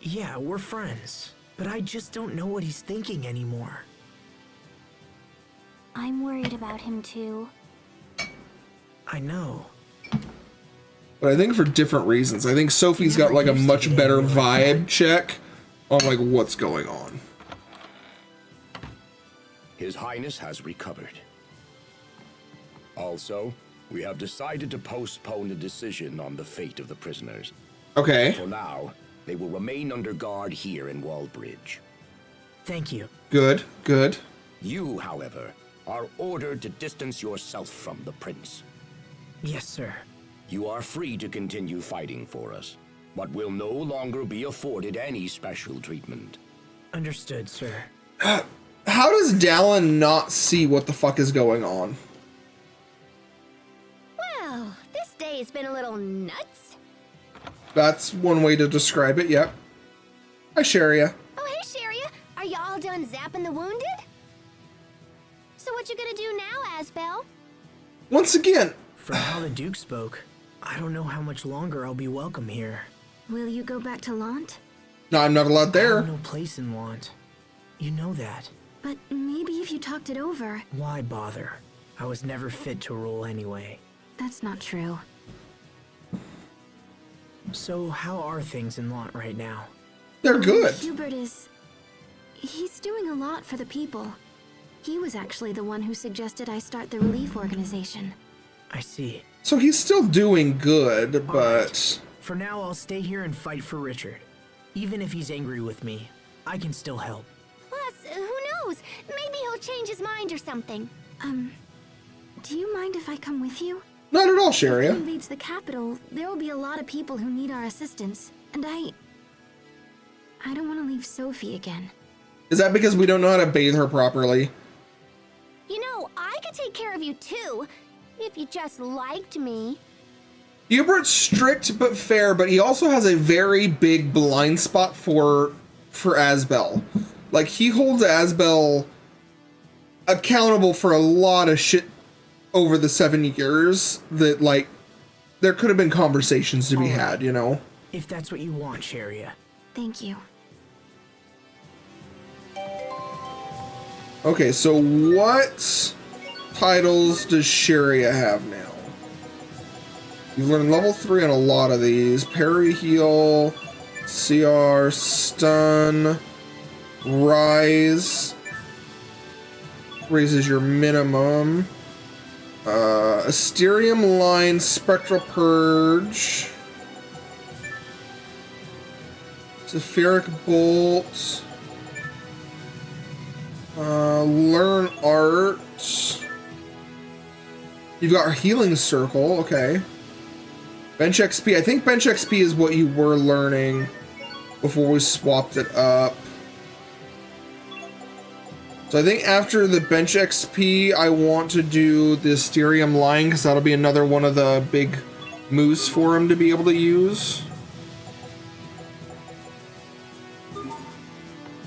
Yeah, we're friends. But I just don't know what he's thinking anymore. I'm worried about him too. I know. But I think for different reasons. I think Sophie's got like a much better vibe check on like what's going on. His Highness has recovered. Also, we have decided to postpone a decision on the fate of the prisoners. Okay. For now, they will remain under guard here in Wallbridge. Thank you. Good, good. You, however, are ordered to distance yourself from the prince. Yes, sir. You are free to continue fighting for us, but will no longer be afforded any special treatment. Understood, sir. How does Dalen not see what the fuck is going on? Well, this day has been a little nuts. That's one way to describe it, yep. Hi, Sharia. Oh, hey, Sharia. Are you all done zapping the wounded? So what you gonna do now, Asbel? Once again, From how the Duke spoke, I don't know how much longer I'll be welcome here. Will you go back to Lant? no, I'm not allowed I there. have no place in Want. You know that. But maybe if you talked it over. Why bother? I was never fit to rule anyway. That's not true. So how are things in Lant right now? They're good. Hubert is... He's doing a lot for the people. He was actually the one who suggested I start the relief organization. I see. So he's still doing good, All but... right. For now, I'll stay here and fight for Richard. Even if he's angry with me, I can still help. Plus, who knows? Maybe he'll change his mind or something. Do you mind if I come with you? Not at all, If Sharia. he leads the capital, there will be a lot of people who need our assistance. And I don't want to leave Sophie again. Is that because we don't know how to bathe her properly? You know, I could take care of you too, if you just liked me. Hubert's strict but fair, but he also has a very big blind spot for Asbel. Like, he holds Asbel accountable for a lot of shit over the 7 years that, like, there could have been conversations to be had, you know? If that's what you want, Sharia. Thank you. Okay, so what titles does Sharia have now? You've learned level 3 on a lot of these. Parry, heal, CR, stun, rise. Raises your minimum. Asterium line, spectral purge. Zephyrric bolt. Learn art. You've got healing circle, okay. Bench XP, I think bench XP is what you were learning before we swapped it up. So I think after the bench XP, I want to do the Asterium line, because that'll be another one of the big moves for him to be able to use.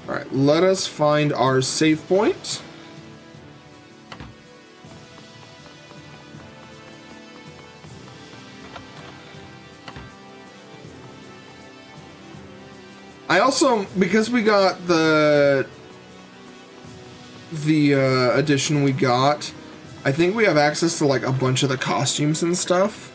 Alright, let us find our save point. I also, because we got the edition we got, I think we have access to like a bunch of the costumes and stuff.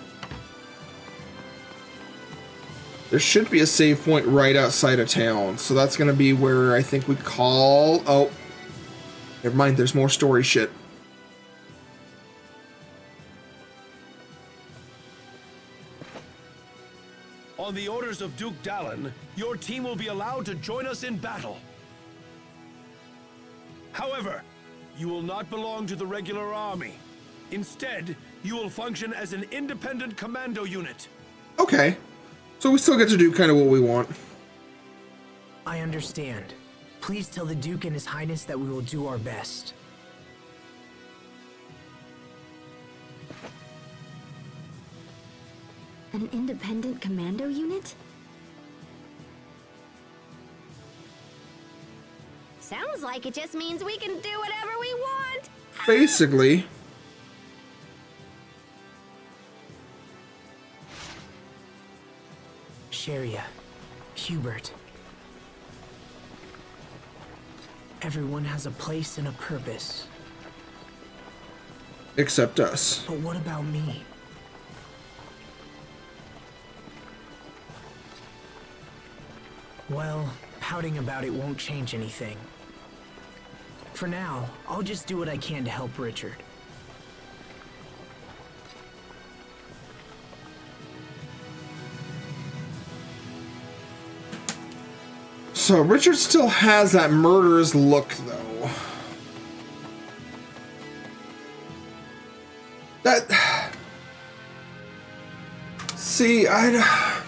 There should be a save point right outside of town. So that's going to be where I think we call... Oh, never mind. There's more story shit. On the orders of Duke Dalen, your team will be allowed to join us in battle. However, you will not belong to the regular army. Instead, you will function as an independent commando unit. Okay. So we still get to do kind of what we want. I understand. Please tell the Duke and His Highness that we will do our best. An independent commando unit? Sounds like it just means we can do whatever we want. Basically. Sharia, Hubert. Everyone has a place and a purpose. Except us. But what about me? Well, pouting about it won't change anything. For now, I'll just do what I can to help Richard. So Richard still has that murderous look, though. See, I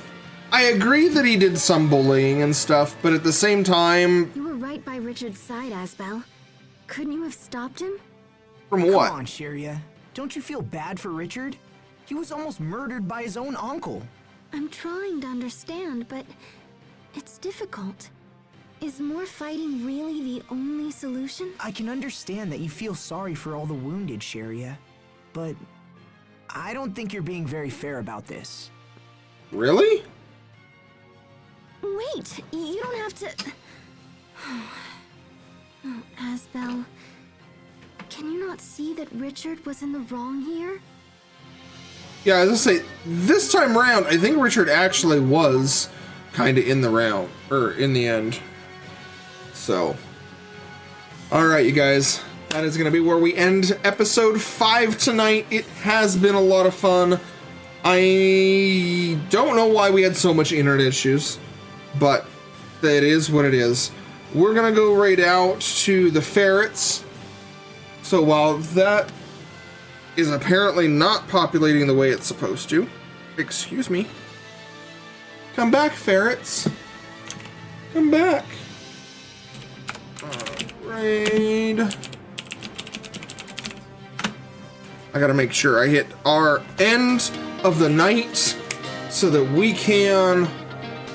agree that he did some bullying and stuff, but at the same time... You were right by Richard's side, Asbel. Couldn't you have stopped him? From what? Come on, Sharia. Don't you feel bad for Richard? He was almost murdered by his own uncle. I'm trying to understand, but it's difficult. Is more fighting really the only solution? I can understand that you feel sorry for all the wounded, Sharia, but I don't think you're being very fair about this. Really? Wait, you don't have to... Oh, Asbel, can you not see that Richard was in the wrong here? Yeah, I was gonna say, this time around, I think Richard actually was kind of in the round, or in the end. So, alright, you guys, that is gonna be where we end episode 5 tonight. It has been a lot of fun. I don't know why we had so much internet issues, but it is what it is. We're gonna go right out to the ferrets. So while that is apparently not populating the way it's supposed to, excuse me, come back, ferrets. Come back. Alright. I gotta make sure I hit our end of the night so that we can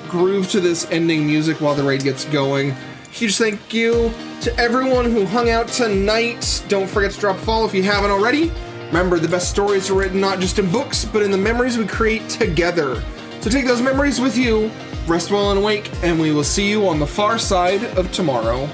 groove to this ending music while the raid gets going. Huge thank you to everyone who hung out tonight. Don't forget to drop a follow if you haven't already. Remember, the best stories are written not just in books, but in the memories we create together. So take those memories with you, rest well and awake, and we will see you on the far side of tomorrow.